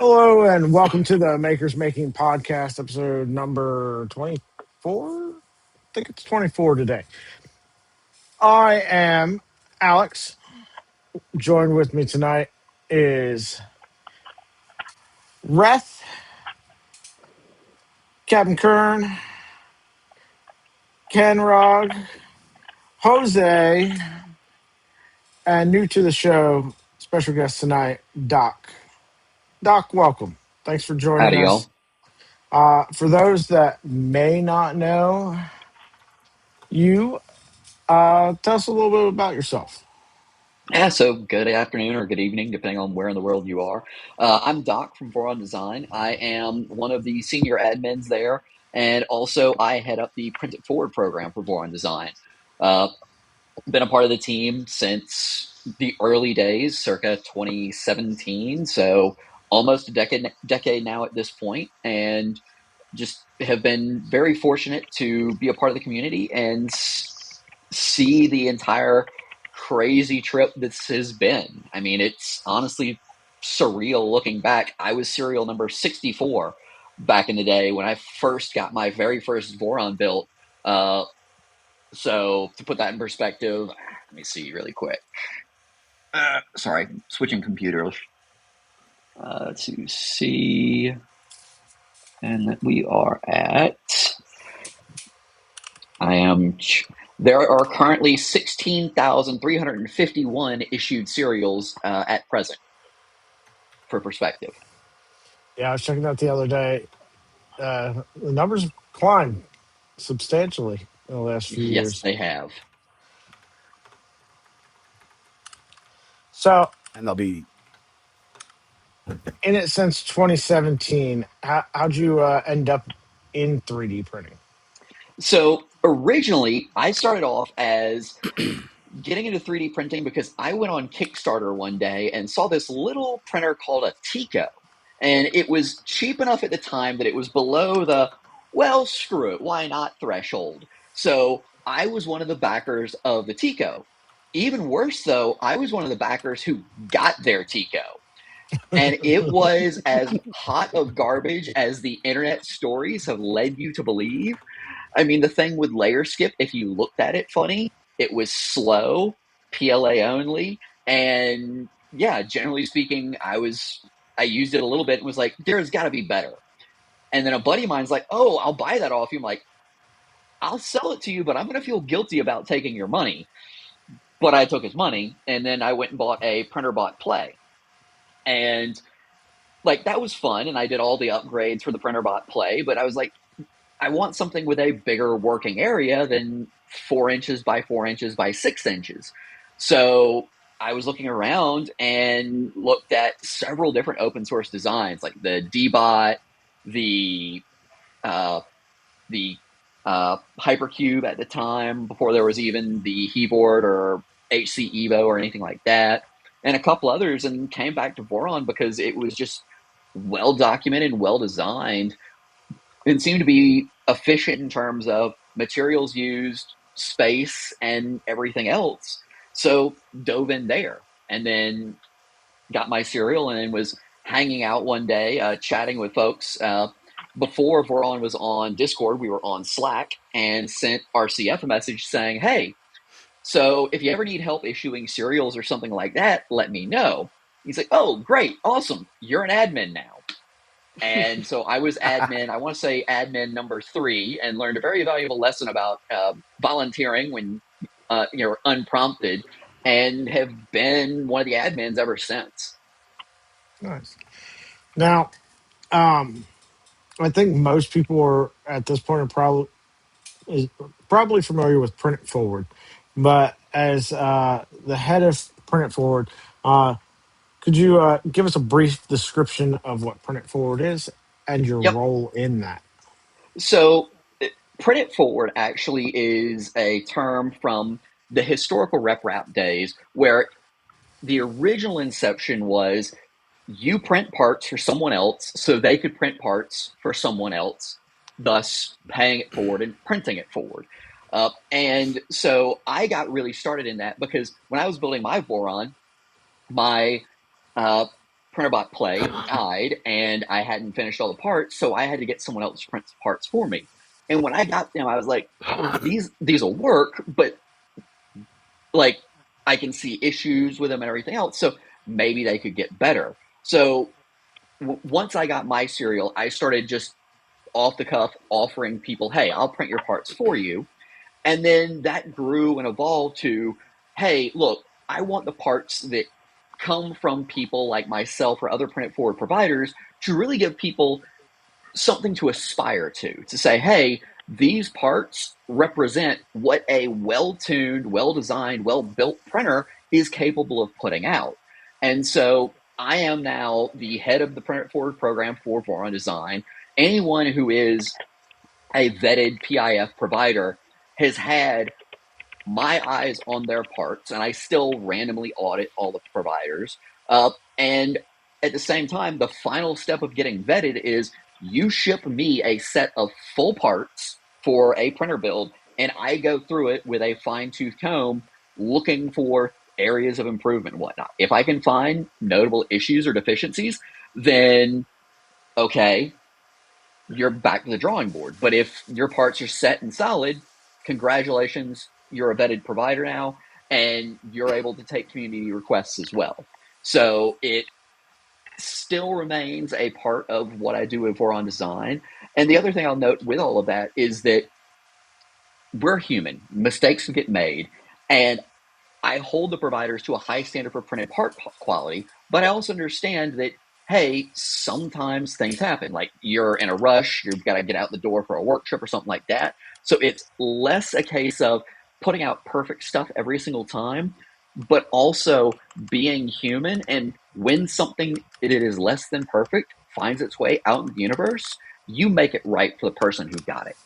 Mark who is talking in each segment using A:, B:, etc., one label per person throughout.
A: Hello and welcome to the Makers Making Podcast, episode number 24. I think it's 24 today. I am Alex. Joined with me tonight is Reth, Captain Kern, Kenrog, Jose, and new to the show, special guest tonight, Doc. Doc, welcome. Thanks for joining
B: Howdy,
A: us.
B: y'all.
A: For those that may not know you, tell us a little bit about yourself.
B: Yeah, so good afternoon or good evening, depending on where in the world you are. I'm Doc from Voron Design. I am one of the senior admins there, and also I head up the Print It Forward program for Voron Design. Uh, been a part of the team since the early days, circa 2017, so almost a decade now at this point, and just have been very fortunate to be a part of the community and see the entire crazy trip this has been. I mean, it's honestly surreal looking back. I was serial number 64 back in the day when I first got my very first Voron built. Uh, so to put that in perspective, let me see really quick. Sorry, switching computers. To see, and we are at. I am. There are currently 16,351 issued serials at present, for perspective.
A: Yeah, I was checking out the other day. The numbers climbed substantially in the last few
B: Yes,
A: years.
B: they have.
A: So,
C: And they'll be
A: in it since 2017, how'd you end up in 3D printing?
B: So originally, I started off as getting into 3D printing because I went on Kickstarter one day and saw this little printer called a Tico. And it was cheap enough at the time that it was below the, well, screw it, why not threshold. So I was one of the backers of the Tico. Even worse, though, I was one of the backers who got their Tico. And it was as hot of garbage as the internet stories have led you to believe. I mean, the thing with layer skip, if you looked at it funny, it was slow, PLA only, and yeah, generally speaking, I used it a little bit and was like, there's got to be better. And then a buddy of mine's like, oh, I'll buy that off you. I'm like, I'll sell it to you, but I'm going to feel guilty about taking your money. But I took his money, and then I went and bought a printer bot play, and like that was fun, and I did all the upgrades for the printer bot play. But I was like, I want something with a bigger working area than 4 inches by 4 inches by 6 inches. So I was looking around and looked at several different open source designs, like the Dbot, the uh, the Hypercube at the time, before there was even the Keyboard or HC Evo or anything like that, and a couple others, and came back to Voron because it was just well documented, well designed, and seemed to be efficient in terms of materials used, space, and everything else. So dove in there, and then got my cereal, and then was hanging out one day, chatting with folks. Before Voron was on Discord, we were on Slack and sent RCF a message saying, hey, so if you ever need help issuing cereals or something like that, let me know. He's like, oh, great, awesome, you're an admin now. And so I was admin, I want to say admin number 3, and learned a very valuable lesson about volunteering when you're unprompted, and have been one of the admins ever since.
A: Nice. Now, I think most people are at this point probably familiar with Print It Forward, but as the head of Print It Forward, could you give us a brief description of what Print It Forward is and your
B: Yep.
A: role in that?
B: So print it forward actually is a term from the historical rep rap days, where the original inception was you print parts for someone else so they could print parts for someone else, thus paying it forward and printing it forward. And so I got really started in that because when I was building my Voron, my uh, Printerbot Play died, and I hadn't finished all the parts, so I had to get someone else to print the parts for me. And when I got them, I was like, these will work, but like I can see issues with them and everything else, so maybe they could get better. So once I got my serial, I started just off the cuff offering people, hey, I'll print your parts for you. And then that grew and evolved to, hey, look, I want the parts that come from people like myself or other print it forward providers to really give people something to aspire to say, hey, these parts represent what a well tuned, well designed, well built printer is capable of putting out. And so I am now the head of the Print It Forward program for Voron Design. Anyone who is a vetted PIF provider has had my eyes on their parts, and I still randomly audit all the providers. And at the same time, the final step of getting vetted is you ship me a set of full parts for a printer build, and I go through it with a fine tooth comb looking for areas of improvement and whatnot. If I can find notable issues or deficiencies, then okay, you're back to the drawing board. But if your parts are set and solid, congratulations, you're a vetted provider now, and you're able to take community requests as well. So it still remains a part of what I do with Voron Design. And the other thing I'll note with all of that is that we're human. Mistakes get made. And I hold the providers to a high standard for printed part quality, but I also understand that, hey, sometimes things happen. Like you're in a rush, you've got to get out the door for a work trip or something like that. So it's less a case of putting out perfect stuff every single time, but also being human. And when something that is less than perfect finds its way out in the universe, you make it right for the person who got it.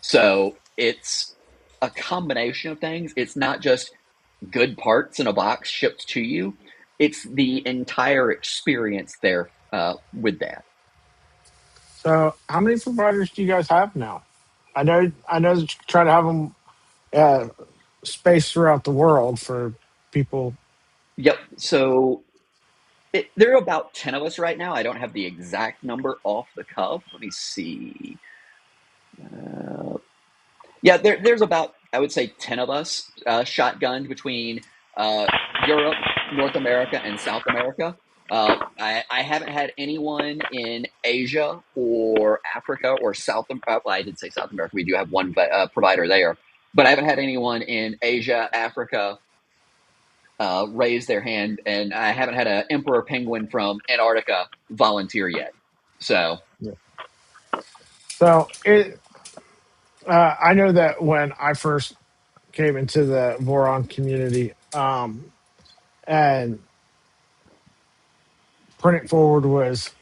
B: So it's a combination of things. It's not just good parts in a box shipped to you. It's the entire experience there with that.
A: So, how many providers do you guys have now? I know that you try to have them uh, spaced throughout the world for people.
B: Yep. So there are about 10 of us right now. I don't have the exact number off the cuff. Let me see. Uh, Yeah, there's about, I would say, 10 of us shotgunned between Europe, North America, and South America. I haven't had anyone in Asia or Africa or well, I did say South America. We do have one provider there. But I haven't had anyone in Asia, Africa raise their hand. And I haven't had an emperor penguin from Antarctica volunteer yet. So,
A: Yeah. So I know that when I first came into the Voron community, and Print It Forward was,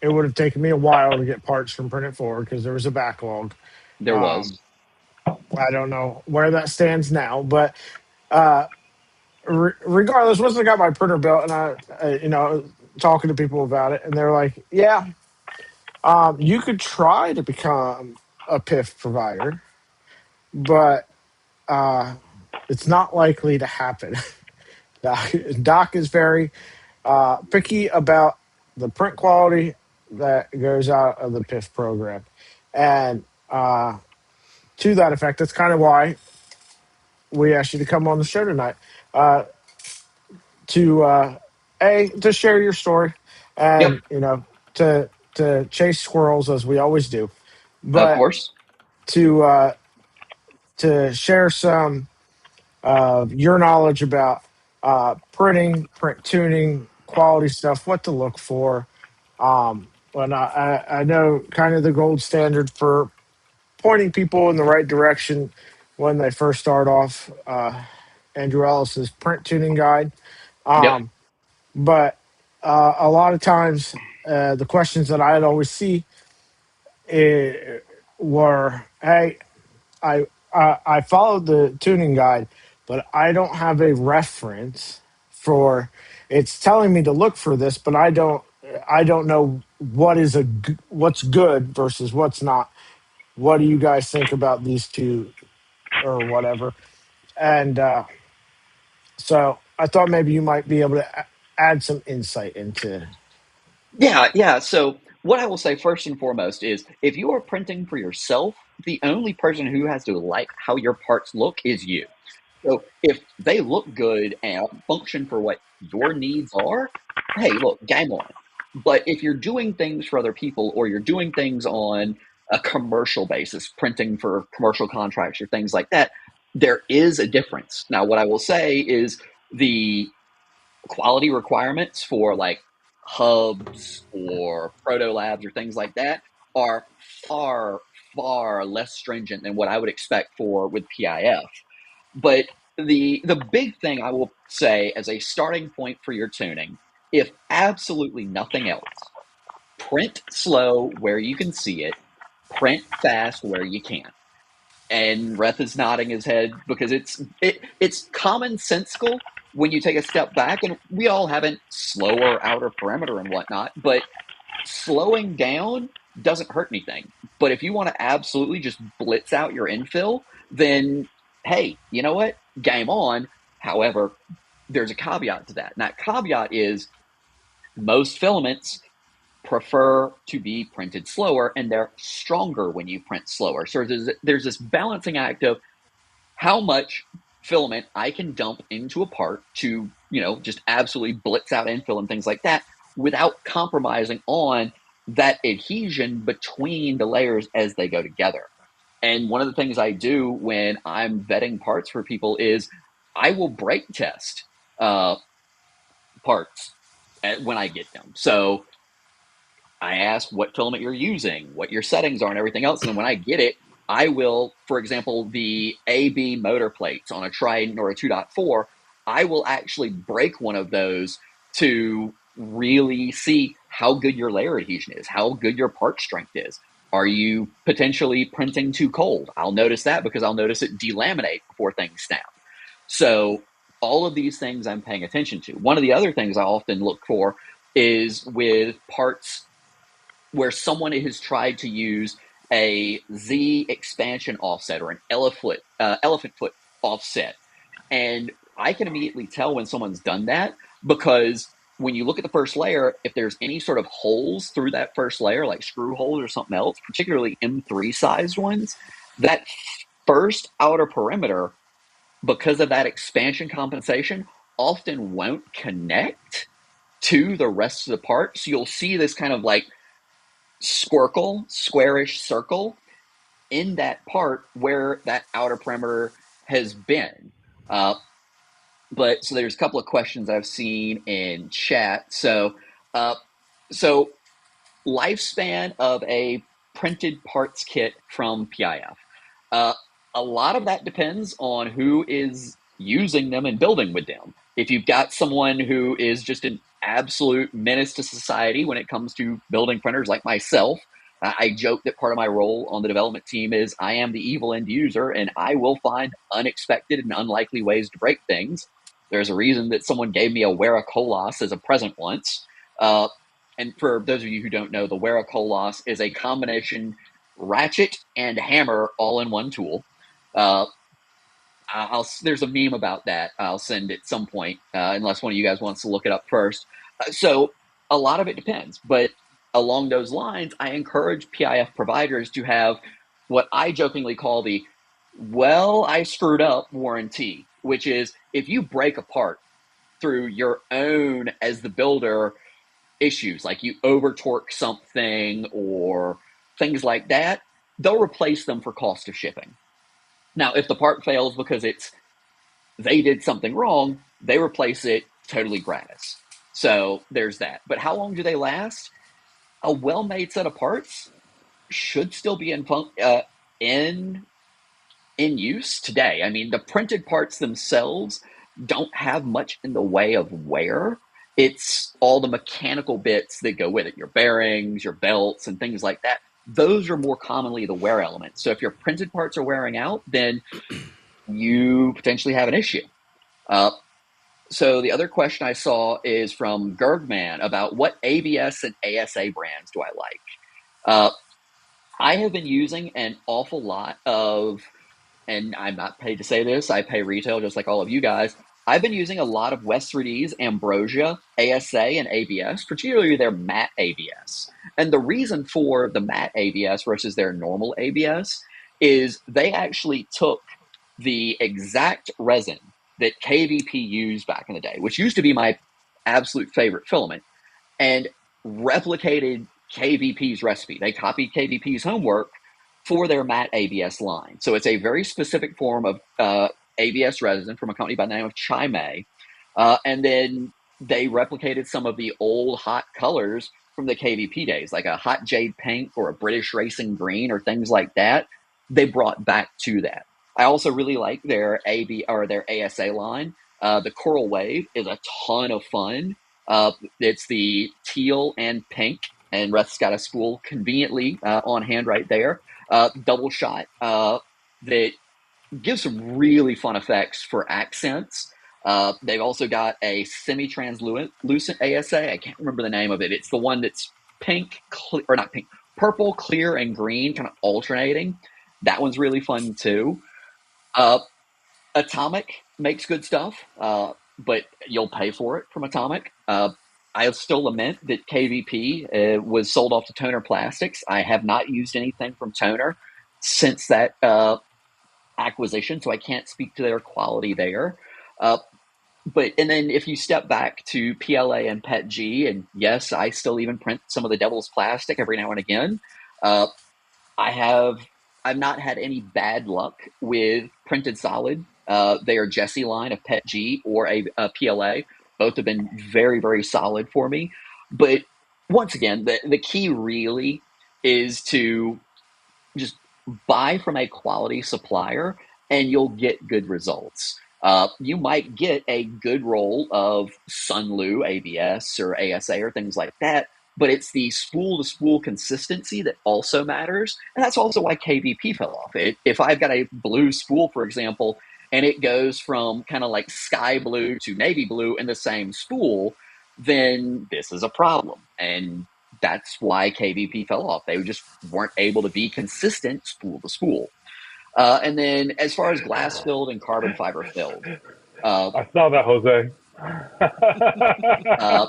A: it would have taken me a while to get parts from Print It Forward because there was a backlog.
B: there
A: Um,
B: was.
A: I don't know where that stands now, but uh, regardless, once I got my printer built and talking to people about it, and they're like, yeah, you could try to become a PIF provider, but uh, it's not likely to happen. Doc is very picky about the print quality that goes out of the PIF program. And to that effect, that's kind of why we asked you to come on the show tonight uh, to to share your story
B: Yep,
A: and to chase squirrels as we always do,
B: of
A: but
B: course.
A: to to share some of your knowledge about printing, print tuning, quality stuff, what to look for. And I know kind of the gold standard for pointing people in the right direction when they first start off. Andrew Ellis's print tuning guide.
B: Yep,
A: Um, but a lot of times, the questions that I'd always see eh, were, "Hey, I followed the tuning guide, but I don't have a reference for. It's telling me to look for this, but I don't know what's good versus what's not. What do you guys think about these two or whatever?" And so I thought maybe you might be able to. add some insight into.
B: Yeah. So what I will say first and foremost is if you are printing for yourself, the only person who has to like how your parts look is you. So if they look good and function for what your needs are, hey, look, game on. But if you're doing things for other people or you're doing things on a commercial basis, printing for commercial contracts or things like that, there is a difference. Now, what I will say is the quality requirements for like hubs or proto labs or things like that are far, far less stringent than what I would expect for with PIF. But the big thing I will say as a starting point for your tuning, if absolutely nothing else, print slow where you can see it, print fast where you can't. And Reth is nodding his head because it's commonsensical when you take a step back, and we all have a slower outer perimeter and whatnot, but slowing down doesn't hurt anything. But if you want to absolutely just blitz out your infill, then hey, you know what? Game on. However, there's a caveat to that. And that caveat is most filaments prefer to be printed slower and they're stronger when you print slower. So there's this balancing act of how much filament I can dump into a part to, just absolutely blitz out infill and things like that without compromising on that adhesion between the layers as they go together. And one of the things I do when I'm vetting parts for people is I will break test parts when I get them. So I ask what filament you're using, what your settings are, and everything else. And then when I get it, I will, for example, the AB motor plates on a Trident or a 2.4, I will actually break one of those to really see how good your layer adhesion is, how good your part strength is. Are you potentially printing too cold? I'll notice that because I'll notice it delaminate before things snap. So all of these things I'm paying attention to. One of the other things I often look for is with parts where someone has tried to use a Z expansion offset or an elephant foot offset. And I can immediately tell when someone's done that because when you look at the first layer, if there's any sort of holes through that first layer, like screw holes or something else, particularly M3 sized ones, that first outer perimeter, because of that expansion compensation, often won't connect to the rest of the part. So you'll see this kind of like squarish circle in that part where that outer perimeter has been. But so there's a couple of questions I've seen in chat. Uh, so lifespan of a printed parts kit from PIF. Uh, a lot of that depends on who is using them and building with them. If you've got someone who is just an absolute menace to society when it comes to building printers like myself, I joke that part of my role on the development team is I am the evil end user and I will find unexpected and unlikely ways to break things. There's a reason that someone gave me a Wera Colas as a present once. And for those of you who don't know, the Wera Colas is a combination ratchet and hammer all in one tool. Uh, there's a meme about that. I'll send at some point, unless one of you guys wants to look it up first. So a lot of it depends, but along those lines, I encourage PIF providers to have what I jokingly call the "well, I screwed up" warranty, which is if you break a part through your own as the builder issues, like you over torque something or things like that, they'll replace them for cost of shipping. Now, if the part fails because they did something wrong, they replace it totally gratis. So there's that. But how long do they last? A well-made set of parts should still be in in use today. I mean, the printed parts themselves don't have much in the way of wear. It's all the mechanical bits that go with it, your bearings, your belts, and things like that. Those are more commonly the wear elements. So if your printed parts are wearing out, then you potentially have an issue. Uh, so the other question I saw is from Gergman about what ABS and ASA brands do I like? Uh, I have been using an awful lot of, and I'm not paid to say this, I pay retail just like all of you guys. I've been using a lot of West3D's Ambrosia ASA and ABS, particularly their matte ABS. And the reason for the matte ABS versus their normal ABS is they actually took the exact resin that KVP used back in the day, which used to be my absolute favorite filament, and replicated KVP's recipe. They copied KVP's homework for their matte ABS line. So it's a very specific form of ABS resin from a company by the name of Chai Mei. And then they replicated some of the old hot colors from the KVP days, like a hot jade pink or a British racing green or things like that. They brought back to that. I also really like their their ASA line. The Coral Wave is a ton of fun. It's the teal and pink, and Reth's got a spool conveniently on hand right there. Double shot that gives some really fun effects for accents. They've also got a semi-translucent ASA. I can't remember the name of it. It's the one that's pink, or not pink, purple, clear, and green, kind of alternating. That one's really fun too. Uh, Atomic makes good stuff, but you'll pay for it from Atomic. I still lament that KVP was sold off to Toner Plastics. I have not used anything from Toner since that acquisition, so I can't speak to their quality there. And then if you step back to PLA and PETG, and yes, I still even print some of the Devil's Plastic every now and again. Uh, I have I've not had any bad luck with printed solid. They are Jesse line of PETG or a PLA. Both have been very, very solid for me. But once again, the key really is to just buy from a quality supplier and you'll get good results. You might get a good roll of Sunlu ABS or ASA or things like that, but it's the spool to spool consistency that also matters. And that's also why KVP fell off. If I've got a blue spool, for example, and it goes from kind of like sky blue to navy blue in the same spool, then this is a problem. And that's why KVP fell off. They just weren't able to be consistent spool to spool. And then as far as glass filled and carbon fiber filled,
C: I saw that, Jose.
B: uh,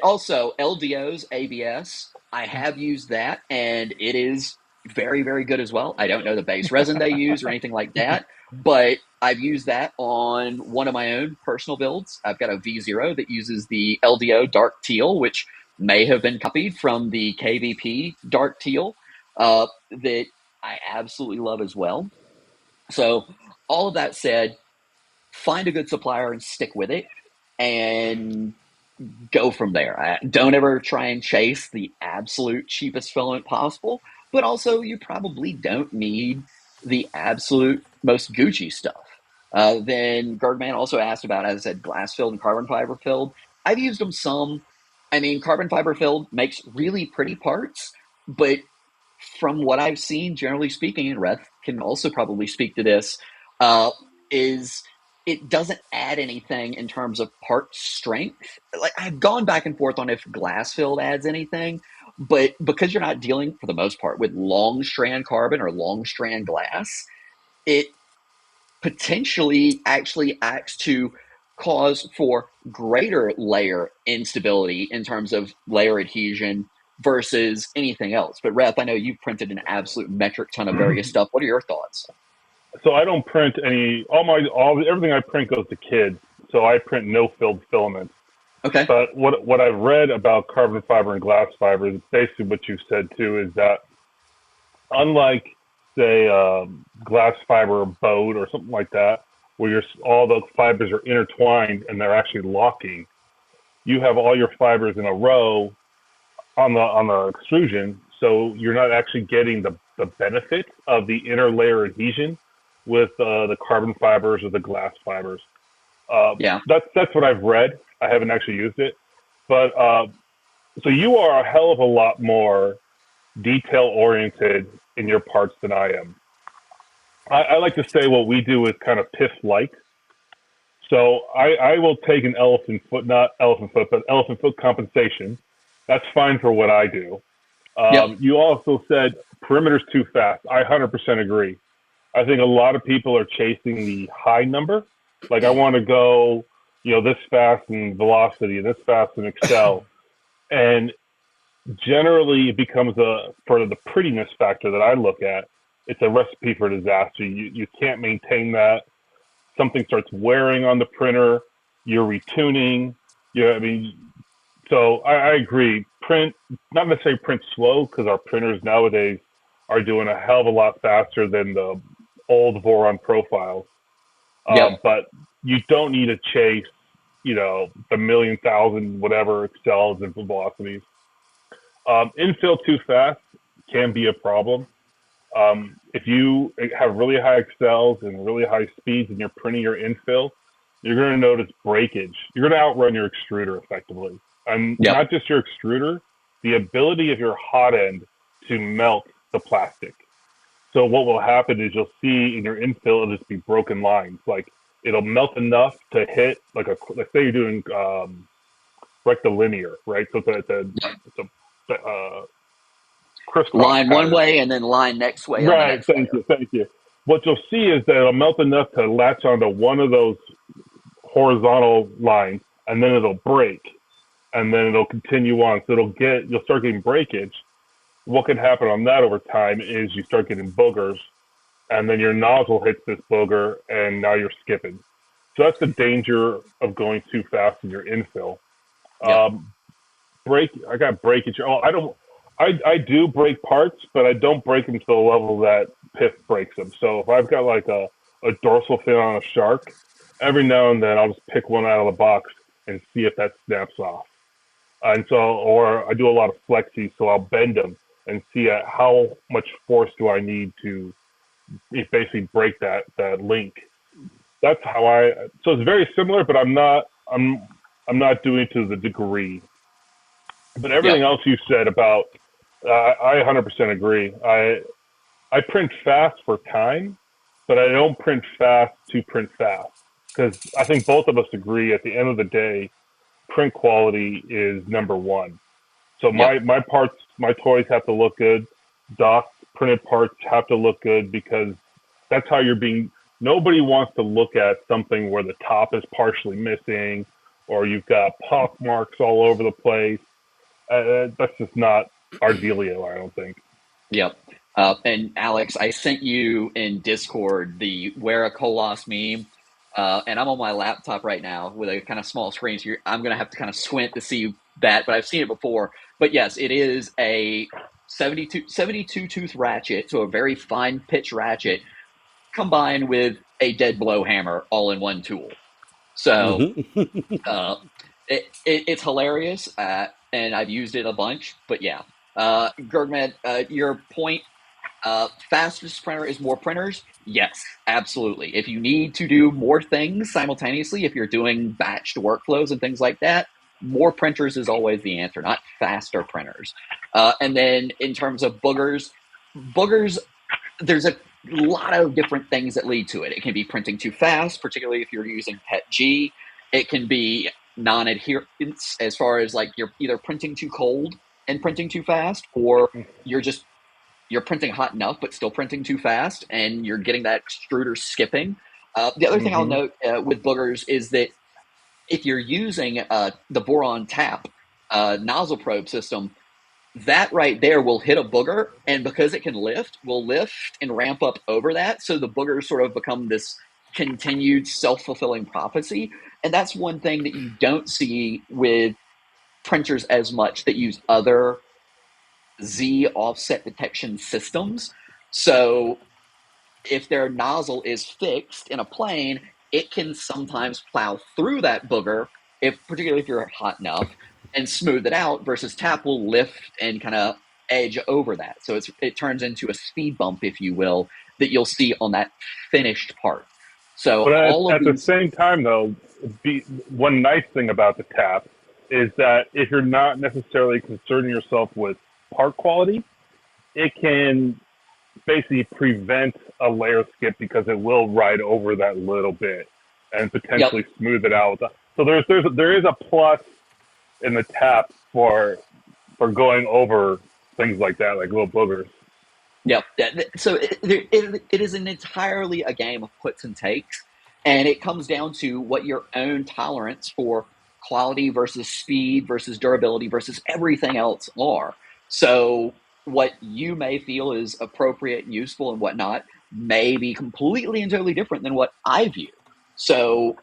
B: also LDO's ABS, I have used that and it is very, very good as well. I don't know the base resin they use or anything like that, but I've used that on one of my own personal builds. I've got a V0 that uses the LDO dark teal, which may have been copied from the KVP dark teal, that I absolutely love as well. So, all of that said, find a good supplier and stick with it and go from there. Don't ever try and chase the absolute cheapest filament possible, but also you probably don't need the absolute most Gucci stuff. Then Gerdman also asked about, as I said, glass filled and carbon fiber filled. I've used them some. I mean, carbon fiber filled makes really pretty parts, but from what I've seen, generally speaking, and Reth can also probably speak to this, is it doesn't add anything in terms of part strength. Like I've gone back and forth on if glass filled adds anything, but because you're not dealing for the most part with long strand carbon or long strand glass, it potentially actually acts to cause for greater layer instability in terms of layer adhesion versus anything else. But Rep, I know you've printed an absolute metric ton of various stuff. What are your thoughts?
C: So I don't print any. Everything I print goes to kids. So I print no filled filaments.
B: Okay.
C: But what I've read about carbon fiber and glass fiber is basically what you've said too. Is that unlike say glass fiber boat or something like that, where all those fibers are intertwined and they're actually locking, you have all your fibers in a row on the extrusion, so you're not actually getting the benefit of the interlayer adhesion with the carbon fibers or the glass fibers.
B: Yeah.
C: That's what I've read. I haven't actually used it, but so you are a hell of a lot more detail oriented in your parts than I am. I like to say what we do is kind of piff like. So I will take an elephant foot, not elephant foot, but elephant foot compensation. That's fine for what I do.
B: Yep.
C: You also said perimeter's too fast. I 100% agree. I think a lot of people are chasing the high number Like I want to go, this fast in velocity and this fast in Excel, and generally it becomes for the prettiness factor that I look at. It's a recipe for disaster. You can't maintain that. Something starts wearing on the printer. You're retuning. I mean, so I agree. Print, not necessarily print slow, because our printers nowadays are doing a hell of a lot faster than the old Voron profiles.
B: Yep.
C: But you don't need to chase, the million, thousand, whatever excels and velocities. Infill too fast can be a problem. If you have really high excels and really high speeds and you're printing your infill, you're going to notice breakage. You're going to outrun your extruder effectively. And
B: Yep.
C: not just your extruder, the ability of your hot end to melt the plastic. So what will happen is you'll see in your infill, it'll just be broken lines. Like it'll melt enough to hit, like let's say you're doing rectilinear, right? So it's a crisscross
B: Line one
C: pattern.
B: way and then line next way on the
C: Right.
B: next
C: Thank
B: layer.
C: you. Thank you. What you'll see is that it'll melt enough to latch onto one of those horizontal lines, and then it'll break, and then it'll continue on. So you'll start getting breakage. What can happen on that over time is you start getting boogers, and then your nozzle hits this booger, and now you're skipping. So that's the danger of going too fast in your infill.
B: Yep.
C: I got breakage. I do break parts, but I don't break them to the level that Piff breaks them. So if I've got like a dorsal fin on a shark, every now and then I'll just pick one out of the box and see if that snaps off. And so, or I do a lot of flexi, so I'll bend them and see how much force do I need to basically break that link. That's how so it's very similar, but I'm not doing it to the degree. But
B: Yep.
C: everything else you said about, I 100% agree. I print fast for time, but I don't print fast to print fast, because I think both of us agree at the end of the day, print quality is number one. So
B: Yep.
C: my toys have to look good. Doc printed parts have to look good, because that's how you're being. Nobody wants to look at something where the top is partially missing, or you've got pock marks all over the place. That's just not our dealio, I don't think.
B: Yep. And Alex, I sent you in Discord the Wear a Colos meme. And I'm on my laptop right now with a kind of small screen. So I'm going to have to kind of squint to see that, but I've seen it before. But yes, it is a 72 tooth ratchet, so a very fine pitch ratchet combined with a dead blow hammer all in one tool. So uh, it's hilarious, and I've used it a bunch. But yeah, Gergman, your point, fastest printer is more printers. Yes, absolutely. If you need to do more things simultaneously, if you're doing batched workflows and things like that, more printers is always the answer, not faster printers. And then in terms of boogers, there's a lot of different things that lead to it. It can be printing too fast, particularly if you're using PETG. It can be non-adherence, as far as like you're either printing too cold and printing too fast, or you're printing hot enough but still printing too fast, and you're getting that extruder skipping. The other thing I'll
C: Mm-hmm.
B: note with boogers is that if you're using the Boron tap nozzle probe system, that right there will hit a booger, and because it can lift, will lift and ramp up over that. So the boogers sort of become this continued self-fulfilling prophecy. And that's one thing that you don't see with printers as much that use other Z offset detection systems. So if their nozzle is fixed in a plane, it can sometimes plow through that booger, particularly if you're hot enough, and smooth it out, versus tap will lift and kind of edge over that. So it turns into a speed bump, if you will, that you'll see on that finished part. So
C: But
B: all of
C: at the
B: these,
C: same time, though, one nice thing about the tap is that if you're not necessarily concerning yourself with part quality, it can basically prevent a layer skip, because it will ride over that little bit and
B: yep,
C: potentially smooth it out. So there is a plus in the tap for going over things like that, like little boogers.
B: yep. So it is an entirely a game of puts and takes. And it comes down to what your own tolerance for quality versus speed versus durability versus everything else are. So what you may feel is appropriate and useful and whatnot may be completely and totally different than what I view. So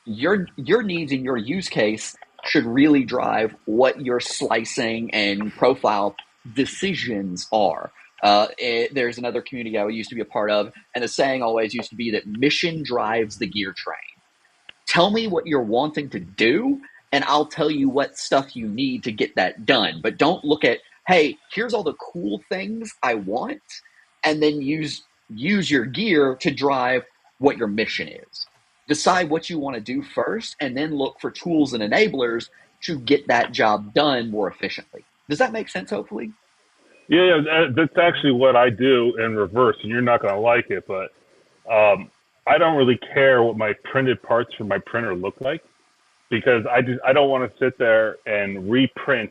B: your needs and your use case should really drive what your slicing and profile decisions are. There's another community I used to be a part of, and the saying always used to be that mission drives the gear train. Tell me what you're wanting to do, and I'll tell you what stuff you need to get that done. But don't look at, hey, here's all the cool things I want, and then use your gear to drive what your mission is. Decide what you want to do first, and then look for tools and enablers to get that job done more efficiently. Does that make sense, hopefully?
C: Yeah, that's actually what I do in reverse, and you're not going to like it, but I don't really care what my printed parts for my printer look like because I don't want to sit there and reprint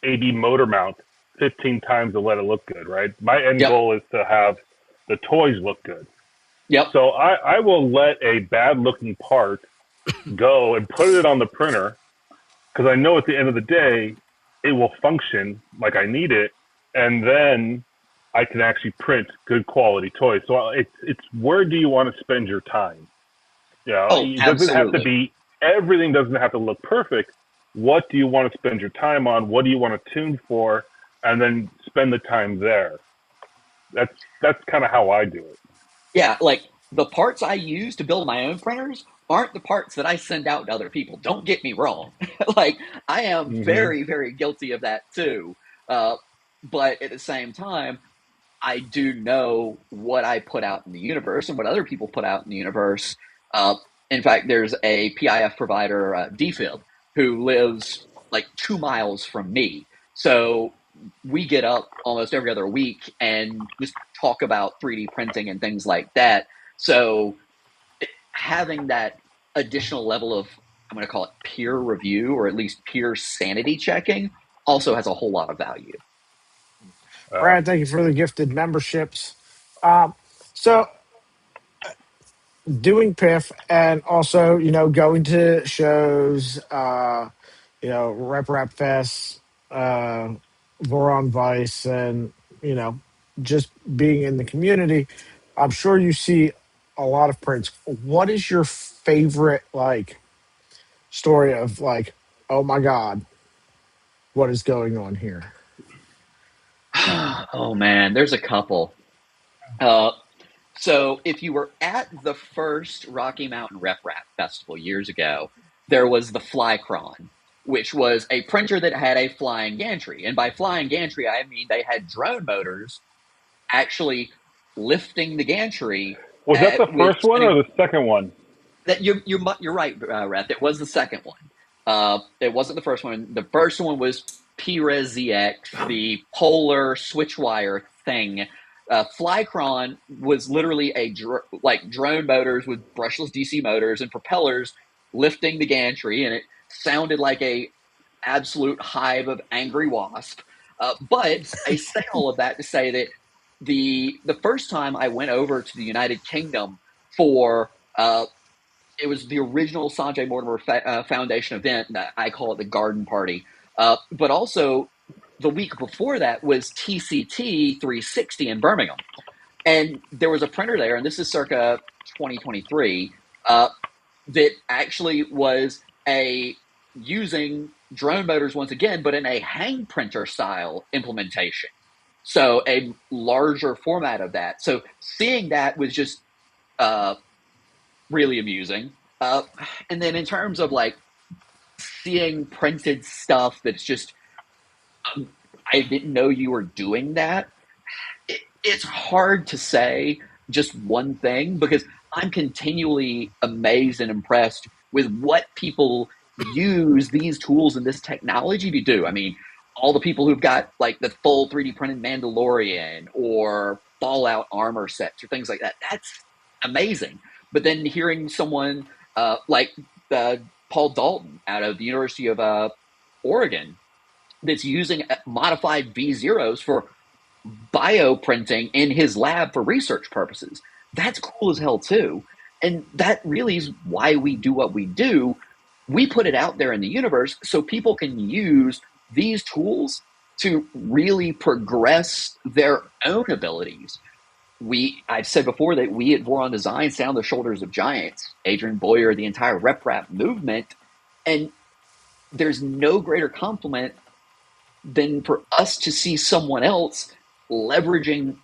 C: AD motor mount 15 times to let it look good, right? My end
B: Yep.
C: goal is to have the toys look good.
B: Yep.
C: So I will let a bad looking part go and put it on the printer because I know at the end of the day it will function like I need it, and then I can actually print good quality toys. So it's where do you want to spend your time? You know,
B: Oh,
C: it doesn't have to
B: absolutely.
C: be everything doesn't have to look perfect. What do you want to spend your time on? What do you want to tune for? And then spend the time there. That's kind of how I do it.
B: Yeah, like the parts I use to build my own printers aren't the parts that I send out to other people. Don't get me wrong. Like, I am
C: Mm-hmm.
B: very, very guilty of that too. Uh, but at the same time, I do know what I put out in the universe and what other people put out in the universe. Uh, in fact, there's a PIF provider, DFib, who lives like 2 miles from me. So we get up almost every other week and just talk about 3D printing and things like that. So having that additional level of, I'm going to call it peer review or at least peer sanity checking, also has a whole lot of value.
C: Uh,
A: Brad, thank you for the gifted memberships. Um, so doing PIF and also, going to shows, Rep Fest, Voron Vice, and, you know, just being in the community, I'm sure you see a lot of prints. What is your favorite, like, story of, like, oh my God, what is going on here?
B: Oh man, there's a couple. Uh, so if you were at the first Rocky Mountain Rep Rap Festival years ago, there was the Flycron, which was a printer that had a flying gantry. And by flying gantry, I mean they had drone motors actually lifting the gantry
C: was that the
B: with
C: first one
B: spinning.
C: or the second one?
B: That you're right, Rep. It was the second one. It wasn't the first one. The first one was PRES ZX, the polar switch wire thing. Flycron was literally like drone motors with brushless DC motors and propellers lifting the gantry, and it sounded like a absolute hive of angry wasp. But I say all of that to say that the first time I went over to the United Kingdom for it was the original Sanjay Mortimer Foundation event. That I call it the Garden Party. But also, the week before that was TCT 360 in Birmingham. And there was a printer there, and this is circa 2023, that actually was a using drone motors once again, but in a hang printer style implementation. So a larger format of that. So seeing that was just uh, really amusing. And then in terms of like seeing printed stuff that's just, I didn't know you were doing that. It's hard to say just one thing because I'm continually amazed and impressed with what people use these tools and this technology to do. I mean, all the people who've got like the full 3D printed Mandalorian or Fallout armor sets or things like that, that's amazing. But then hearing someone like Paul Dalton out of the University of Oregon that's using modified V0s for bioprinting in his lab for research purposes. That's cool as hell too. And that really is why we do what we do. We put it out there in the universe so people can use these tools to really progress their own abilities. I've said before that we at Voron Design stand on the shoulders of giants, Adrian Boyer, the entire RepRap movement, and there's no greater compliment than for us to see someone else leveraging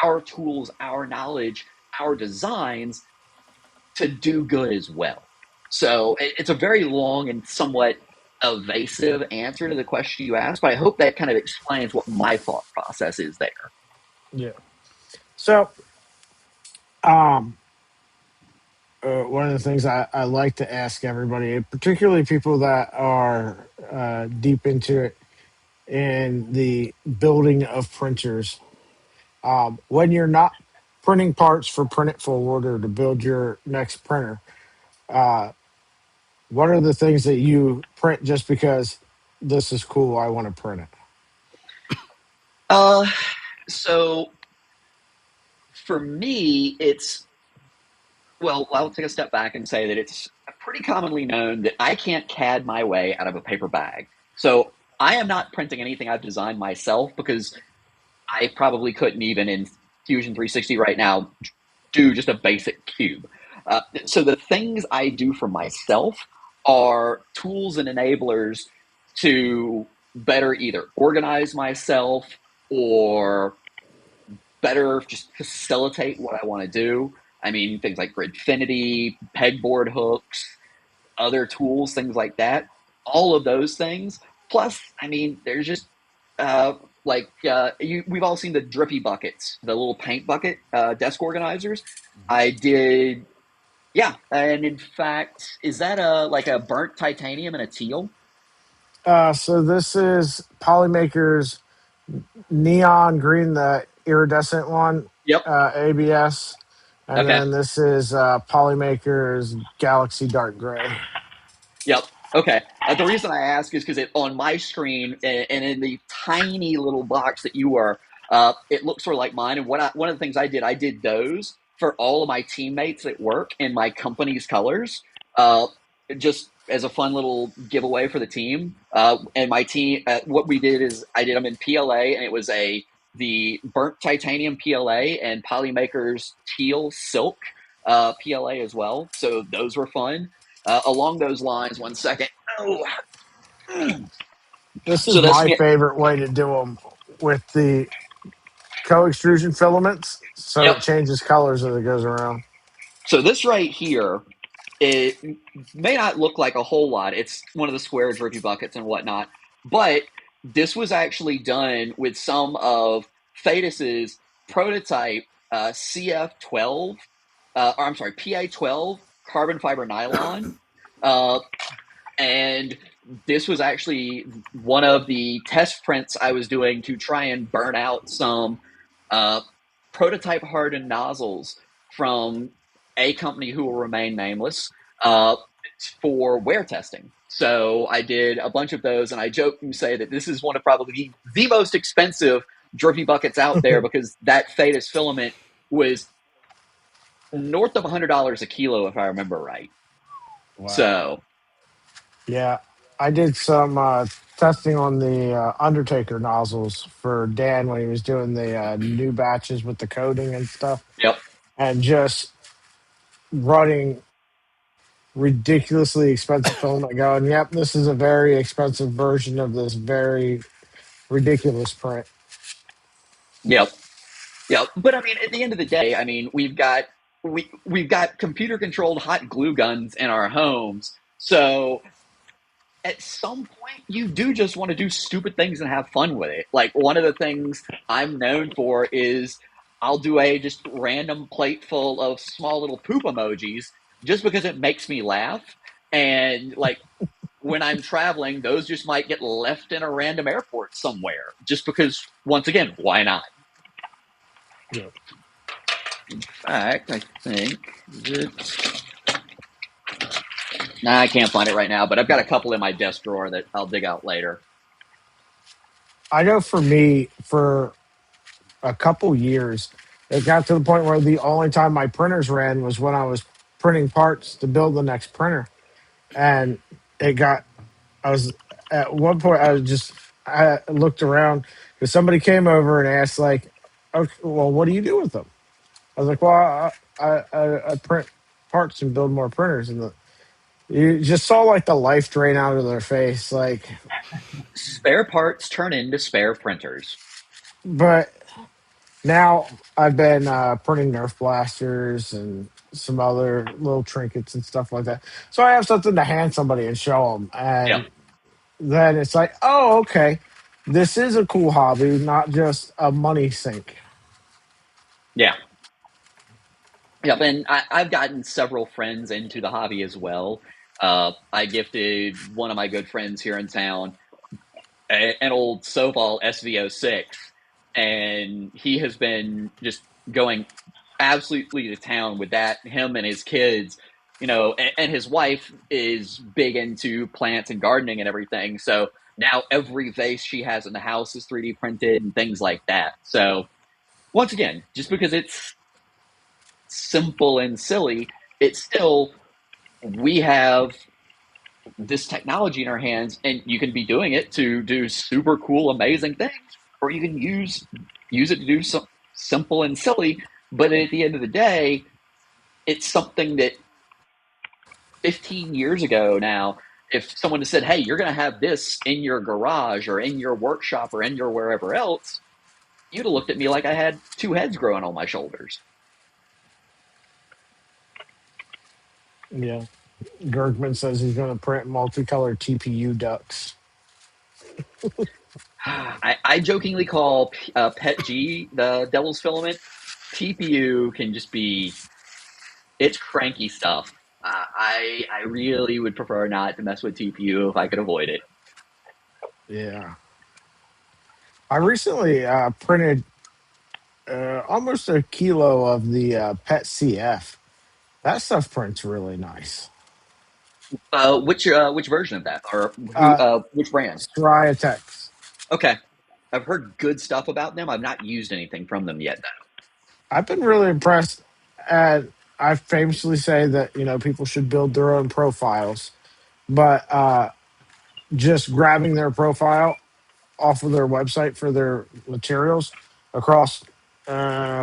B: our tools, our knowledge, our designs to do good as well. So it's a very long and somewhat evasive answer to the question you asked, but I hope that kind of explains what my thought process is there.
A: Yeah. So, um, one of the things I like to ask everybody, particularly people that are deep into it in the building of printers, when you're not printing parts for Print It Forward or to build your next printer, uh, what are the things that you print just because this is cool? I want to print it.
B: Uh, so for me, I'll take a step back and say that it's pretty commonly known that I can't CAD my way out of a paper bag. So I am not printing anything I've designed myself because I probably couldn't even in Fusion 360 right now do just a basic cube. So the things I do for myself are tools and enablers to better either organize myself or better just facilitate what I want to do. I mean, things like Gridfinity, pegboard hooks, other tools, things like that. All of those things. Plus, I mean, there's just uh, we've all seen the drippy buckets, the little paint bucket desk organizers. I did, yeah, and in fact, is that a burnt titanium and a teal?
A: So this is Polymaker's neon green, the iridescent one,
B: Yep.
A: ABS, and
B: Okay.
A: then this is Polymaker's Galaxy Dark Gray.
B: Yep. Okay. The reason I ask is because on my screen and in the tiny little box that you are, it looks sort of like mine. And one of the things I did those for all of my teammates at work in my company's colors, uh, just as a fun little giveaway for the team. And my team, what we did is I did them in PLA, and it was the burnt titanium PLA and Polymaker's teal silk PLA as well. So those were fun. Along those lines, one second. Oh,
A: This is
B: so this
A: my favorite way to do them with the co-extrusion filaments, so
B: yep.
A: it changes colors as it goes around.
B: So this right here, it may not look like a whole lot. It's one of the square drippy buckets and whatnot, but this was actually done with some of Thetis's prototype CF12, or I'm sorry, PA12 carbon fiber nylon. Uh, And this was actually one of the test prints I was doing to try and burn out some uh, prototype hardened nozzles from a company who will remain nameless uh, for wear testing. So I did a bunch of those, and I joke and say that this is one of probably the most expensive drippy buckets out there because that Thetis filament was north of $100 a kilo, if I remember right.
A: Wow.
B: So,
A: Yeah, I did some testing on the Undertaker nozzles for Dan when he was doing the new batches with the coating and stuff,
B: yep,
A: and just running ridiculously expensive filament going, yep, this is a very expensive version of this very ridiculous print.
B: yep. Yeah, but I mean, at the end of the day, I mean, we've got computer controlled hot glue guns in our homes. So at some point, you do just want to do stupid things and have fun with it. Like one of the things I'm known for is I'll do a just random plate full of small little poop emojis just because it makes me laugh. And like when I'm traveling, those just might get left in a random airport somewhere just because, once again, why not?
A: Yeah.
B: Fact, I think that I can't find it right now, but I've got a couple in my desk drawer that I'll dig out later.
A: I know for me, for a couple years, it got to the point where the only time my printers ran was when I was printing parts to build the next printer, and it got. I was at one point. I looked around because somebody came over and asked like, "Okay, well, what do you do with them?" I was like, "Well, I print parts and build more printers." And you just saw like the life drain out of their face, like.
B: Spare parts turn into spare printers.
A: But now I've been printing Nerf blasters and some other little trinkets and stuff like that. So I have something to hand somebody and show them,
B: Yeah,
A: and then it's like, oh, okay, this is a cool hobby, not just a money sink.
B: yeah. Yep, and I've gotten several friends into the hobby as well. I gifted one of my good friends here in town an old Soval SV06, and he has been just going absolutely to town with that. Him and his kids, and his wife is big into plants and gardening and everything. So now every vase she has in the house is 3D printed and things like that. So once again, just because it's simple and silly, it's still we have this technology in our hands, and you can be doing it to do super cool, amazing things, or you can use it to do some simple and silly. But at the end of the day, it's something that 15 years ago now, if someone had said, "Hey, you're going to have this in your garage or in your workshop or in your wherever else," you'd have looked at me like I had two heads growing on my shoulders.
A: Yeah, Gergman says he's going to print multicolored TPU ducks.
B: I jokingly call Pet G the devil's filament. TPU can just be it's cranky stuff. I really would prefer not to mess with TPU if I could avoid it.
A: Yeah, I recently printed almost a kilo of the Pet CF. That stuff prints really nice.
B: Which version of that, or who?
A: Uh,
B: Which brand?
A: Striatex.
B: Okay, I've heard good stuff about them. I've not used anything from them yet, though.
A: I've been really impressed. And I famously say that people should build their own profiles, but just grabbing their profile off of their website for their materials across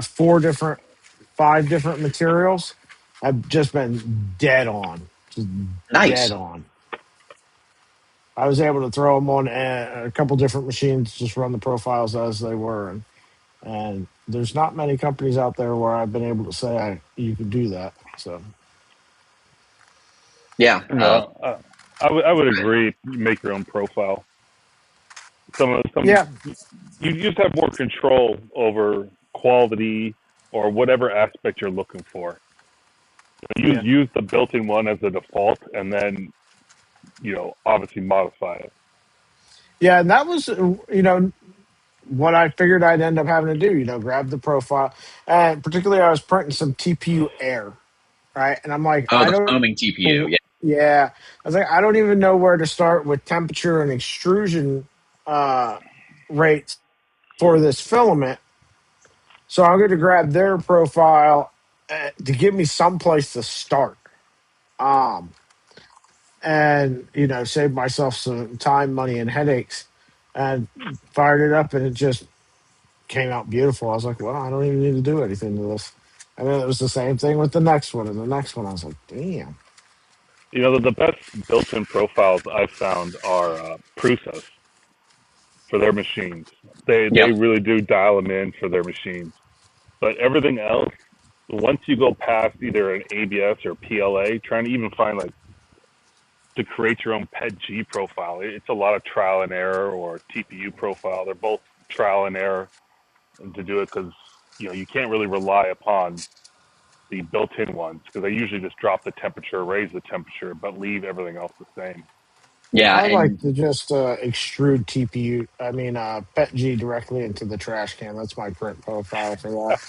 A: four different, five different materials, I've just been dead on, just dead
B: Nice.
A: on. I was able to throw them on a couple different machines, just run the profiles as they were, and there's not many companies out there where I've been able to say you could do that. So
B: Yeah.
C: No, I would agree. You make your own profile.
A: yeah,
C: You just have more control over quality or whatever aspect you're looking for.
A: yeah,
C: Use the built-in one as a default, and then obviously modify it.
A: yeah, and that was what I figured I'd end up having to do. Grab the profile, and particularly I was printing some TPU Air, right? And I'm like,
B: Oh,
A: I
B: the
A: don't.
B: foaming TPU. Yeah.
A: Yeah, I was like, I don't even know where to start with temperature and extrusion uh, rates for this filament. So I'm going to grab their profile to give me some place to start, um, and save myself some time, money, and headaches. And fired it up, and it just came out beautiful. I was like, well, I don't even need to do anything to this. And then it was the same thing with the next one, and the next one. I was like, damn.
C: The best built-in profiles I've found are Prusa's for their machines. They
B: Yep.
C: really do dial them in for their machines. But everything else, once you go past either an ABS or PLA, trying to even find like to create your own PET G profile, it's a lot of trial and error, or TPU profile. They're both trial and error to do it because you can't really rely upon the built-in ones because they usually just drop the temperature, raise the temperature, but leave everything else the same.
B: Yeah,
A: I like
B: and
A: to just extrude TPU, I mean, PET G directly into the trash can. That's my print profile for that.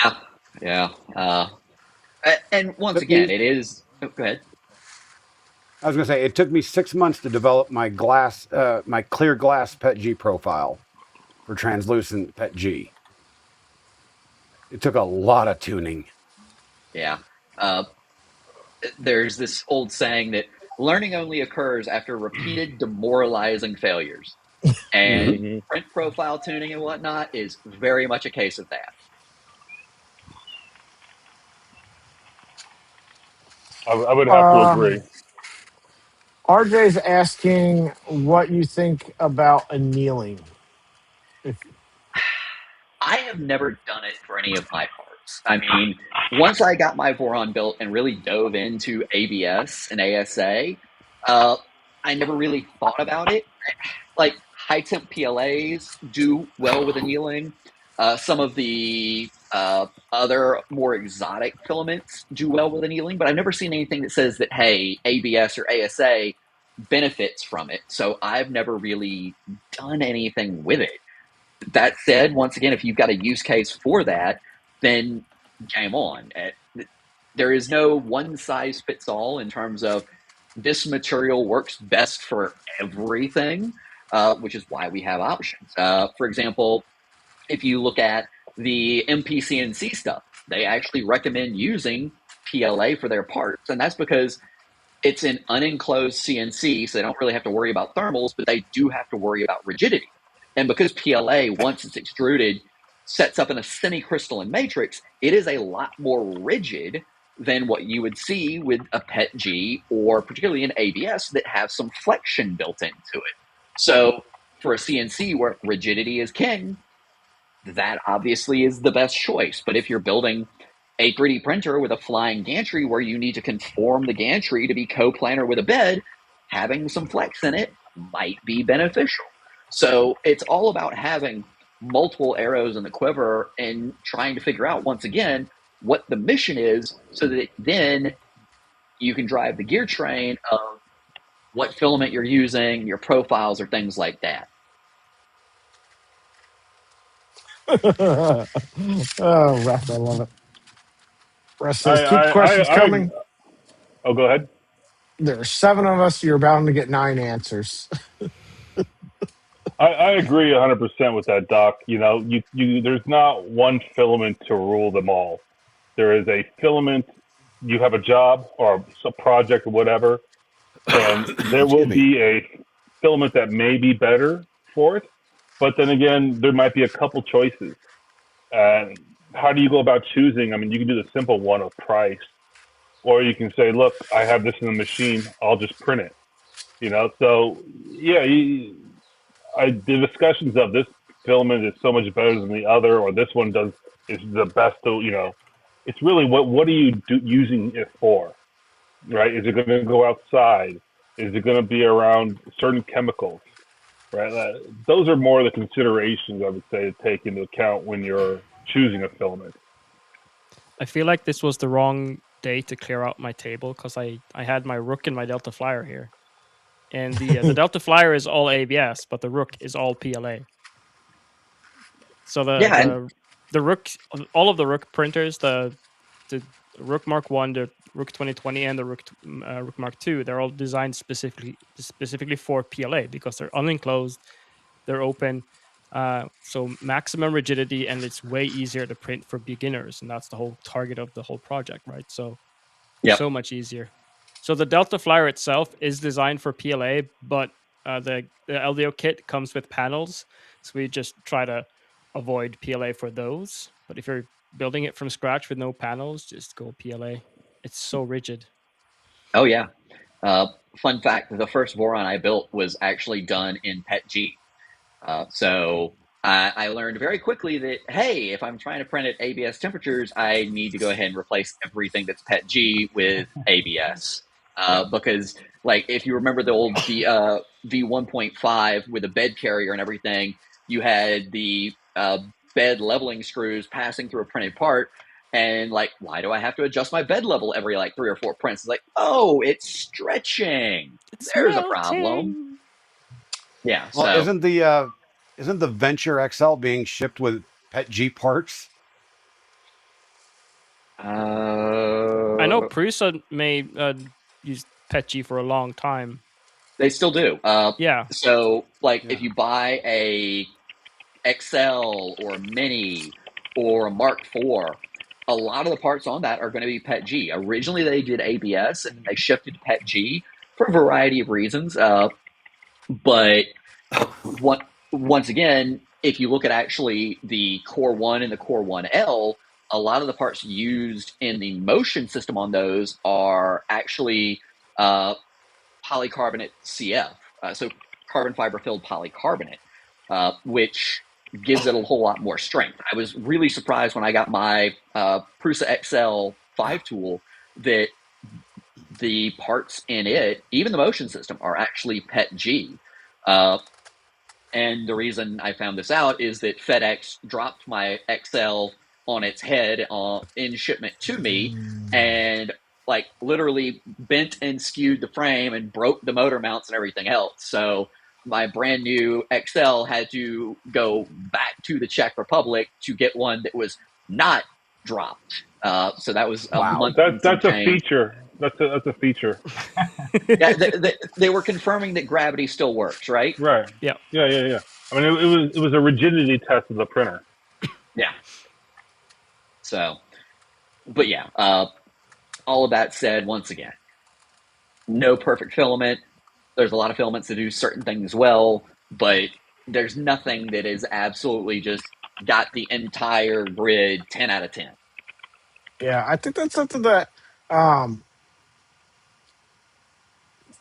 B: yeah, yeah. And once
D: Took
B: again,
D: me.
B: it is. Oh, go ahead.
D: I was going to say it took me 6 months to develop my clear glass PETG profile for translucent PETG. It took a lot of tuning.
B: Yeah. there's this old saying that learning only occurs after repeated demoralizing failures. And
C: Mm-hmm.
B: print profile tuning and whatnot is very much a case of that.
C: I would have to
A: Uh,
C: agree.
A: RJ's asking what you think about annealing. If,
B: I have never done it for any of my parts. I mean, once I got my Voron built and really dove into ABS and ASA, uh, I never really thought about it. Like high temp PLAs do well with annealing. Some of the other more exotic filaments do well with annealing, but I've never seen anything that says that, hey, ABS or ASA benefits from it. So I've never really done anything with it. That said, once again, if you've got a use case for that, then game on. There is no one size fits all in terms of this material works best for everything, which is why we have options. For example, if you look at the MPCNC stuff, they actually recommend using PLA for their parts, and that's because it's an unenclosed CNC, so they don't really have to worry about thermals, but they do have to worry about rigidity. And because PLA, once it's extruded, sets up in a semi-crystalline matrix, it is a lot more rigid than what you would see with a PETG or particularly an ABS that have some flexion built into it. So for a CNC where rigidity is king, that obviously is the best choice. But if you're building a 3D printer with a flying gantry where you need to conform the gantry to be coplanar with a bed, having some flex in it might be beneficial. So it's all about having multiple arrows in the quiver and trying to figure out, once again, what the mission is so that then you can drive the gear train of what filament you're using, your profiles, or things like that.
A: oh, Ref, I love it. Ref
C: I,
A: says, keep
C: I,
A: questions
C: I, I,
A: coming.
C: oh, go ahead.
A: There are 7 of us. You're bound to get 9 answers.
C: I agree 100% with that, Doc. You know, there's not one filament to rule them all. There is a filament. You have a job or a project or whatever, and there will
D: Excuse me.
C: be a filament that may be better for it. But then again, there might be a couple choices. And how do you go about choosing? I mean, you can do the simple one of price, or you can say, look, I have this in the machine. I'll just print it. You know, so yeah, the discussions of this filament is so much better than the other, or this one does is the best. You know, it's really what are you using it for, right? Is it going to go outside? Is it going to be around certain chemicals, right? Those are more the considerations I would say to take into account when you're choosing a filament.
E: I feel like this was the wrong day to clear out my table because I had my Rook and my Delta Flyer here. And the Delta Flyer is all ABS, but the Rook is all PLA. So the Rook, all of the Rook printers, the Rook Mark One, the Rook 2020, and the Rook Mark Two, they're all designed specifically for PLA because they're unenclosed, they're open, so maximum rigidity, and it's way easier to print for beginners, and that's the whole target of the whole project, right? So
B: Yep.
E: so much easier. So the Delta Flyer itself is designed for PLA, but the LDO kit comes with panels, so we just try to avoid PLA for those. But if you're building it from scratch with no panels, just go PLA. It's so rigid.
B: Oh, yeah. Fun fact, the first Voron I built was actually done in PETG. So I learned very quickly that, hey, if I'm trying to print at ABS temperatures, I need to go ahead and replace everything that's PETG with ABS. Because, like, if you remember the old V1.5 with a bed carrier and everything, you had the bed leveling screws passing through a printed part. And, like, why do I have to adjust my bed level every, like, 3 or 4 prints? It's like, oh, it's stretching. There's a problem. Yeah,
D: Well,
B: so.
D: isn't the Venture XL being shipped with PET-G parts?
E: I know Prusa may use PETG for a long time.
B: They still do.
E: Yeah.
B: So, like,
D: Yeah.
B: if you buy a XL or Mini or a Mark IV, a lot of the parts on that are going to be PETG. Originally, they did ABS, and they shifted to PETG for a variety of reasons. But once again, if you look at actually the Core 1 and the Core 1L, a lot of the parts used in the motion system on those are actually polycarbonate CF, so carbon fiber filled polycarbonate, which gives it a whole lot more strength. I was really surprised when I got my Prusa XL 5 tool that the parts in it, even the motion system, are actually PETG. And the reason I found this out is that FedEx dropped my XL on its head in shipment to me, and like literally bent and skewed the frame and broke the motor mounts and everything else. So my brand new XL had to go back to the Czech Republic to get one that was not dropped. So that was a month.
C: That's a feature. That's a feature.
B: Yeah, they were confirming that gravity still works, right?
C: Right.
E: Yeah.
C: Yeah. I mean, it was a rigidity test of the printer.
B: Yeah. So, but yeah, all of that said, once again, no perfect filament. There's a lot of filaments that do certain things well, but there's nothing that is absolutely just got the entire grid 10 out of 10.
A: Yeah, I think that's something that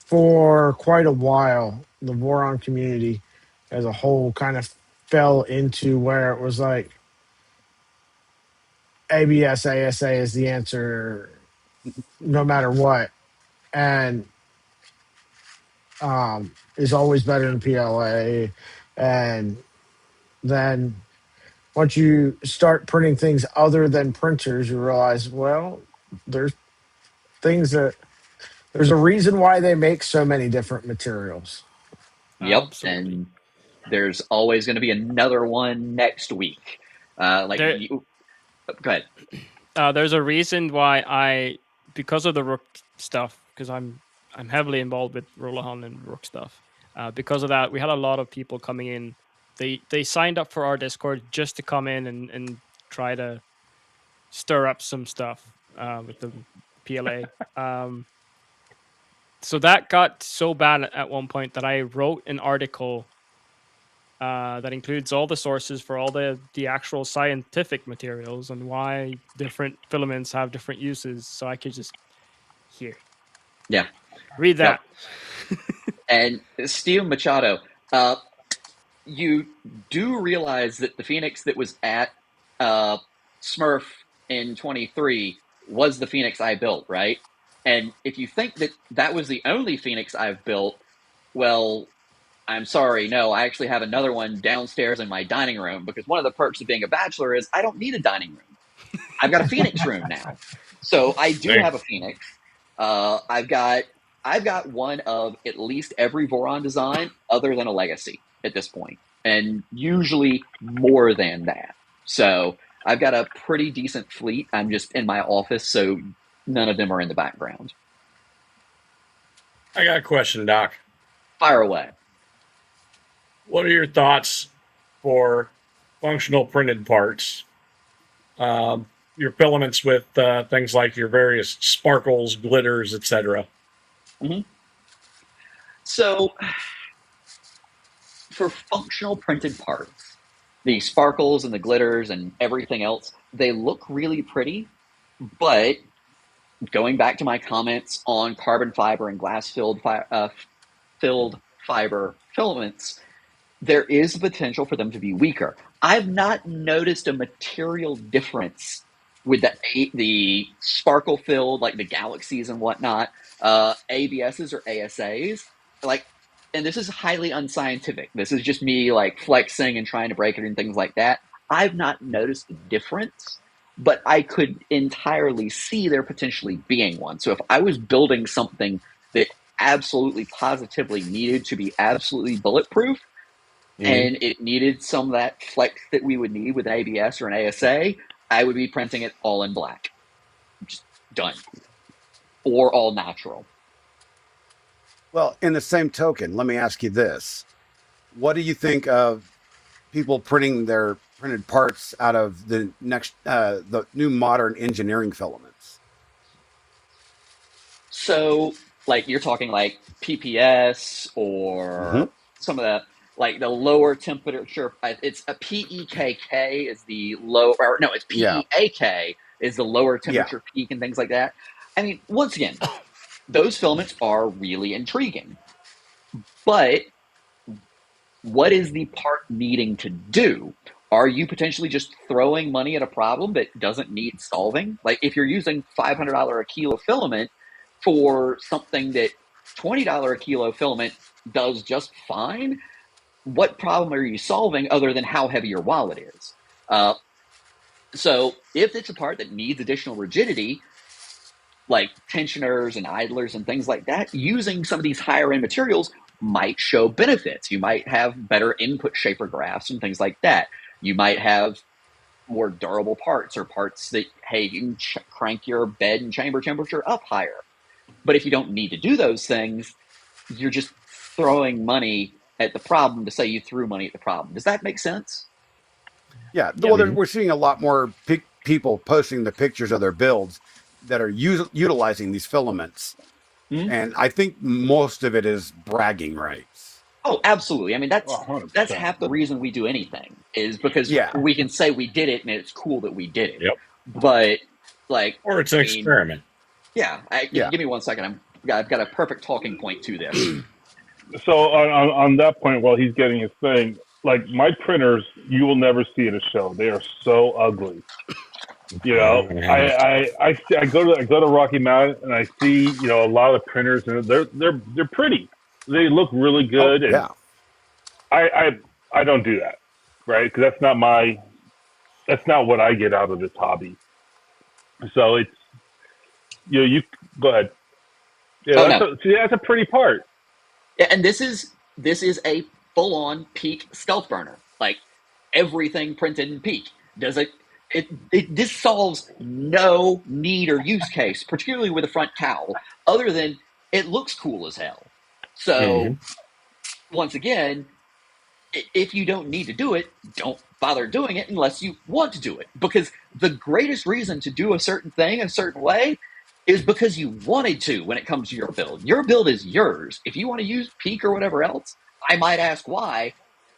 A: for quite a while, the Voron community as a whole kind of fell into where it was like ABS, ASA is the answer no matter what. And is always better than PLA. And then once you start printing things other than printers, you realize, well, there's things that there's a reason why they make so many different materials.
B: Yep.
E: Absolutely.
B: And there's always going to be another one next week. Go ahead.
E: There's a reason why because of the Rook stuff, because I'm heavily involved with Rollahan and Rook stuff. Because of that, we had a lot of people coming in. They signed up for our Discord just to come in and try to stir up some stuff with the PLA. So that got so bad at one point that I wrote an article that includes all the sources for all the actual scientific materials and why different filaments have different uses. So I could just read that.
B: Yep. And Steve Machado, you do realize that the Phoenix that was at Smurf in 23 was the Phoenix I built, right? And if you think that that was the only Phoenix I've built, well, I'm sorry, no, I actually have another one downstairs in my dining room, because one of the perks of being a bachelor is I don't need a dining room. I've got a Phoenix room now. So I do have a Phoenix. I've got one of at least every Voron design other than a Legacy at this point, and usually more than that. So I've got a pretty decent fleet. I'm just in my office, so none of them are in the background.
F: I got a question, Doc.
B: Fire away.
F: What are your thoughts for functional printed parts? Your filaments with things like your various sparkles, glitters, etc.
B: Mm-hmm. So for functional printed parts, the sparkles and the glitters and everything else, they look really pretty, but going back to my comments on carbon fiber and glass filled fiber filaments, there is the potential for them to be weaker. I've not noticed a material difference with the sparkle filled, like the galaxies and whatnot, ABSs or ASAs. And this is highly unscientific. This is just me like flexing and trying to break it and things like that. I've not noticed a difference, but I could entirely see there potentially being one. So if I was building something that absolutely positively needed to be absolutely bulletproof, and it needed some of that flex that we would need with an ABS or an ASA, I would be printing it all in black. Just done. Or all natural.
D: Well, in the same token, let me ask you this. What do you think of people printing their printed parts out of the new modern engineering filaments?
B: So, like, you're talking like PPS or some of the lower temperature. It's a PEKK is the low, or no, it's PEAK is the lower temperature peak and things like that. I mean, once again, those filaments are really intriguing. But what is the part needing to do? Are you potentially just throwing money at a problem that doesn't need solving? Like if you're using $500 a kilo filament for something that $20 a kilo filament does just fine, what problem are you solving other than how heavy your wallet is? So if it's a part that needs additional rigidity, like tensioners and idlers and things like that, using some of these higher end materials might show benefits. You might have better input shaper graphs and things like that. You might have more durable parts or parts that, hey, you can crank your bed and chamber temperature up higher. But if you don't need to do those things, you're just throwing money at the problem to say you threw money at the problem. Does that make sense?
D: Yeah. Well, we're seeing a lot more people posting the pictures of their builds that are utilizing these filaments. And I think most of it is bragging rights.
B: Oh, absolutely. I mean, that's
C: 100%.
B: half the reason we do anything is because we can say we did it and it's cool that we did it.
F: Yep.
B: But like,
F: or it's an experiment.
B: Yeah. Give me 1 second. I've got a perfect talking point to this.
C: So on that point, while he's getting his thing, like my printers, you will never see at a show. They are so ugly. You know, I go to Rocky Mountain and I see, you know, a lot of printers and they're pretty. They look really good. I don't do that, right? Because that's not what I get out of this hobby. So it's, you know, you go ahead. Yeah, that's a pretty part.
B: Yeah, and this is a full-on PEEK stealth burner. Like everything printed in PEEK. This solves no need or use case, particularly with a front cowl, other than it looks cool as hell. So once again, if you don't need to do it, don't bother doing it unless you want to do it. Because the greatest reason to do a certain thing a certain way is because you wanted to when it comes to your build. Your build is yours. If you want to use PEEK or whatever else, I might ask why,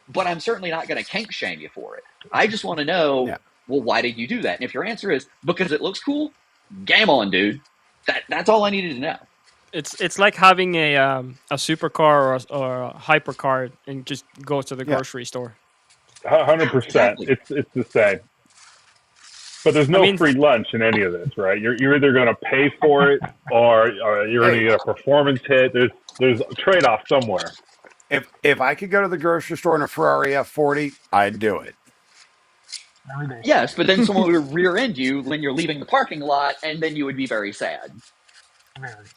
B: but I'm certainly not going to kink shame you for it. I just want to know, well, why did you do that? And if your answer is because it looks cool, game on, dude. That's all I needed to know.
E: It's like having a supercar or a hypercar and just go to the grocery store.
C: 100%.
B: Exactly.
C: It's the same. But there's no free lunch in any of this, right? You're either going to pay for it or you're going to get a performance hit. There's a trade-off somewhere.
D: If I could go to the grocery store in a Ferrari F40, I'd do it.
B: Yes, but then someone would rear end you when you're leaving the parking lot, and then you would be very sad.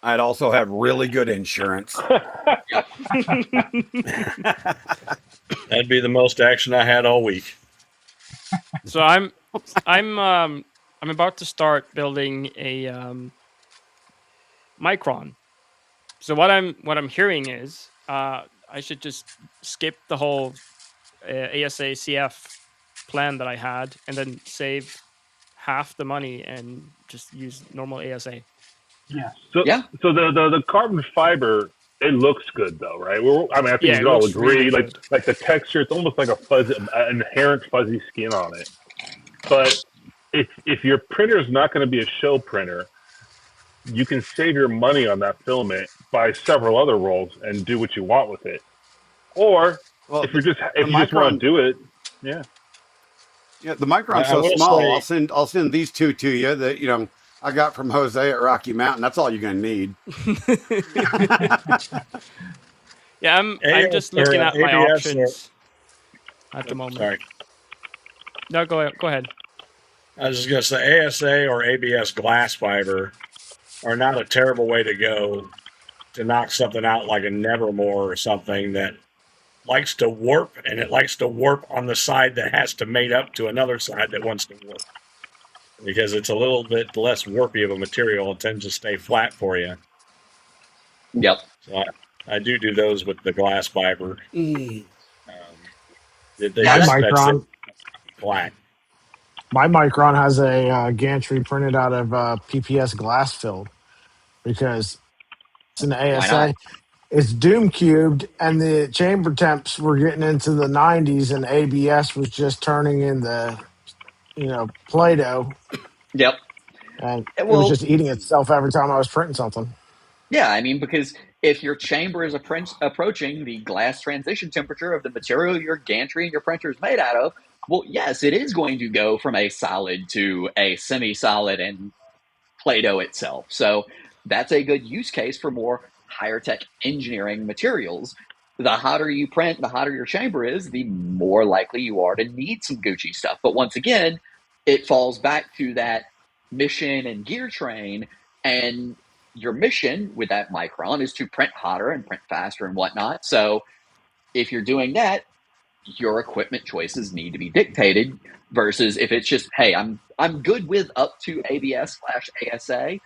D: I'd also have really good insurance.
F: That'd be the most action I had all week.
E: So I'm about to start building a Micron. So what I'm hearing is I should just skip the whole ASA CF plan that I had and then save half the money and just use normal ASA.
A: Yeah.
C: So the carbon fiber, it looks good though, right? I think we all agree. Really like the texture, it's almost like a fuzzy, inherent fuzzy skin on it. But if your printer is not going to be a show printer, you can save your money on that filament by several other rolls and do what you want with it. Or if you just want to do it,
D: yeah, the Micron's so small. I'll send these two to you that I got from Jose at Rocky Mountain. That's all you're going to need.
E: Yeah, I'm just looking at my options at the moment.
F: Sorry.
E: No, go ahead.
F: I was just going to say ASA or ABS glass fiber are not a terrible way to go to knock something out like a Nevermore or something that likes to warp, and it likes to warp on the side that has to mate up to another side that wants to warp. Because it's a little bit less warpy of a material, it tends to stay flat for you.
B: Yep.
F: So I do those with the glass fiber. Did they
A: My
F: just fix it?
A: Micron,
F: Black.
A: my Micron has a gantry printed out of PPS glass filled because it's an
B: Why not?
A: ASA. It's doom cubed, and the chamber temps were getting into the 90s, and ABS was just turning into Play-Doh,
B: Yep.
A: and it was
B: Well,
A: just eating itself every time I was printing something.
B: yeah, I mean, because if your chamber is approaching the glass transition temperature of the material your gantry and your printer is made out of, well, yes, it is going to go from a solid to a semi-solid and Play-Doh itself. So that's a good use case for more higher tech engineering materials. The hotter you print, the hotter your chamber is, the more likely you are to need some Gucci stuff. But once again, it falls back to that mission and gear train. And your mission with that Micron is to print hotter and print faster and whatnot. So if you're doing that, your equipment choices need to be dictated versus if it's just, hey, I'm good with up to ABS/ASA.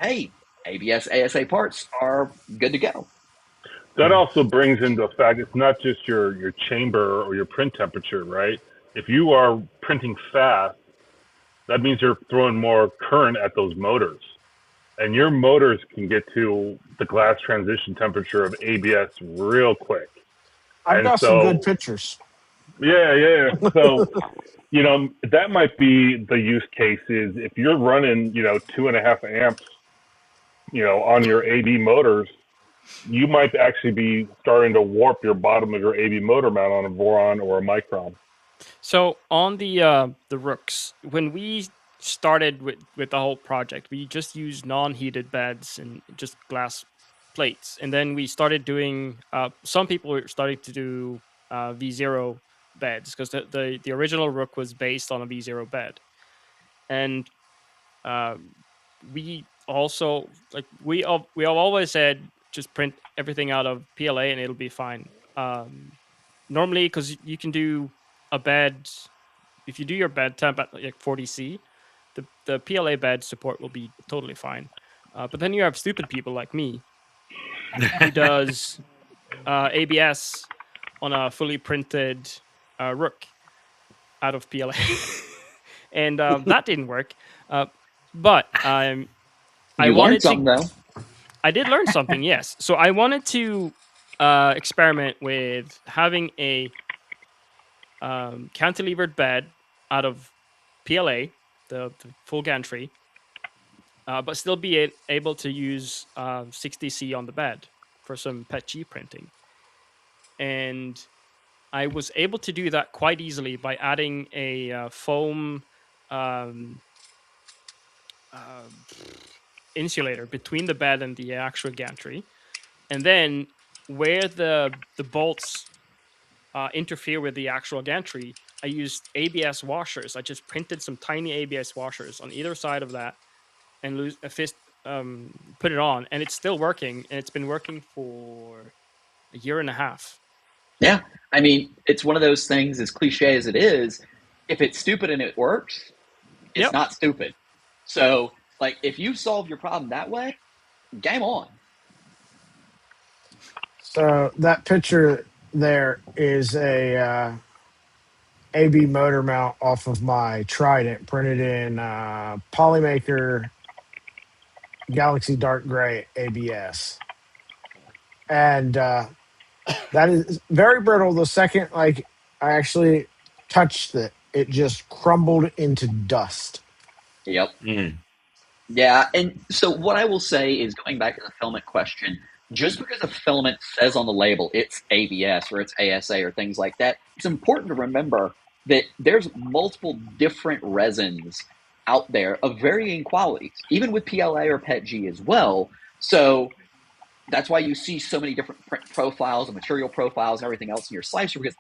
B: Hey, ABS ASA parts are good to go.
C: That also brings into fact it's not just your chamber or your print temperature, right? If you are printing fast, that means you're throwing more current at those motors. And your motors can get to the glass transition temperature of ABS real quick.
A: I've
C: And
A: got some good
C: so,
A: pictures.
C: yeah. So, that might be the use case is if you're running, 2.5 amps, on your AB motors, you might actually be starting to warp your bottom of your AB motor mount on a Voron or a Micron.
E: So on the rooks, when we started with the whole project, we just used non-heated beds and just glass plates, and then we started doing. Some people were starting to do V0 beds because the original rook was based on a V0 bed, and we also we have always said just print everything out of PLA and it'll be fine. Normally, because you can do a bed. If you do your bed temp at like 40C, the PLA bed support will be totally fine. But then you have stupid people like me who does ABS on a fully printed rook out of PLA, and that didn't work. But I
B: You learned
E: wanted
B: something
E: to.
B: though.
E: I did learn something, yes. So I wanted to experiment with having a cantilevered bed out of PLA, the full gantry, but still be able to use 60C on the bed for some PETG printing. And I was able to do that quite easily by adding a foam insulator between the bed and the actual gantry. And then where the bolts interfere with the actual gantry, I used ABS washers. I just printed some tiny ABS washers on either side of that and put it on, and it's still working, and it's been working for a year and a half.
B: Yeah, I mean, it's one of those things, as cliche as it is, if it's stupid and it works, it's not stupid. So, like, if you solve your problem that way, game on.
A: So that picture there is a AB motor mount off of my Trident, printed in Polymaker Galaxy Dark Gray ABS, and that is very brittle. The second I actually touched it, it just crumbled into dust.
B: Yep. Yeah, and so what I will say is, going back to the filament question, just because a filament says on the label it's ABS or it's ASA or things like that, it's important to remember that there's multiple different resins out there of varying qualities, even with PLA or PETG as well. So that's why you see so many different print profiles and material profiles and everything else in your slicer, because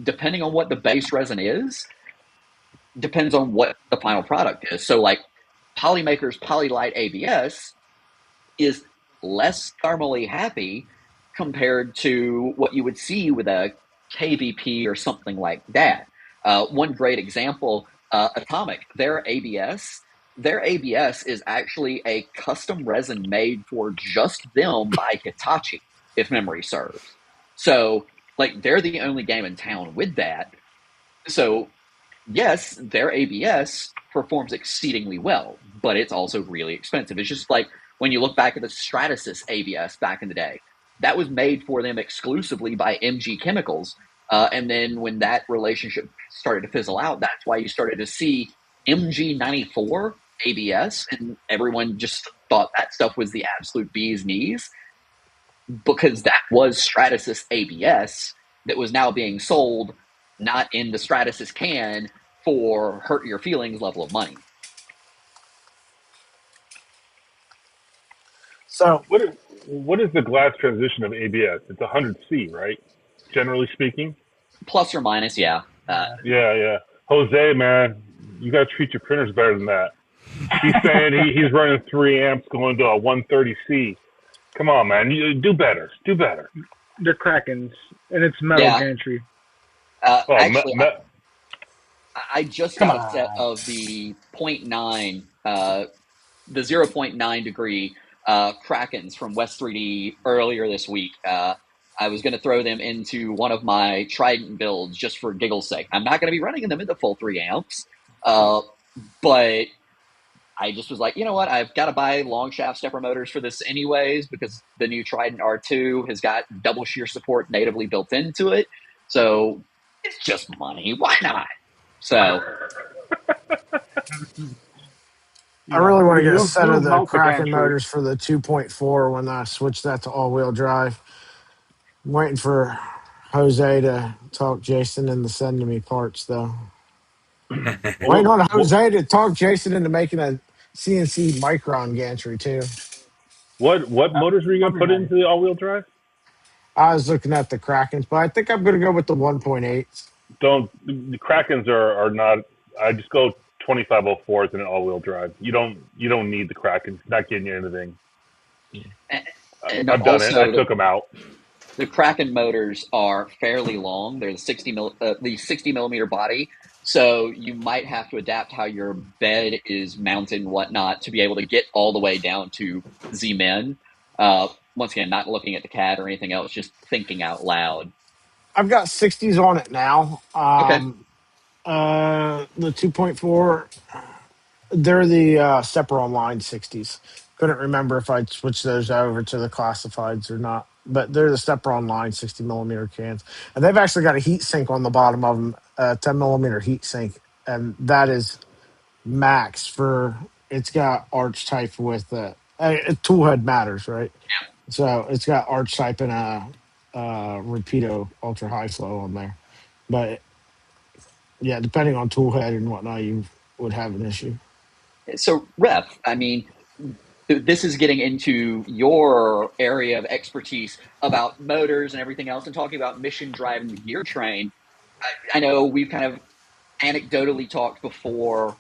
B: depending on what the base resin is, depends on what the final product is. So like Polymaker's Polylite ABS is less thermally happy compared to what you would see with a KVP or something like that. One great example, Atomic, their ABS is actually a custom resin made for just them by Hitachi, if memory serves. So Like, they're the only game in town with that. So, yes, their ABS performs exceedingly well, but it's also really expensive. It's just like when you look back at the Stratasys ABS back in the day, that was made for them exclusively by MG Chemicals. And then when that relationship started to fizzle out, that's why you started to see MG94 ABS, and everyone just thought that stuff was the absolute bee's knees, because that was Stratasys ABS that was now being sold not in the Stratasys can for hurt your feelings level of money.
A: So
C: what is the glass transition of ABS? It's 100C, right? Generally speaking.
B: Plus or minus, yeah.
C: Yeah. Jose, man, you got to treat your printers better than that. He's saying he's running 3 amps going to a 130C. Come on, man. You do better. Do better.
G: They're Krakens, and it's metal gantry.
B: Actually, I just got a set of the 0.9, the 0.9 degree Krakens from West 3D earlier this week. I was going to throw them into one of my Trident builds just for giggle's sake. I'm not going to be running them at the full 3 amps, but I just was like, you know what? I've got to buy long shaft stepper motors for this anyways, because the new Trident R2 has got double shear support natively built into it. So it's just money. Why not? So
A: I really want to get a set of the Kraken motors for the 2.4 when I switch that to all-wheel drive. I'm waiting for Jose to talk Jason into sending me parts, though. Waiting on Jose to talk Jason into making a CNC Micron gantry, too.
C: What motors were you going to put into the all-wheel drive?
A: I was looking at the Krakens, but I think I'm going to go with the 1.8s.
C: The Krakens are not. I just go 2504s in an all-wheel drive. You don't need the Krakens. It's not getting you anything. I've done it. I took them out.
B: The Kraken motors are fairly long. They're the 60 millimeter body, so you might have to adapt how your bed is mounted and whatnot to be able to get all the way down to Z-Men. Once again, not looking at the CAD or anything else, just thinking out loud.
A: I've got 60s on it now.
B: Okay.
A: The 2.4, they're the Stepper Online 60s. Couldn't remember if I'd switch those over to the classifieds or not, but they're the Stepper Online 60 millimeter cans. And they've actually got a heat sink on the bottom of them, a 10 millimeter heat sink. And that is max for, it's got arch type with tool head matters, right?
B: Yeah.
A: So it's got arch type and a Rapido ultra high flow on there. But yeah, depending on tool head and whatnot, you would have an issue.
B: So, Ref, I mean, this is getting into your area of expertise about motors and everything else, and talking about mission driving the gear train. I know we've kind of anecdotally talked before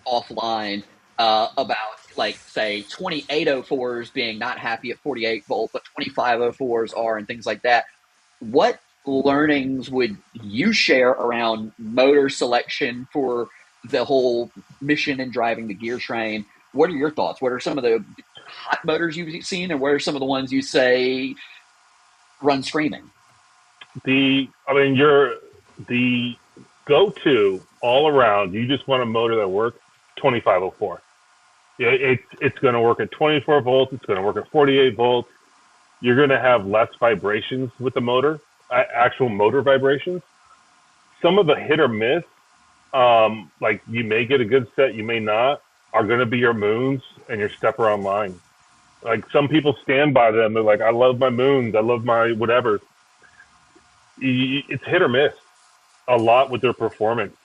B: offline about, like, say, 2804s being not happy at 48 volt, but 2504s are, and things like that. What learnings would you share around motor selection for the whole mission and driving the gear train? What are your thoughts? What are some of the hot motors you've seen, and what are some of the ones you say run screaming?
C: The go-to all around. You just want a motor that works. 2504. It's going to work at 24 volts. It's going to work at 48 volts. You're going to have less vibrations with the motor, actual motor vibrations. Some of the hit or miss, like you may get a good set, you may not, are going to be your moons and your stepper online. Like, some people stand by them. They're like, I love my moons. I love my whatever. It's hit or miss a lot with their performance.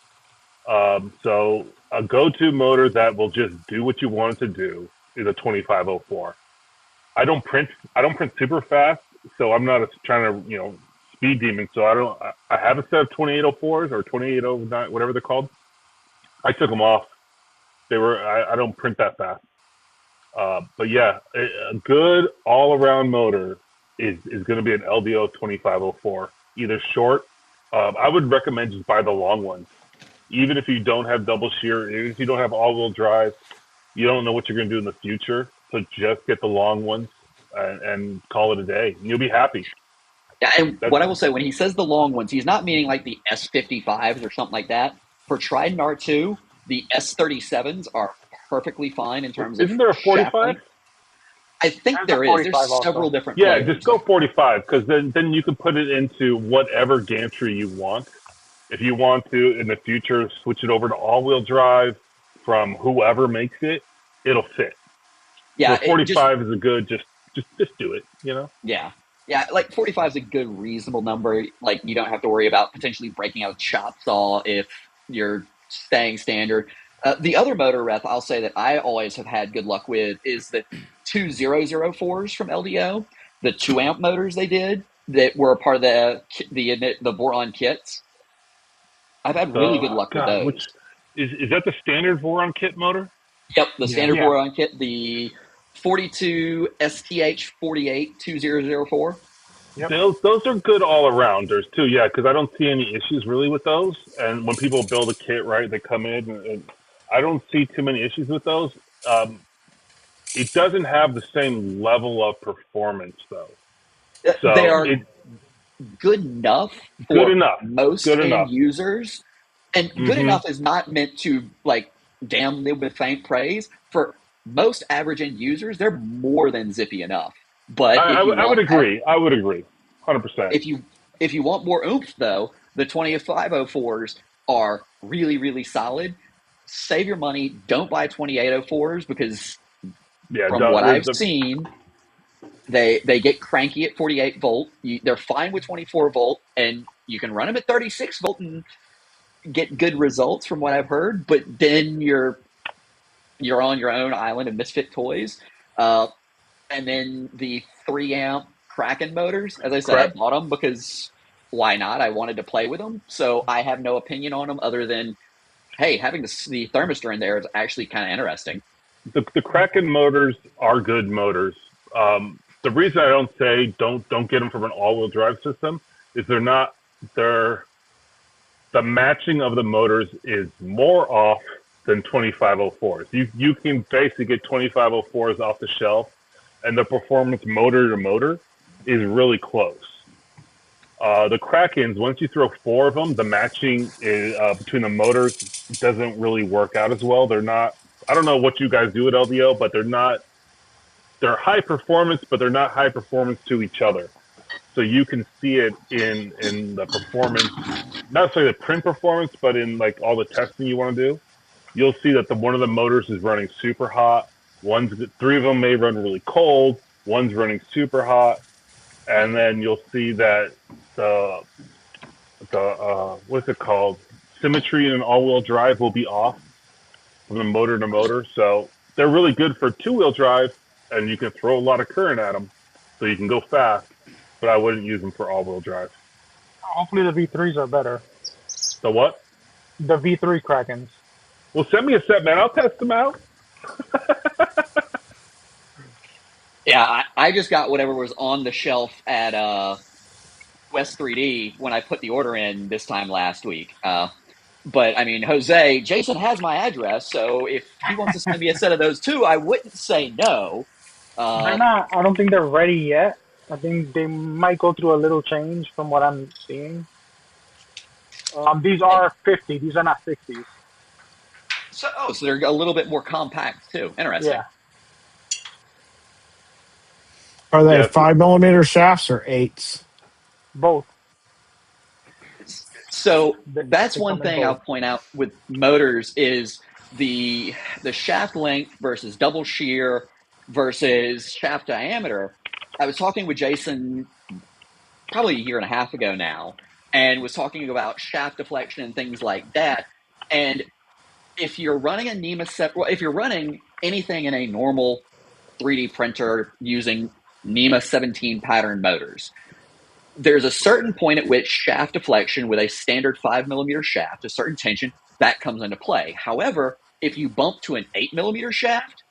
C: So a go-to motor that will just do what you want it to do is a 2504. I don't print super fast, so I'm not trying to, speed demon. So I have a set of 2804s or 2809, whatever they're called. I took them off. I don't print that fast. But yeah, a good all-around motor is going to be an LDO 2504, either short. I would recommend just buy the long ones. Even if you don't have double shear, even if you don't have all-wheel drive, you don't know what you're going to do in the future. So just get the long ones and call it a day. You'll be happy.
B: Yeah, and what I will say, when he says the long ones, he's not meaning like the S55s or something like that. For Trident R2, the S37s are perfectly fine in terms of
C: Isn't there a
B: shaft
C: 45?
B: length. I think
G: There's a
B: there is. There's
G: 45 also.
B: several different
C: Yeah,
B: flavors.
C: just go 45 because then you can put it into whatever gantry you want. If you want to in the future switch it over to all-wheel drive from whoever makes it, it'll fit.
B: Yeah,
C: So 45 is a good just do it, you know?
B: Yeah. Yeah, like 45 is a good, reasonable number. Like, you don't have to worry about potentially breaking out a chop saw if you're staying standard. The other motor rep I'll say that I always have had good luck with is the 2004s from LDO, the 2 amp motors they did that were a part of the boron kits. I've had really good luck with
C: God,
B: those.
C: which is that the standard Voron kit motor?
B: Yep, the standard
G: Yeah.
B: boron kit, the 42 STH 48 2004.
G: Yep.
C: Those are good all arounders too, yeah, because I don't see any issues really with those. And when people build a kit, right, they come in, and I don't see too many issues with those. It doesn't have the same level of performance though,
B: They
C: so
B: are good enough
C: good
B: for
C: enough,
B: most
C: good
B: end
C: enough.
B: users, and good enough is not meant to like damn them with faint praise. For most average end users, they're more than zippy enough. But if you
C: I would
B: want,
C: agree. I would agree, 100%.
B: if you want more oomph, though, the 2504s are really solid. Save your money. Don't buy 2804s because
C: Yeah,
B: from what I've seen, they get cranky at 48 volt. They're fine with 24 volt, and you can run them at 36 volt and get good results from what I've heard. But then you're on your own island of misfit toys. And then the 3 amp Kraken motors, as I said, I
C: Correct.
B: bought them because why not? I wanted to play with them, so I have no opinion on them other than, hey, having the thermistor in there is actually kind of interesting.
C: The Kraken motors are good motors. The reason I don't say don't get them from an all-wheel drive system is they're the matching of the motors is more off than 2504s. You can basically get 2504s off the shelf, and the performance motor to motor is really close. The Krakens, once you throw 4 of them, the matching between the motors doesn't really work out as well. They're not. I don't know what you guys do at LDO, but they're not. They're high performance, but they're not high performance to each other. So you can see it in the performance, not necessarily the print performance, but in like all the testing you want to do. You'll see that one of the motors is running super hot. 3 of them may run really cold. One's running super hot, and then you'll see that the what's it called? Symmetry in an all-wheel drive will be off from the motor to motor. So they're really good for 2-wheel drive, and you can throw a lot of current at them, so you can go fast. But I wouldn't use them for all-wheel drive.
G: Hopefully the V3s are better.
C: The what?
G: The V3 Krakens.
C: Well, send me a set, man. I'll test them out.
B: Yeah, I just got whatever was on the shelf at West 3D when I put the order in this time last week. But I mean, Jason has my address, so if he wants to send me a set of those too, I wouldn't say no.
G: They're not. I don't think they're ready yet. I think they might go through a little change from what I'm seeing. These are 50. These are not 60s.
B: So they're a little bit more compact too. Interesting.
G: Yeah.
A: Are they 5mm shafts or 8s?
G: Both.
B: So that's
G: They
B: one thing I'll point out with motors is the shaft length versus double shear versus shaft diameter. I was talking with Jason probably a year and a half ago now, and was talking about shaft deflection and things like that. And if you're running a if you're running anything in a normal 3D printer using NEMA 17 pattern motors, there's a certain point at which shaft deflection with a standard 5mm shaft, a certain tension, that comes into play. However, if you bump to an 8mm shaft,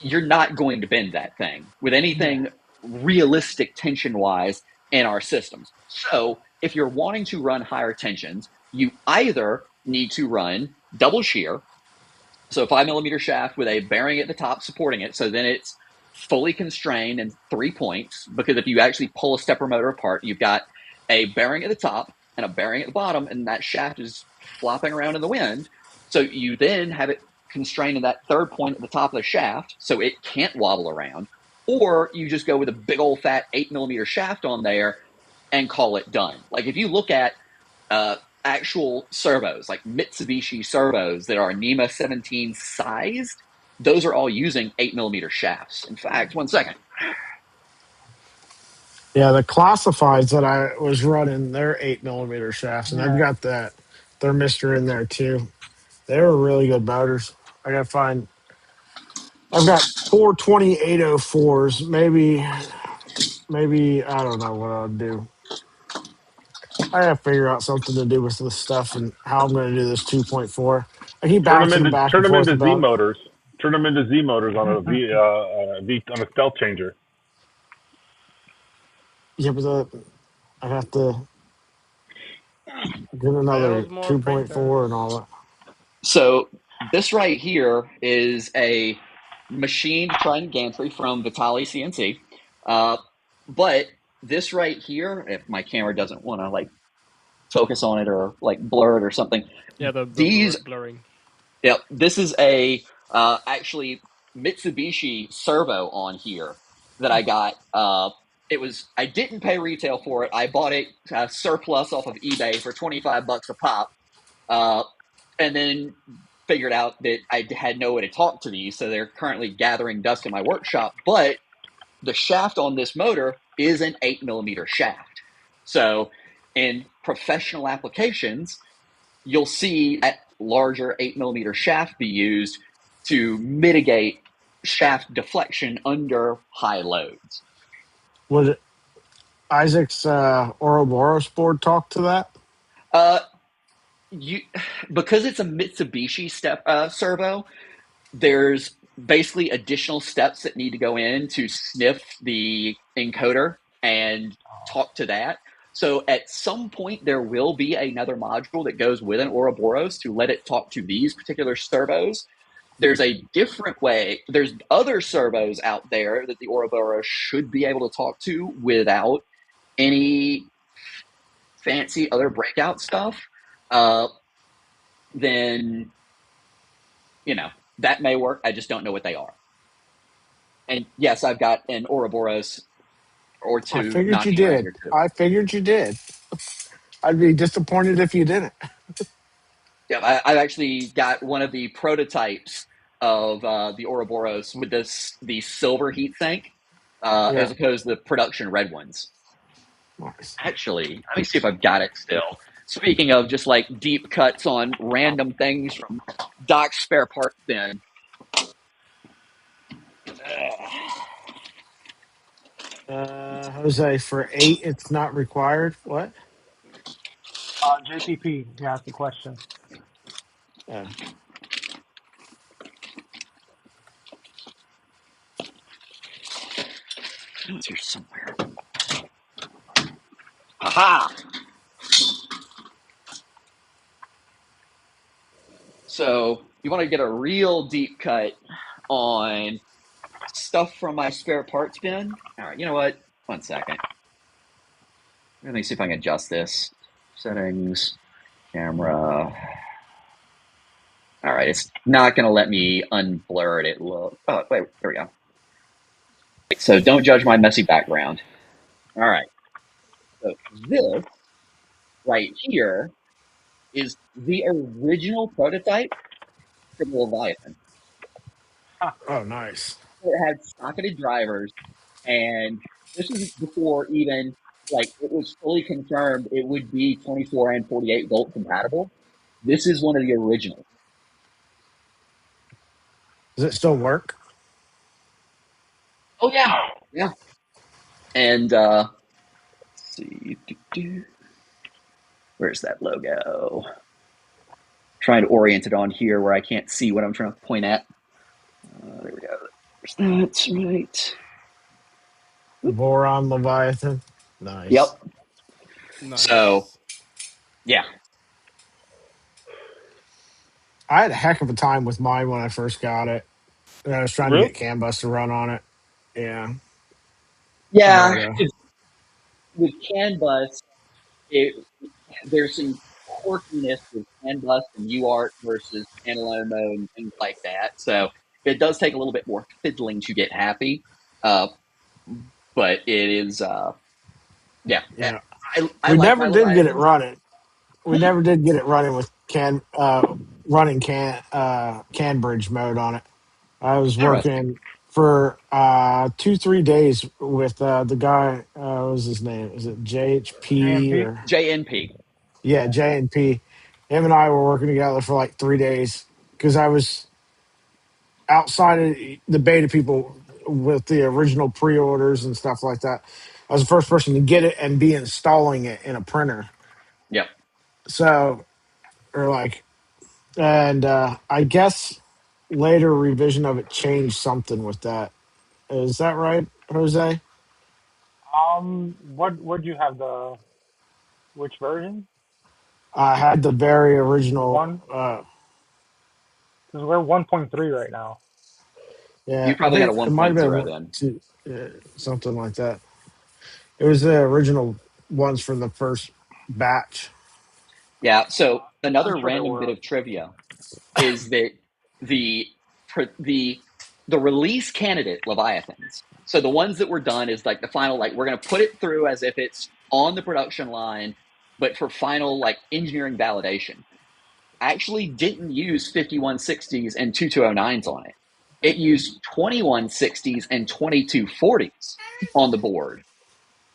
B: you're not going to bend that thing with anything realistic tension-wise in our systems. So if you're wanting to run higher tensions, you either need to run double shear, so 5mm shaft with a bearing at the top supporting it, so then it's fully constrained in 3 points, because if you actually pull a stepper motor apart, you've got a bearing at the top and a bearing at the bottom, and that shaft is flopping around in the wind. So you then have it constrained in that third point at the top of the shaft, so it can't wobble around. Or you just go with a big old fat 8mm shaft on there and call it done. Like if you look at actual servos, like Mitsubishi servos that are NEMA 17 sized, those are all using 8mm shafts. In fact, 1 second.
A: Yeah, the classifieds that I was running, they're 8mm shafts, and I've got that thermistor in there too. They were really good motors. I gotta find. I've got 42804s. Maybe I don't know what I'll do. I gotta figure out something to do with this stuff and how I'm going to do this 2.4. I keep bouncing back
C: Turn
A: and
C: them
A: forth
C: into Z
A: about it.
C: motors. Turn them into Z motors on a on a stealth changer.
A: Yeah, but I have to get another
E: Build more
A: 2.4
E: printers.
A: and all that.
B: So this right here is a machined Trident gantry from Vitali CNC. But this right here, if my camera doesn't want to like focus on it or like blur it or something,
E: Yeah, the
B: these,
E: blurring.
B: yep, this is a actually Mitsubishi servo on here that I got. I didn't pay retail for it. I bought it surplus off of eBay for $25 a pop. And then figured out that I had no way to talk to these, so they're currently gathering dust in my workshop. But the shaft on this motor is an 8mm shaft. So in professional applications, you'll see that larger 8mm shaft be used to mitigate shaft deflection under high loads.
A: Would Isaac's Ouroboros board talk to that?
B: Because it's a Mitsubishi servo, there's basically additional steps that need to go in to sniff the encoder and talk to that. So at some point, there will be another module that goes with an Ouroboros to let it talk to these particular servos. There's a different way. There's other servos out there that the Ouroboros should be able to talk to without any fancy other breakout stuff. Then, that may work. I just don't know what they are. And yes, I've got an Ouroboros or
A: I
B: two
A: figured you
B: knocking around
A: did.
B: here too.
A: I figured you did. I'd be disappointed if you didn't.
B: Yeah, I've actually got one of the prototypes of the Ouroboros with the silver heat sink, as opposed to the production red ones.
A: Nice.
B: Actually, let me see if I've got it still. Speaking of just like deep cuts on random things from Doc's spare part bin.
A: Jose, for 8, it's not required. What?
G: JPP, you asked the question.
A: Yeah.
B: It's here somewhere. Haha! So you want to get a real deep cut on stuff from my spare parts bin. All right, you know what? 1 second. Let me see if I can adjust this. Settings, camera. All right, it's not going to let me unblur it. Oh, wait, there we go. So don't judge my messy background. All right. So this right here is the original prototype for the Leviathan.
A: Oh, nice.
B: It had socketed drivers, and this was before even like it was fully confirmed it would be 24 and 48 volt compatible. This is one of the originals.
A: Does it still work?
B: Oh yeah. And let's see, where's that logo? Trying to orient it on here where I can't see what I'm trying to point at. There we go. That's right.
A: Boron Leviathan. Nice.
B: Yep.
E: Nice.
B: So, yeah.
A: I had a heck of a time with mine when I first got it. And I was trying to get CAN bus to run on it. Yeah.
B: Yeah,
A: But,
B: with CAN bus, there's some quirkiness with CAN bus and UART versus standalone mode and things like that. So it does take a little bit more fiddling to get happy. But it is, yeah.
A: yeah.
B: I
A: We
B: like
A: never
B: my
A: did get it
B: Leviathans.
A: running. We never did get it running with running Canbridge mode on it. I was
B: Interesting.
A: working for 2-3 days with the guy. What was his name? Is it JHP
G: JMP.
A: or
B: JNP.
A: yeah, JNP? Him and I were working together for like 3 days because I was outside of the beta people with the original pre-orders and stuff like that. I was the first person to get it and be installing it in a printer.
B: Yep.
A: So, or like, and I guess later revision of it changed something with that. Is that right, Jose?
G: What would you have which version?
A: I had the very original.
G: One, because we're 1.3 right now.
B: You
A: Yeah, I
B: probably got a
A: think it might have
B: 1.0
A: been
B: then.
A: something like that. It was the original ones from the first batch.
B: Yeah. So
G: I'm
B: another
G: sure there
B: random bit
G: were.
B: of trivia is that the the the release candidate Leviathans. So the ones that were done is like the final, like we're going to put it through as if it's on the production line, but for final like engineering validation. Actually didn't use 5160s and 2209s on it. It used 2160s and 2240s on the board.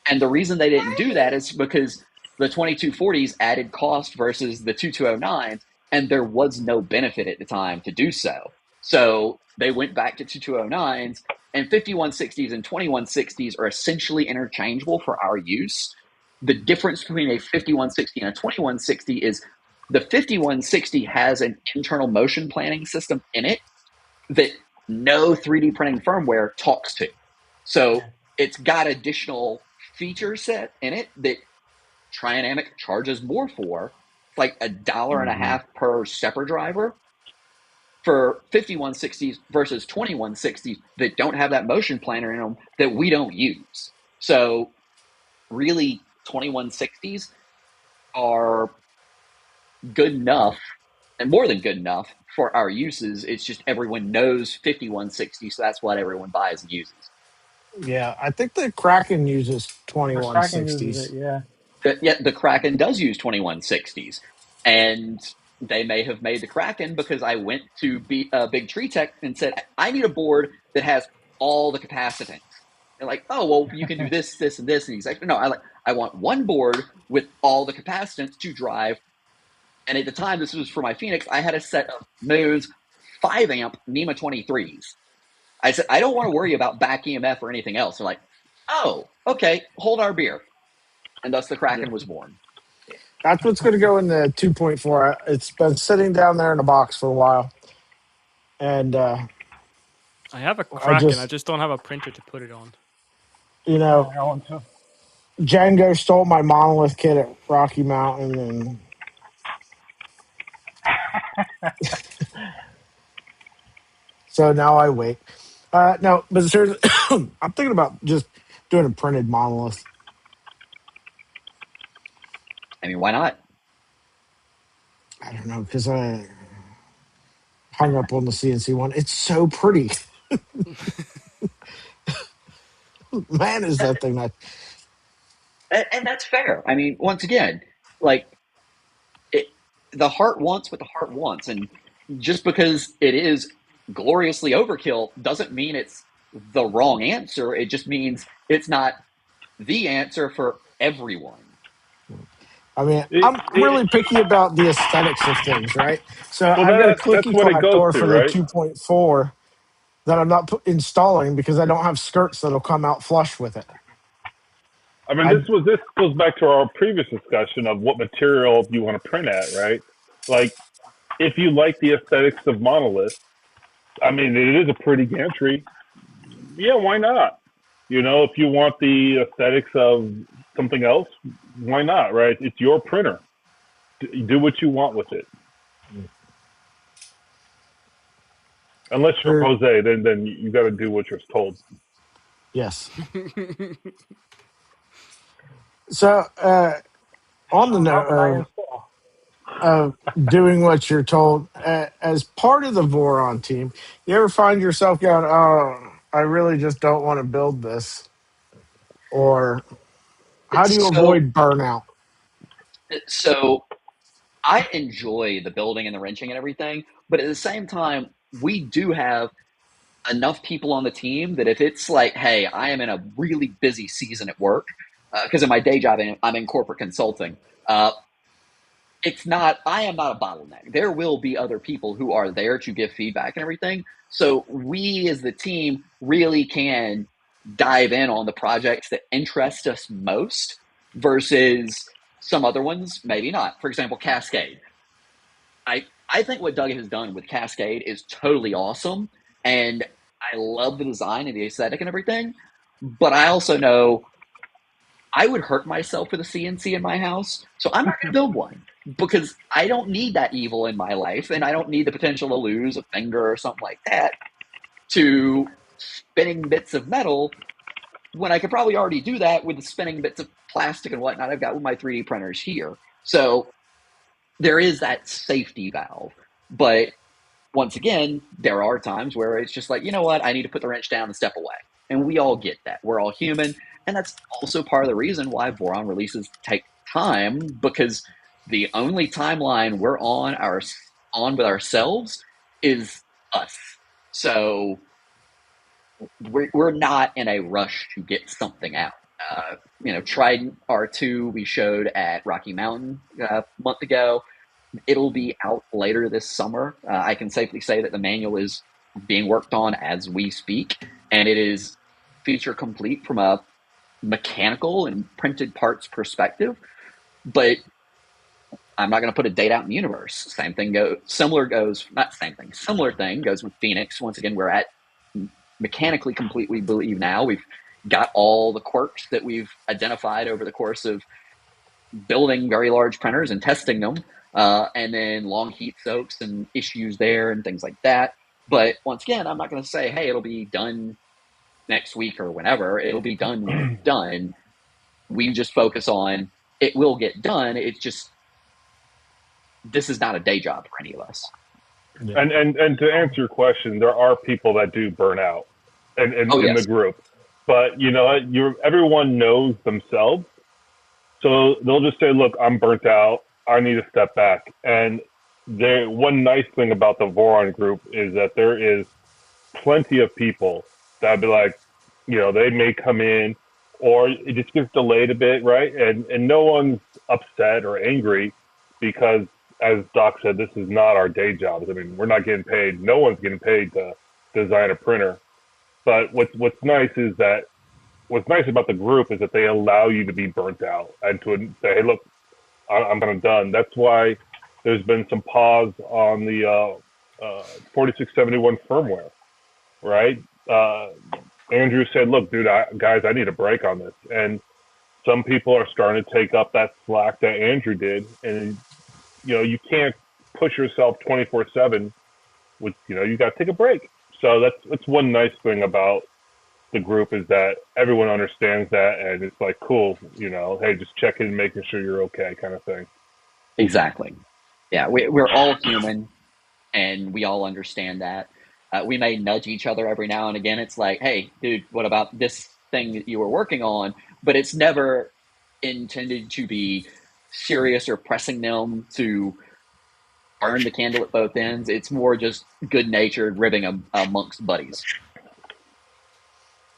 B: And the reason they didn't do that is because the 2240s added cost versus the 2209s, and there was no benefit at the time to do so. So they went back to 2209s, and 5160s and 2160s are essentially interchangeable for our use. The difference between a 5160 and a 2160 is the 5160 has an internal motion planning system in it that no 3D printing firmware talks to. So it's got additional feature set in it that Trinamic charges more for. It's like $1.50 per stepper driver for 5160s versus 2160s that don't have that motion planner in them that we don't use. So really 2160s are good enough and more than good enough for our uses. It's just everyone knows 5160, so that's what everyone buys and uses.
A: Yeah, I think the Kraken uses
G: The Kraken uses it,
A: 2160s.
G: yeah.
B: Yet the Kraken does use 2160s, and they may have made the Kraken because I went to Big Tree Tech and said I need a board that has all the capacitance. They're like, oh well, you can do this, this, and this, and he's like, no, I want one board with all the capacitance to drive. And at the time, this was for my Phoenix. I had a set of Moon's 5 amp NEMA 23s. I said I don't want to worry about back EMF or anything else. They're like, oh, okay, hold our beer, and thus the Kraken was born.
A: That's what's going to go in the 2.4. It's been sitting down there in a box for a while, and
E: I have a
A: I
E: Kraken. I
A: just,
E: just don't have a printer to put it on.
A: you
G: Yeah,
A: know,
G: I want to.
A: Django stole my monolith kit at Rocky Mountain, and so now I wait. No, but seriously, I'm thinking about just doing a printed monolith.
B: I mean, why not?
A: I don't know because I hung up on the CNC one. It's so pretty. Man, is that thing nice.
B: And that's fair. I mean, once again, like it, the heart wants what the heart wants, and just because it is gloriously overkill doesn't mean it's the wrong answer. It just means it's not the answer for everyone.
A: I mean,
C: It,
A: I'm
C: it,
A: really picky about the aesthetics of things, right? So
C: well,
A: I've got a
C: that's
A: clicky
C: what it
A: clack
C: goes
A: door
C: to,
A: for the
C: right?
A: 2.4 that I'm not installing because I don't have skirts that'll come out flush with it.
C: I mean,
A: I
C: this goes back to our previous discussion of what material you want to print at, right? Like, if you like the aesthetics of monolith, I mean, it is a pretty gantry. Yeah, why not? You know, if you want the aesthetics of something else, why not, right? It's your printer. Do what you want with it. Unless you're
A: there,
C: Jose, then you got to do what you're told.
A: Yes. So, on the
G: Shows up and I
A: note
G: install.
A: of doing what you're told, as part of the Voron team, you ever find yourself going, "Oh, I really just don't want to build this," or how do you
B: So,
A: avoid burnout?
B: so I enjoy the building and the wrenching and everything, but at the same time, we do have enough people on the team that if it's like, hey, I am in a really busy season at work, because in my day job, I'm in corporate consulting. Uh, I am not a bottleneck. There will be other people who are there to give feedback and everything. So we as the team really can dive in on the projects that interest us most versus some other ones, maybe not. For example, Cascade. I think what Doug has done with Cascade is totally awesome. And I love the design and the aesthetic and everything. But I also know I would hurt myself with a CNC in my house. So I'm not going to build one because I don't need that evil in my life. And I don't need the potential to lose a finger or something like that to spinning bits of metal when I could probably already do that with the spinning bits of plastic and whatnot I've got with my 3D printers here. So there is that safety valve. But once again, there are times where it's just like, you know what, I need to put the wrench down and step away. And we all get that. We're all human. And that's also part of the reason why Voron releases take time, because the only timeline we're on with ourselves is us. So we're not in a rush to get something out. Trident R2 we showed at Rocky Mountain a month ago. It'll be out later this summer. I can safely say that the manual is being worked on as we speak, and it is feature complete from a mechanical and printed parts perspective. But I'm not going to put a date out in the universe. Similar thing goes with Phoenix. Once again, we're at mechanically complete, we believe now. We've got all the quirks that we've identified over the course of building very large printers and testing them, and then long heat soaks and issues there and things like that. But once again, I'm not going to say, hey, it'll be done next week or whenever. It'll be done when it's done. We just focus on it will get done. It's just, this is not a day job for any of us.
C: And to answer your question, there are people that do burn out in the group, but everyone knows themselves, so they'll just say, "Look, I'm burnt out. I need to step back." And one nice thing about the Voron group is that there is plenty of people that'd be like, they may come in, or it just gets delayed a bit, right? And no one's upset or angry because, as Doc said, this is not our day jobs. I mean, we're not getting paid. No one's getting paid to design a printer. But what's nice about the group is that they allow you to be burnt out and to say, hey, look, I'm kind of done. That's why there's been some pause on the 4671 firmware, right? Andrew said, look, dude, guys, I need a break on this. And some people are starting to take up that slack that Andrew did. And, you can't push yourself 24/7 with, you got to take a break. So that's one nice thing about the group, is that everyone understands that. And it's like, cool, hey, just checking and making sure you're okay, kind of thing.
B: Exactly. Yeah. We're all human and we all understand that. We may nudge each other every now and again. It's like, hey, dude, what about this thing that you were working on? But it's never intended to be serious or pressing them to burn the candle at both ends. It's more just good-natured ribbing amongst buddies.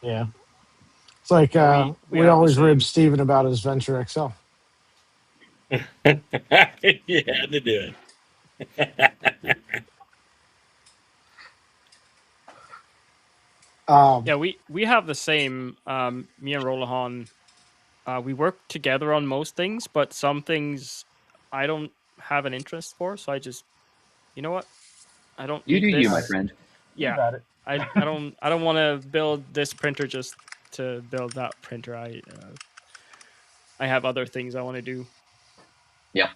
A: Yeah. It's like we always rib Steven about his Venture XL.
F: You had to do it.
E: Yeah, we have the same. Me and Rolahan, we work together on most things, but some things I don't have an interest for. So I just, you know what, I don't.
B: You
E: need
B: do
E: this.
B: you, my friend.
E: Yeah,
G: got it.
E: I don't want to build this printer just to build that printer. I have other things I want to do.
B: Yep.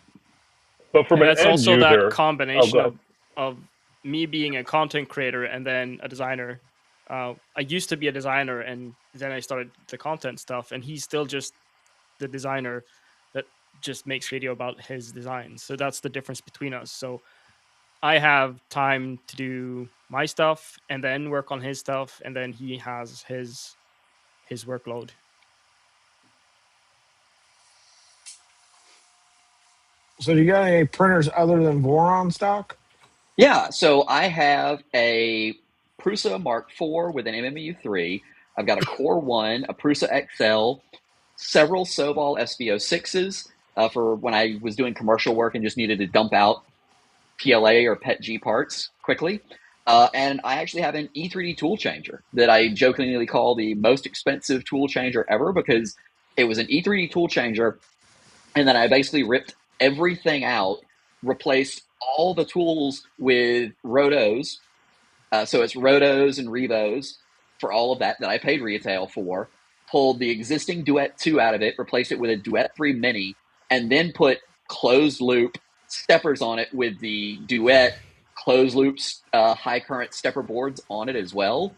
C: But from
E: And
C: an
E: that's
C: end
E: also
C: user,
E: that combination of me being a content creator and then a designer. I used to be a designer, and then I started the content stuff, and he's still just the designer that just makes video about his designs. So that's the difference between us. So I have time to do my stuff and then work on his stuff, and then he has his workload.
A: So do you got any printers other than Voron stock?
B: Yeah, so I have a Prusa Mark IV with an MMU3. I've got a Core 1, a Prusa XL, several Sobol SB06s for when I was doing commercial work and just needed to dump out PLA or PETG parts quickly. And I actually have an E3D tool changer that I jokingly call the most expensive tool changer ever, because it was an E3D tool changer, and then I basically ripped everything out, replaced all the tools with rotos. So it's rotos and revos for all of that I paid retail for, pulled the existing Duet 2 out of it, replaced it with a Duet 3 Mini, and then put closed loop steppers on it with the Duet closed loops high current stepper boards on it as well,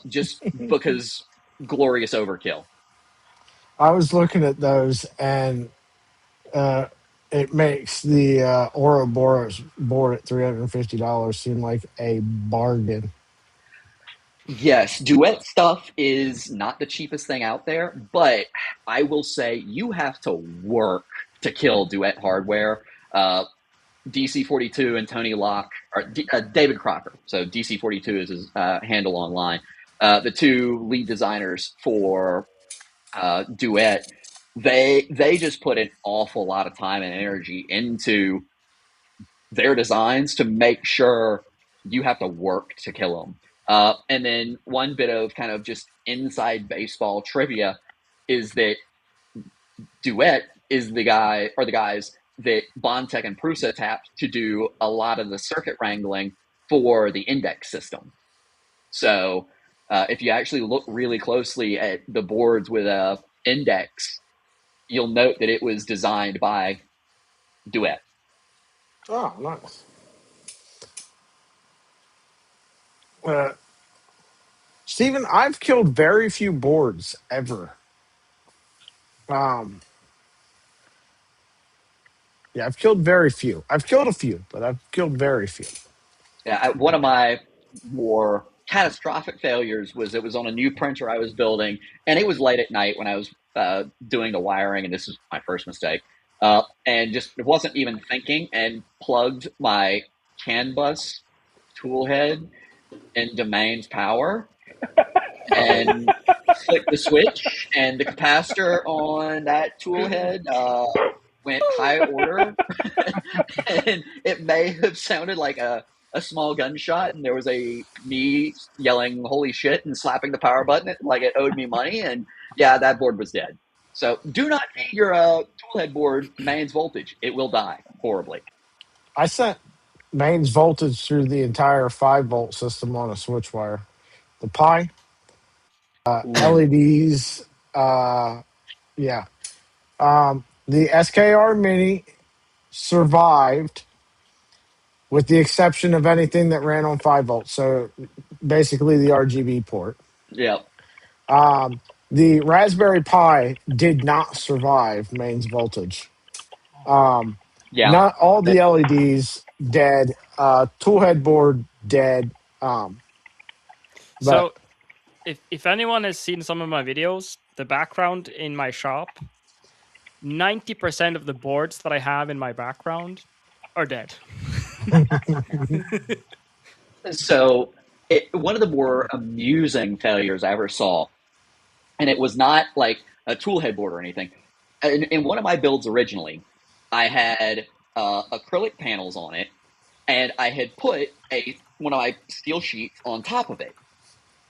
B: just because glorious overkill.
A: I was looking at those, and it makes the Ouroboros board at $350 seem like a bargain.
B: Yes, Duet stuff is not the cheapest thing out there, but I will say you have to work to kill Duet hardware. DC42 and Tony Locke, or David Crocker, so DC42 is his handle online, the two lead designers for Duet, they just put an awful lot of time and energy into their designs to make sure you have to work to kill them. And then one bit of kind of just inside baseball trivia is that Duet is the guys that Bondtech and Prusa tapped to do a lot of the circuit wrangling for the index system. So if you actually look really closely at the boards with a index, you'll note that it was designed by Duet.
A: Oh, nice. Steven, I've killed very few boards ever. Yeah, I've killed very few. I've killed a few, but I've killed very few.
B: Yeah, one of my more catastrophic failures was it was on a new printer I was building, and it was late at night when I was doing the wiring, and this is my first mistake, and just wasn't even thinking, and plugged my CAN bus tool head into mains power, and flicked the switch, and the capacitor on that tool head went high order, and it may have sounded like a small gunshot, and there was me yelling "holy shit" and slapping the power button like it owed me money, and yeah, that board was dead. So do not feed your tool head board mains voltage; it will die horribly.
A: I sent mains voltage through the entire 5-volt system on a switch wire. The Pi, LEDs, yeah. The SKR Mini survived with the exception of anything that ran on 5 volts. So basically the RGB port.
B: Yeah.
A: The Raspberry Pi did not survive mains voltage.
B: Yeah.
A: Not all the LEDs dead. Tool head board dead.
E: So if anyone has seen some of my videos, the background in my shop, 90% of the boards that I have in my background are dead.
B: So one of the more amusing failures I ever saw, and it was not like a tool head board or anything. In one of my builds originally, I had acrylic panels on it, and I had put one of my steel sheets on top of it.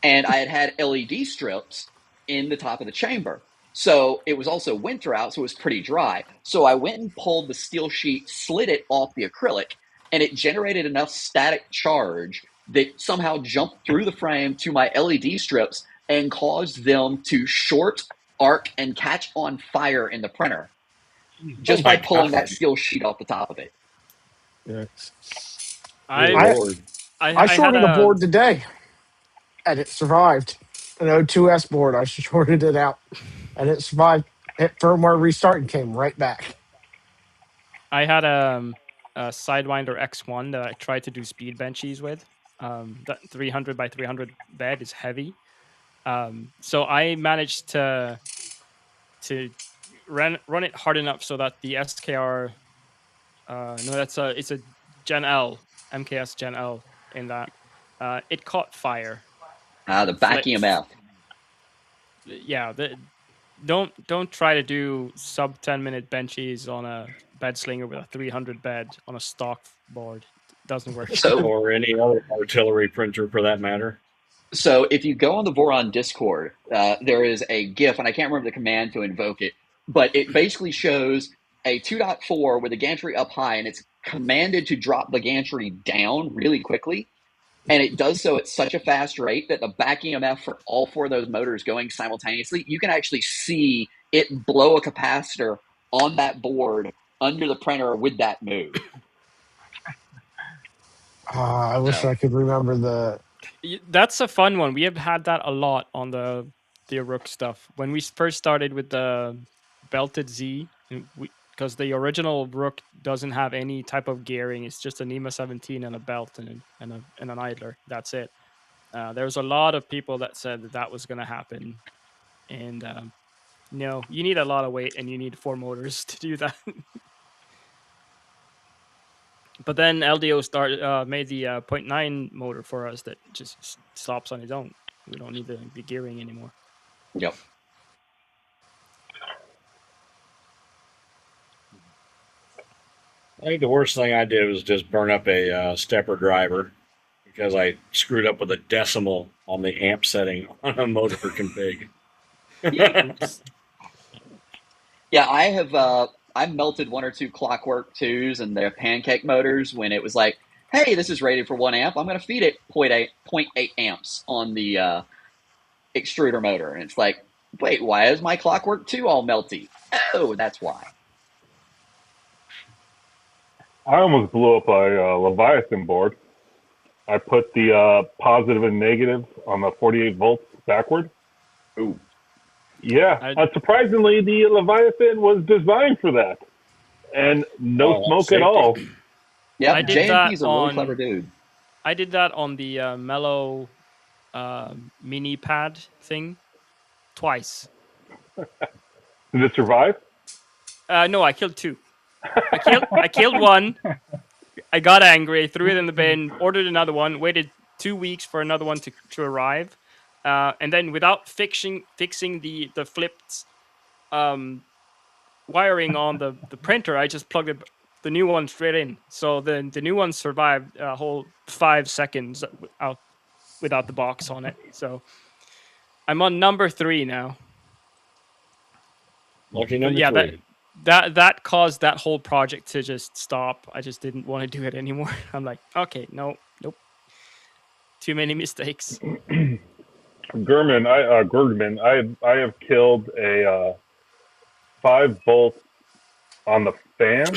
B: And I had LED strips in the top of the chamber. So it was also winter out, so it was pretty dry. So I went and pulled the steel sheet, slid it off the acrylic, and it generated enough static charge that somehow jumped through the frame to my LED strips and caused them to short, arc, and catch on fire in the printer just by pulling that steel sheet off the top of it.
A: Yeah.
E: I
A: shorted a board today. and it survived. An O2S board, I shorted it out, and it survived. Hit firmware restart and came right back.
E: I had a Sidewinder X1 that I tried to do speed benchies with. That 300 by 300 bed is heavy. So I managed to run it hard enough so that the SKR no, it's a Gen L, MKS Gen L in that. It caught fire.
B: The back EMF.
E: Yeah, don't try to do sub 10-minute benchies on a bed slinger with a 300 bed on a stock board. It doesn't work.
F: Or any other artillery printer for that matter.
B: So if you go on the Voron Discord, there is a GIF, and I can't remember the command to invoke it, but it basically shows a 2.4 with the gantry up high, and it's commanded to drop the gantry down really quickly. And it does so at such a fast rate that the back EMF for all four of those motors going simultaneously, you can actually see it blow a capacitor on that board under the printer with that move.
A: I wish I could remember the.
E: That's a fun one. We have had that a lot on the Rook stuff. When we first started with the belted Z, because the original Rook doesn't have any type of gearing. It's just an EMA 17 and a belt and an idler. That's it. There was a lot of people that said that was going to happen, and no, you need a lot of weight and you need 4 motors to do that. But then LDO made the 0.9 motor for us that just stops on its own. We don't need the gearing anymore.
B: Yep.
F: I think the worst thing I did was just burn up a stepper driver because I screwed up with a decimal on the amp setting on a motor config.
B: Yeah, I've melted 1 or 2 Clockwork 2s and their pancake motors when it was like, hey, this is rated for 1 amp. I'm going to feed it 0.8 amps on the extruder motor. And it's like, wait, why is my Clockwork 2 all melty? Oh, that's why.
C: I almost blew up a Leviathan board. I put the positive and negative on the 48 volts backward.
B: Ooh.
C: Yeah, surprisingly, the Leviathan was designed for that, and no smoke at all.
B: Yeah, JMP's a really clever dude.
E: I did that on the Mellow mini pad thing twice.
C: Did it survive?
E: No, I killed 2. I killed 1. I got angry, threw it in the bin, ordered another one, waited 2 weeks for another one to arrive. And then without fixing the flipped wiring on the printer, I just plugged the new one straight in. So the new one survived a whole 5 seconds without the box on it. So I'm on number 3 now.
F: Lucky number 3.
E: That caused that whole project to just stop. I just didn't want to do it anymore. I'm like, okay, nope. Too many mistakes.
C: Gurman, I have killed a 5 volt on the fan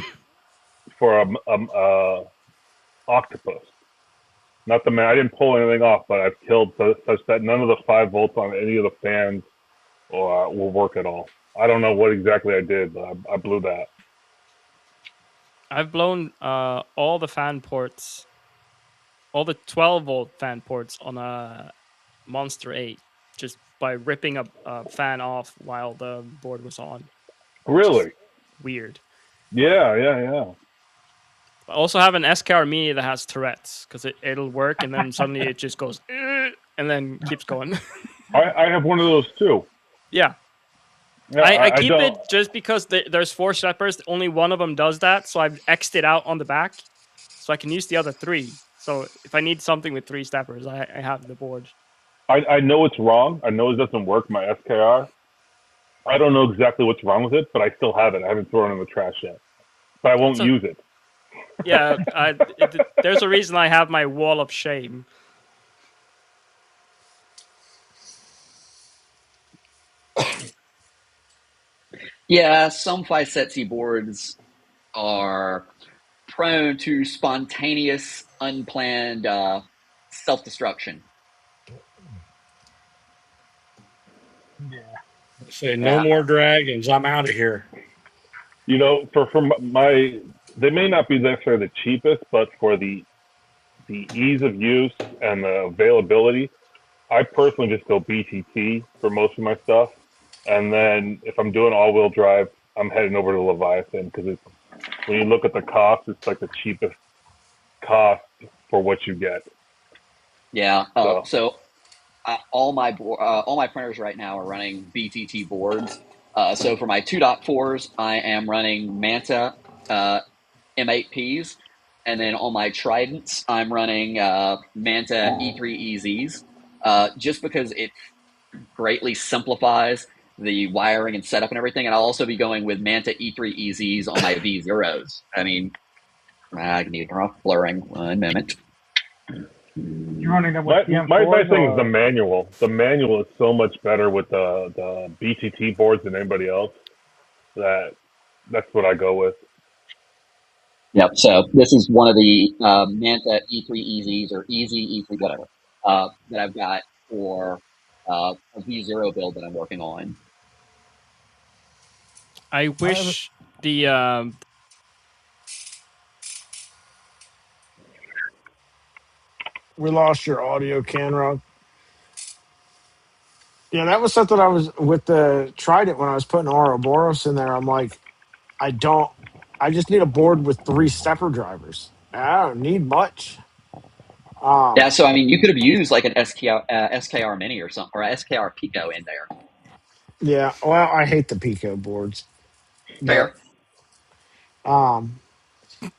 C: for a octopus. Not the man. I didn't pull anything off, but I've killed such that none of the 5 volts on any of the fans will work at all. I don't know what exactly I did, but I blew that.
E: I've blown all the fan ports, all the 12 volt fan ports on a Monster 8 just by ripping a fan off while the board was on.
C: Really?
E: Weird.
C: Yeah.
E: I also have an SKR Mini that has Tourette's because it'll work and then suddenly it just goes and then keeps going.
C: I have one of those too.
E: Yeah. I keep it just because there's 4 steppers. Only one of them does that, so I've X'd it out on the back so I can use the other 3. So if I need something with 3 steppers, I have the board.
C: I know it's wrong. I know it doesn't work, my SKR. I don't know exactly what's wrong with it, but I still have it. I haven't thrown it in the trash yet. But I won't use it.
E: Yeah, there's a reason I have my wall of shame.
B: Yeah, some Fisetsi boards are prone to spontaneous, unplanned self-destruction.
F: Say no more dragons. I'm out of here.
C: You know, for my, they may not be necessarily the cheapest, but for the ease of use and the availability, I personally just go BTT for most of my stuff, and then if I'm doing all-wheel drive, I'm heading over to Leviathan because it's, when you look at the cost, it's like the cheapest cost for what you get.
B: Yeah. So all my printers right now are running BTT boards. So for my 2.4s, I am running Manta M8Ps, and then on my Tridents, I'm running Manta E3 EZs, just because it greatly simplifies the wiring and setup and everything. And I'll also be going with Manta E3 EZs on my V0s. I mean, I need to turn off blurring 1 moment.
G: You're running them with
C: my thing is the manual. The manual is so much better with the BTT boards than anybody else. That's what I go with.
B: Yep. So this is one of the Manta E3 EZs or EZ E3 whatever that I've got for a V0 build that I'm working on.
E: I wish the
A: We lost your audio, Canrod. Yeah, that was something I was with the Trident when I was putting Ouroboros in there. I'm like, I just need a board with 3 stepper drivers. I don't need much.
B: Yeah, so I mean, you could have used like an SKR Mini or something, or a SKR Pico in there.
A: Yeah, well, I hate the Pico boards, but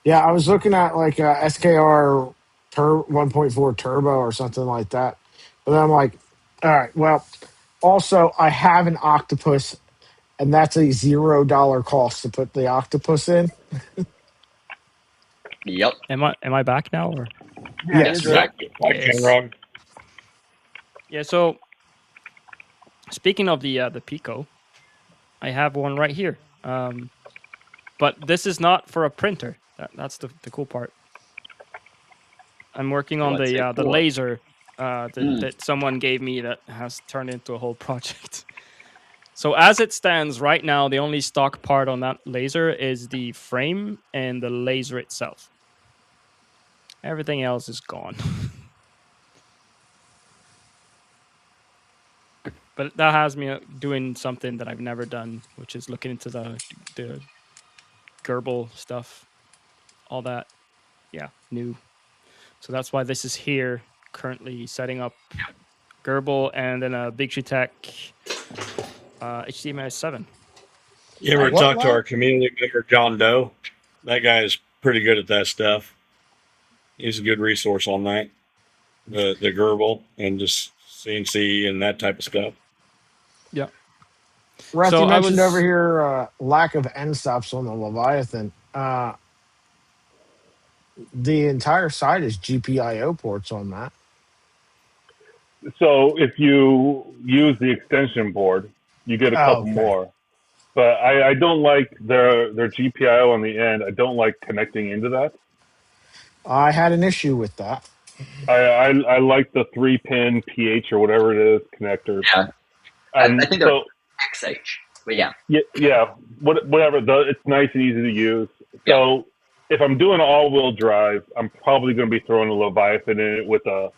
A: yeah, I was looking at like a SKR 1.4 turbo or something like that, but then I'm like, all right, well, also I have an Octopus, and that's a $0 cost to put the Octopus in.
B: Yep.
E: Am I back now or?
G: Yeah,
A: Yes.
G: you're good.
E: Yes. Yeah. So speaking of the Pico, I have one right here. But this is not for a printer. That's the cool part. I'm working on the laser that someone gave me that has turned into a whole project. So as it stands right now, the only stock part on that laser is the frame and the laser itself. Everything else is gone. But that has me doing something that I've never done, which is looking into the Gerbil stuff, all that. Yeah, new. So that's why this is here, currently setting up Gerbil and then a Big Tech HDMI 7.
F: You ever talk to our community member, John Doe? That guy is pretty good at that stuff. He's a good resource on that. The Gerbil and just CNC and that type of stuff.
E: Yeah.
A: Reth, so you mentioned over here lack of end stops on the Leviathan. The entire side is GPIO ports on that.
C: So if you use the extension board, you get a couple more. But I don't like their GPIO on the end. I don't like connecting into that.
A: I had an issue with that.
C: I like the 3-pin PH or whatever it is connectors.
B: Yeah,
C: and
B: I think they're XH, but yeah.
C: Yeah, whatever. It's nice and easy to use. So if I'm doing all-wheel drive, I'm probably going to be throwing a Leviathan in it with the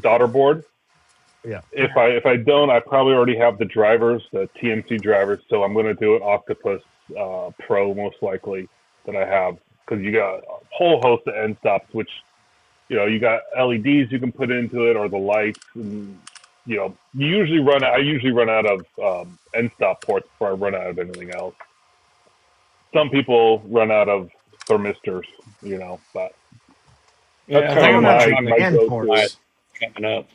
C: daughter board.
A: Yeah.
C: If I don't, I probably already have the drivers, the TMC drivers. So I'm going to do an Octopus Pro most likely that I have, because you got a whole host of end stops, which, you know, you got LEDs you can put into it or the lights, and you know, I usually run out of end stop ports before I run out of anything else. Some people run out of thermistors, you know, but
F: that's kind of my go-to coming up.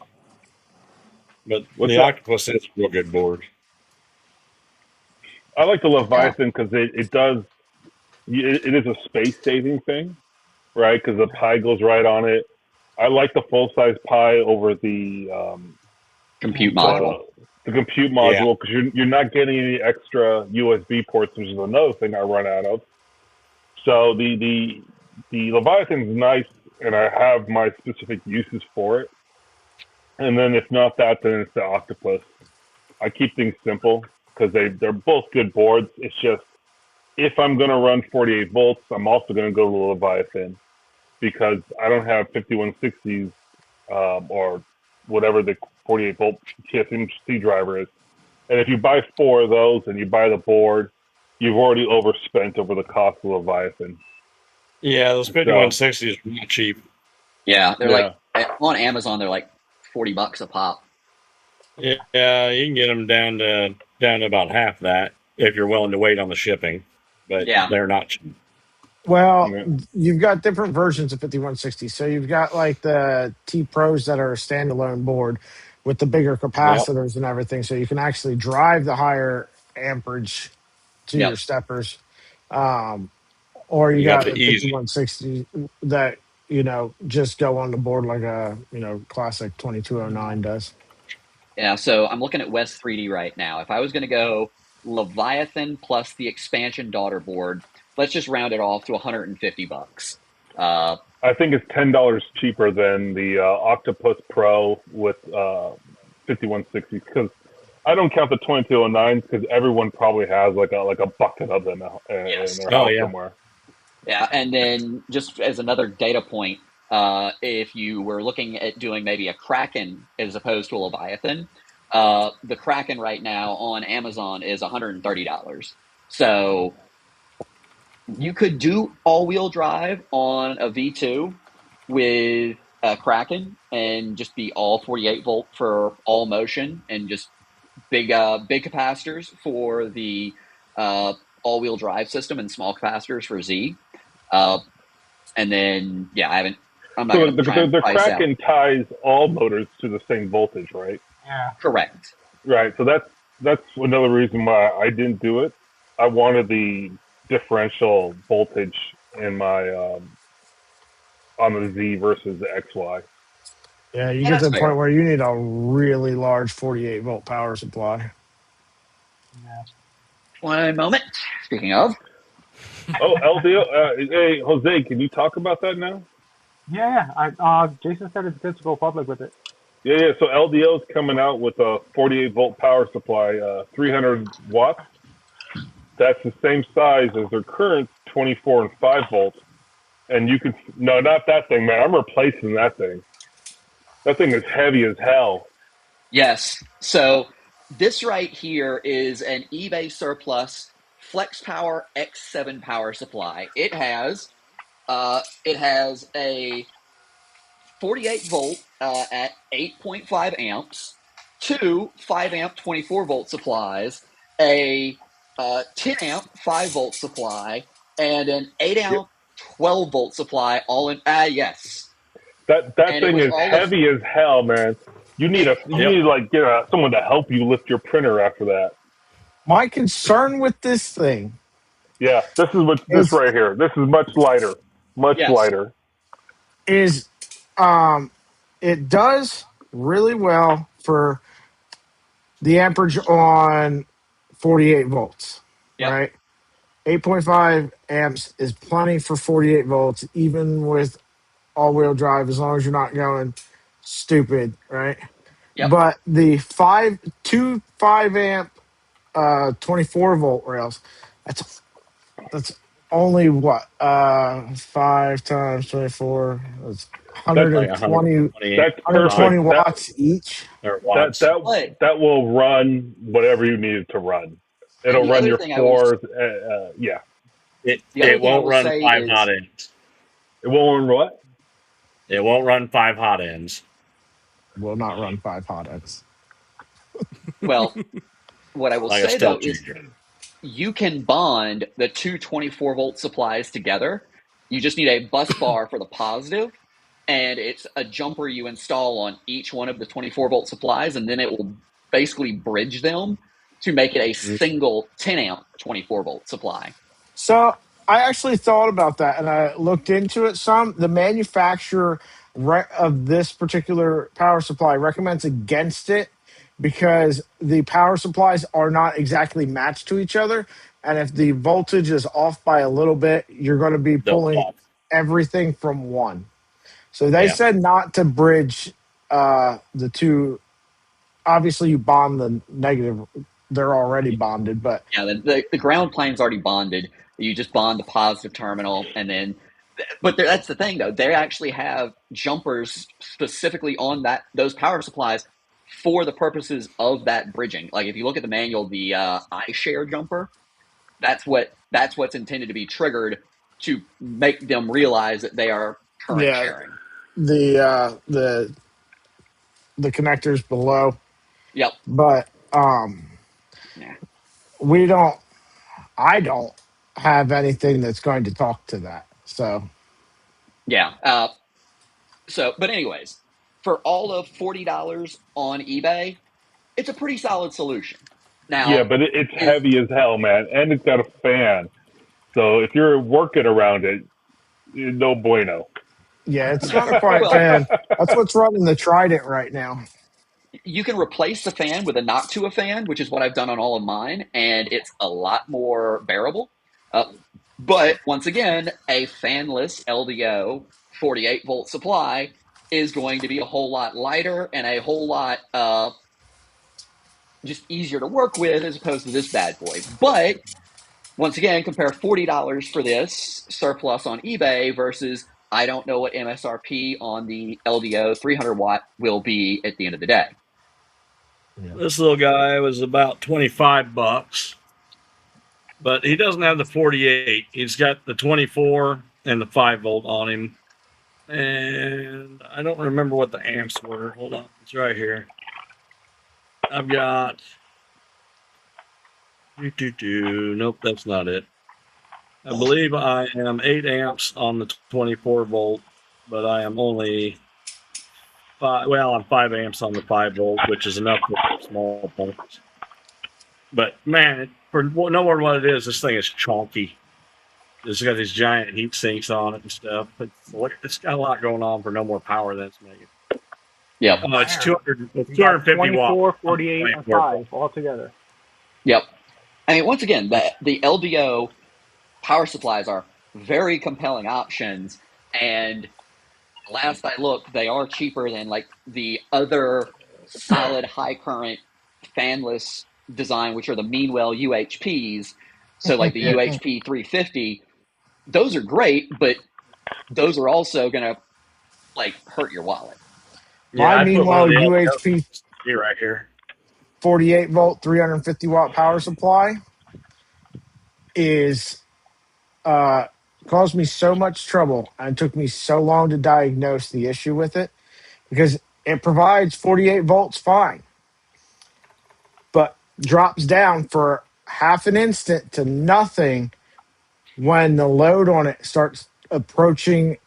F: But the Octopus is a real good board.
C: I like the Leviathan because it is a space-saving thing, right? Because the Pi goes right on it. I like the full-size Pi over the
B: compute module.
C: The compute module, because you're not getting any extra USB ports, which is another thing I run out of. So the Leviathan's nice, and I have my specific uses for it. And then if not that, then it's the Octopus. I keep things simple because they're both good boards. It's just if I'm going to run 48 volts, I'm also going to go to the Leviathan because I don't have 5160s or whatever the 48 volt TSMC driver is. And if you buy 4 of those and you buy the board, you've already overspent over the cost of Leviathan.
F: Yeah, those 5160s are not cheap.
B: Yeah, they're like on Amazon. They're like $40 a pop.
F: Yeah, you can get them down to about half that if you're willing to wait on the shipping. But they're not cheap.
A: Well, you've got different versions of 5160. So you've got like the T Pros that are a standalone board with the bigger capacitors and everything. So you can actually drive the higher amperage to your steppers. Or you got the 5160 that, just go on the board like a, classic 2209 does.
B: Yeah, so I'm looking at West 3D right now. If I was going to go Leviathan plus the expansion daughter board, let's just round it off to $150.
C: I think it's $10 cheaper than the Octopus Pro with 5160s because I don't count the 2209s because everyone probably has like a bucket of them in their house somewhere.
B: Yeah, and then just as another data point, if you were looking at doing maybe a Kraken as opposed to a Leviathan, the Kraken right now on Amazon is $130. So you could do all-wheel drive on a V2 with a Kraken and just be all 48 volt for all motion and just big capacitors for the all-wheel drive system and small capacitors for Z. And then, I'm not going to try and
C: the
B: price
C: Kraken ties all motors to the same voltage, right?
G: Yeah.
B: Correct.
C: Right. So that's another reason why I didn't do it. I wanted the differential voltage in my on the Z versus the XY.
A: Yeah, you get to the point where you need a really large 48 volt power supply.
G: Yeah.
B: One moment. Speaking of.
C: Oh, LDO. Hey, Jose, can you talk about that now?
G: Yeah. Jason said it's good to go public with it.
C: Yeah. So LDO is coming out with a 48 volt power supply, 300 watts. That's the same size as their current 24 and 5 volts. And you can, no, not that thing, man. I'm replacing that thing. That thing is heavy as hell.
B: Yes. So this right here is an eBay surplus Flex Power X7 power supply. It has a 48 volt at 8.5 amps, 2 5 amp 24 volt supplies, a 10 amp 5 volt supply, and an 8 amp 12 volt supply. All in yes.
C: That thing is heavy as hell, man. You need like get someone to help you lift your printer after that.
A: My concern with this thing.
C: Yeah, this right here. This is much lighter. Much lighter.
A: Is it does really well for the amperage on 48 volts, right? 8.5 amps is plenty for 48 volts, even with all-wheel drive, as long as you're not going stupid, right?
B: Yep.
A: But the 5 amp 24 volt rails, that's only what 5 times 24, that's 120 watts each.
C: That will run whatever you need it to run. It'll run your 4s.
F: It won't run 5 hot ends.
C: It won't run what?
F: It won't run 5 hot ends.
A: Will not run 5 hot ends.
B: Well, what I will say though is you can bond the two 24 volt supplies together. You just need a bus bar for the positive, and it's a jumper you install on each one of the 24 volt supplies, and then it will basically bridge them to make it a single 10 amp 24 volt supply.
A: So I actually thought about that, and I looked into it some. The manufacturer of this particular power supply recommends against it because the power supplies are not exactly matched to each other. And if the voltage is off by a little bit, you're going to be pulling everything from one. So they said not to bridge the two obviously you bond the negative. They're already bonded, but
B: yeah, the ground plane's already bonded. You just bond the positive terminal, and then, but that's the thing though. They actually have jumpers specifically on those power supplies for the purposes of that bridging. Like if you look at the manual, the iShare jumper, that's what's intended to be triggered to make them realize that they are current
A: yeah,
B: sharing.
A: the connectors below.
B: Yep.
A: But
B: Yeah.
A: we don't. I don't have anything that's going to talk to that. So
B: Yeah. But anyways, for all of $40 on eBay, it's a pretty solid solution.
C: Yeah,
B: Now,
C: but it's
B: is
C: heavy as hell, man, and it's got a fan. So if you're working around it, no bueno.
A: yeah, it's not a quiet
B: well,
A: fan. That's what's running the Trident right now.
B: you can replace the fan with a Noctua fan, which is what I've done on all of mine, and it's a lot more bearable. Uh, but once again, a fanless LDO 48-volt supply is going to be a whole lot lighter and a whole lot just easier to work with as opposed to this bad boy. But once again, compare $40 for this surplus on eBay versus I don't know what MSRP on the LDO 300 watt will be at the end of the day.
F: This little guy was about $25, but he doesn't have the 48. He's got the 24 and the 5-volt on him. And I don't remember what the amps were. Hold on. It's right here. I've got. Nope, that's not it. I believe I am 8 amps on the 24 volt, but I am only I'm 5 amps on the 5 volt, which is enough for small pumps. But man, for no more than what it is, this thing is chonky. It's got these giant heat sinks on it and stuff. It's got a lot going on for no more power than it's making.
B: Yep.
F: It's 250
G: 24,
F: watts.
G: 48, and 5 all together.
B: Yep. I mean, once again, the LDO power supplies are very compelling options, and last I looked, they are cheaper than like the other solid high current fanless design, which are the Meanwell UHPs. So like the UHP 350, those are great, but those are also gonna like hurt your wallet.
A: My
F: I put one of
A: Meanwell
F: the
A: UHP
F: right here.
A: 48-volt 350-watt power supply is caused me so much trouble and took me so long to diagnose the issue with it because it provides 48 volts fine, but drops down for half an instant to nothing when the load on it starts approaching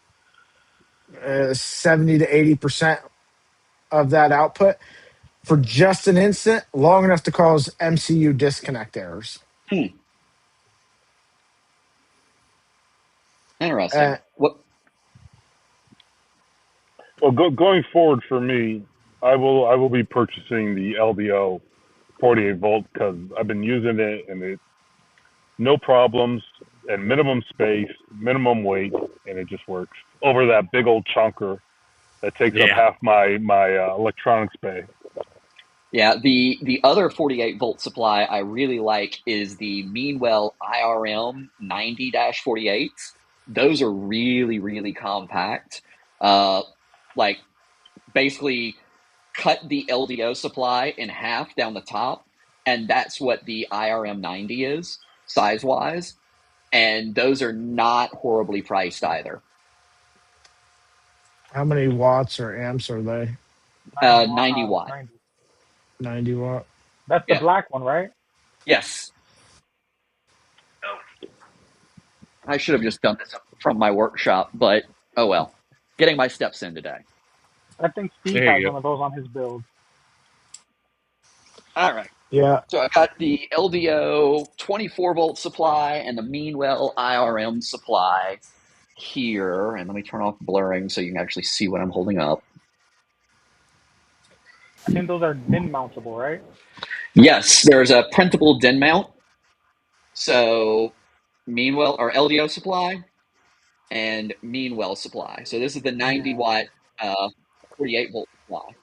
A: 70 to 80% of that output for just an instant, long enough to cause MCU disconnect errors.
B: Interesting. What?
C: Well, going forward for me, I will be purchasing the LDO 48 volt because I've been using it and it no problems and minimum space, minimum weight, and it just works over that big old chunker that takes up half my electronics bay.
B: Yeah, the other 48-volt supply I really like is the Meanwell IRM 90-48s. Those are really, really compact. Like basically cut the LDO supply in half down the top, and that's what the IRM 90 is size-wise. And those are not horribly priced either.
A: How many watts or amps are they?
B: 90 watt.
A: 90 watt.
G: That's the black one, right?
B: Yes. I should have just done this from my workshop, but oh well. Getting my steps in today.
G: I think Steve has one of those on his build.
B: All right.
A: Yeah.
B: So I got the LDO 24-volt supply and the Meanwell IRM supply here. And let me turn off blurring so you can actually see what I'm holding up.
G: I think those are DIN mountable, right?
B: Yes, there's a printable DIN mount. So Meanwell or LDO supply and Meanwell supply. So this is the 90 watt 48 volt supply.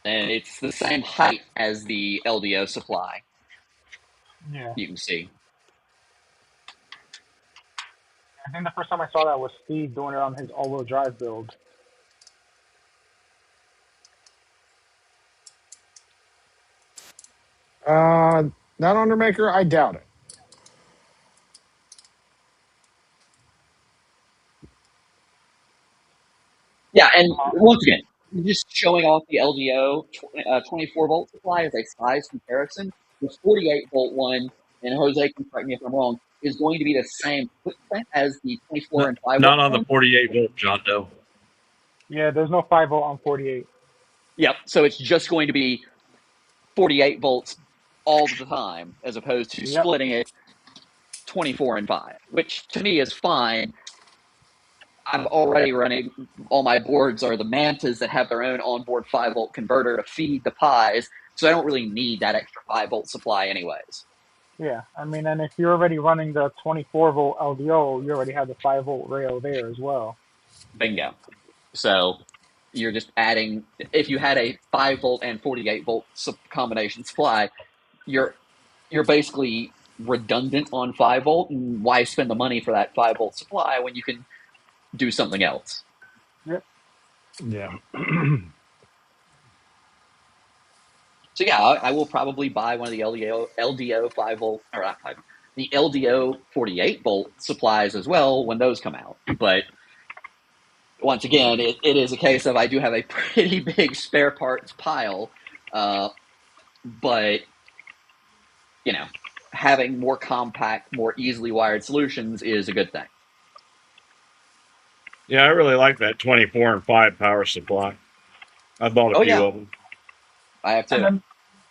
B: and it's the same height as the LDO supply.
G: Yeah.
B: You can see.
G: I think the first time I saw that was Steve doing it on his all-wheel drive build.
A: That Undermaker, I doubt it.
B: Yeah, and once again, just showing off the LDO 24 volt supply as a size comparison. The 48 volt one, and Jose can correct me if I'm wrong, is going to be the same footprint as the 24 and 5 volt
F: Not on the
B: one.
F: 48 volt, John Doe.
G: Yeah, there's no 5 volt on 48.
B: Yep. So it's just going to be 48 volts all the time, as opposed to splitting it 24 and 5, which to me is fine. I'm already running, all my boards are the Mantas that have their own onboard 5 volt converter to feed the Pis, so I don't really need that extra 5 volt supply anyways.
G: Yeah, I mean, and if you're already running the 24 volt LDO, you already have the 5 volt rail there as well.
B: Bingo. So you're just adding, if you had a 5 volt and 48 volt combination supply, you're basically redundant on 5 volt, and why spend the money for that 5 volt supply when you can do something else?
G: Yep.
C: Yeah.
B: So yeah, I will probably buy one of the LDO 5 volt, or not 5, the LDO 48 volt supplies as well when those come out. But once again, it is a case of I do have a pretty big spare parts pile, but you know, having more compact, more easily wired solutions is a good thing.
F: Yeah, I really like that 24 and 5 power supply. I bought a few of them.
B: I have too.
G: And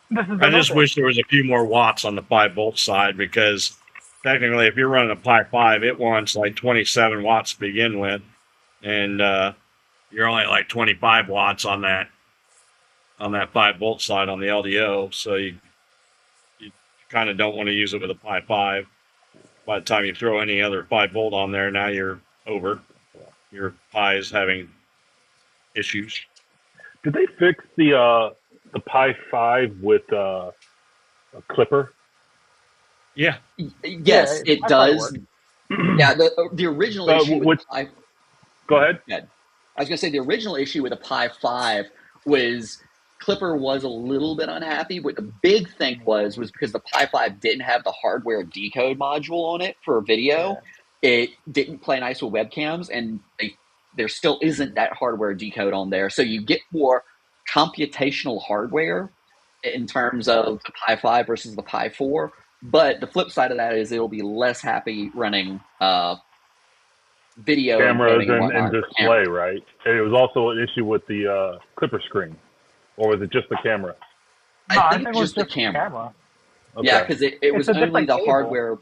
G: then
F: I just wish there was a few more watts on the 5 volt side, because technically, if you're running a Pi 5, it wants like 27 watts to begin with, and you're only like 25 watts on that 5 volt side on the LDO. So you kind of don't want to use it with a Pi 5. By the time you throw any other 5 volt on there, now you're over. Your Pi is having issues.
C: Did they fix the Pi 5 with a clipper?
F: Yeah.
B: Yes, it does. Yeah, the original issue with the Pi.
C: Go ahead.
B: I was going to say the original issue with the Pi 5 was Clipper was a little bit unhappy. What the big thing was because the Pi 5 didn't have the hardware decode module on it for video. Yeah. It didn't play nice with webcams, and there still isn't that hardware decode on there. So you get more computational hardware in terms of the Pi 5 versus the Pi 4. But the flip side of that is it'll be less happy running video
C: cameras and display, right? And it was also an issue with the Clipper screen, or was it just the camera?
B: No, I think it was just the camera. Okay. Yeah, because it was only the hardware.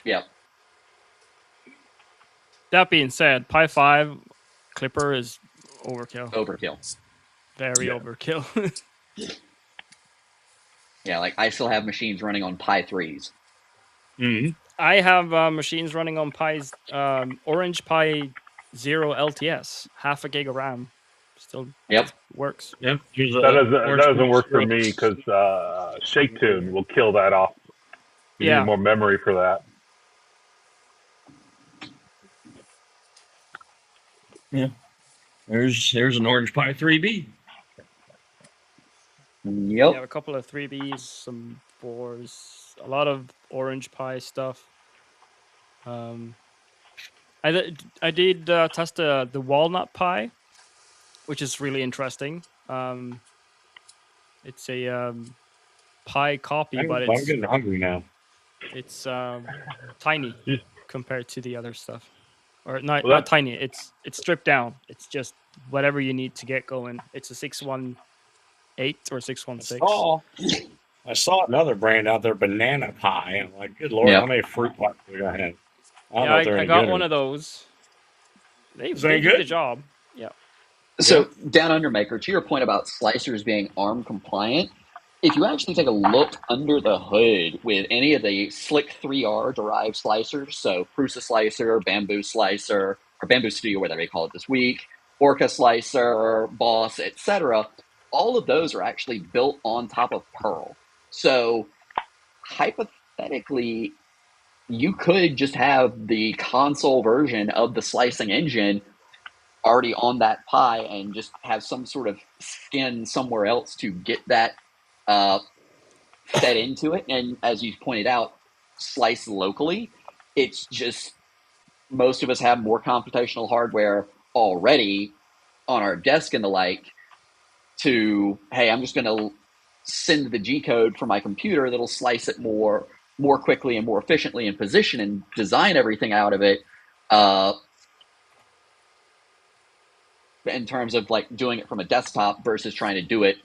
B: Yeah.
E: That being said, Pi 5 Clipper is overkill.
B: Overkill.
E: Very overkill.
B: Yeah, like I still have machines running on Pi 3s.
E: Mm-hmm. I have machines running on Pi's Orange Pi 0 LTS, half a gig of RAM. Still works.
F: Yep.
C: That doesn't work for me because ShakeTune will kill that off. You need more memory for that.
F: Yeah. There's an Orange Pi 3B.
B: Yep.
E: We have a couple of 3Bs, some 4s, a lot of Orange Pi stuff. I did test the Walnut Pi, which is really interesting. It's a Pi copy, but
F: I'm getting hungry now.
E: It's tiny compared to the other stuff, or not tiny. It's stripped down. It's just whatever you need to get going. It's a 618 or 616.
F: I saw another brand out there, Banana Pi. I'm like, good lord, how many fruit pies do I have?
E: I got one of those. They did the job. Yeah.
B: So, Down Undermaker, to your point about slicers being ARM compliant, if you actually take a look under the hood with any of the Slick 3R derived slicers, so Prusa Slicer, Bamboo Slicer, or Bamboo Studio, whatever they call it this week, Orca Slicer, Boss, etc., all of those are actually built on top of Perl. So hypothetically, you could just have the console version of the slicing engine already on that Pi and just have some sort of skin somewhere else to get that fed into it. And as you pointed out, slice locally. It's just most of us have more computational hardware already on our desk and the like to, hey, I'm just going to send the G code from my computer that'll slice it more quickly and more efficiently and position and design everything out of it. In terms of like doing it from a desktop versus trying to do it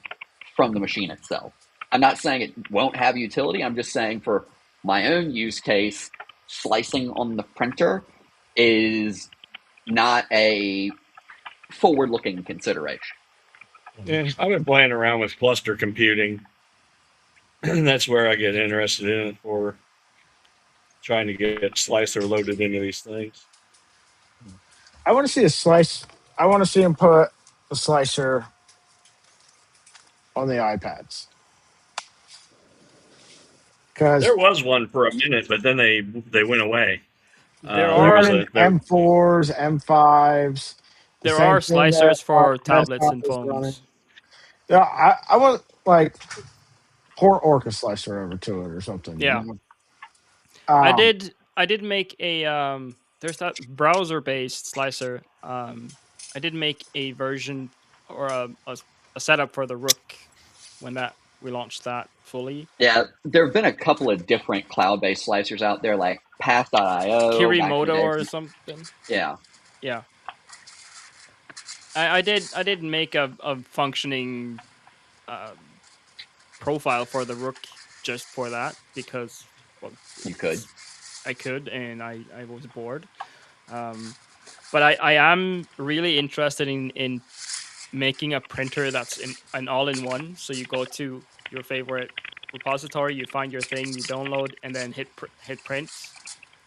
B: from the machine itself. I'm not saying it won't have utility. I'm just saying for my own use case, slicing on the printer is not a forward-looking consideration.
F: Yeah, I've been playing around with cluster computing. That's where I get interested in it for trying to get slicer loaded into these things.
A: I want to see a slice. I want to see him put a slicer on the iPads. Because
F: There was one for a minute, but then they went away.
E: There
A: they're
E: are
A: running M4s, M5s. The
E: there
A: same
E: are
A: thing that
E: slicers for tablets
A: desktop
E: and
A: is running.
E: phones.
A: Yeah, I want like port Orca slicer over to it or something.
E: Yeah.
A: You know?
E: I did make a there's that browser based slicer. I did make a version or a setup for the Rook when we launched that fully.
B: Yeah, there have been a couple of different cloud-based slicers out there, like Path.io back in the
E: Kirimoto
B: day.
E: or something.
B: Yeah.
E: Yeah. I did make a functioning profile for the Rook just for that because
B: You could.
E: I could and I was bored. But I am really interested in making a printer that's an all-in-one. So you go to your favorite repository, you find your thing, you download, and then hit print,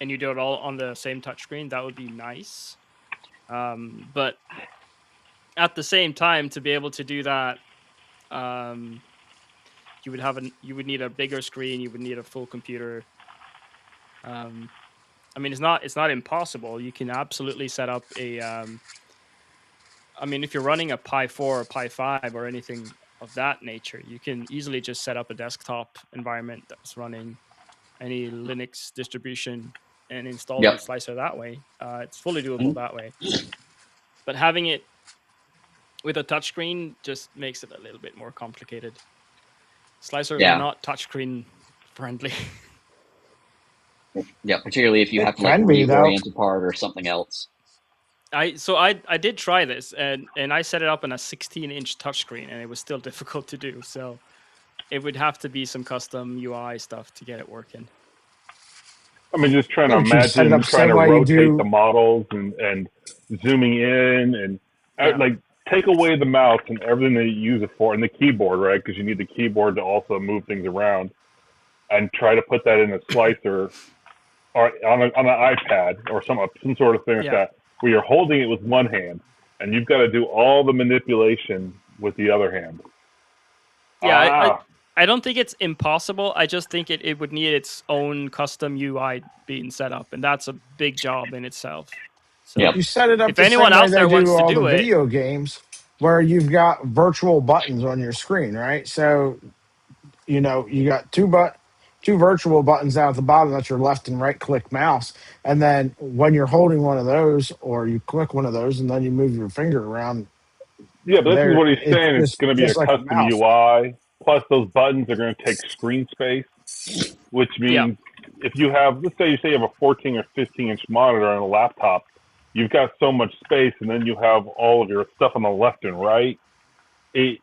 E: and you do it all on the same touchscreen. That would be nice. But at the same time, to be able to do that, you would need a bigger screen. You would need a full computer. I mean, it's not impossible. You can absolutely set up a. I mean, if you're running a Pi 4 or Pi 5 or anything of that nature, you can easily just set up a desktop environment that's running any Linux distribution and install the slicer that way. It's fully doable that way. But having it with a touchscreen just makes it a little bit more complicated. Slicers are not touchscreen friendly.
B: Yeah, particularly if you have to like reorient a part or something else.
E: I did try this and I set it up on a 16-inch touchscreen and it was still difficult to do. So it would have to be some custom UI stuff to get it working.
C: I mean, just trying to imagine trying to rotate the models and zooming in and like take away the mouse and everything that you use it for and the keyboard, right? Because you need the keyboard to also move things around, and try to put that in a slicer or on an iPad or some sort of thing like that, where you're holding it with one hand and you've got to do all the manipulation with the other hand.
E: Yeah, I don't think it's impossible. I just think it would need its own custom UI being set up, and that's a big job in itself. So
A: you set it up
E: if anyone out there wants to do it,
A: video games where you've got virtual buttons on your screen, right? So you got two virtual buttons down at the bottom. That's your left and right click mouse. And then when you're holding one of those, or you click one of those, and then you move your finger around.
C: Yeah, but this is what he's saying. It's going to be a custom UI. Plus, those buttons are going to take screen space, which means if you have, let's say you have a 14 or 15-inch monitor on a laptop, you've got so much space, and then you have all of your stuff on the left and right. It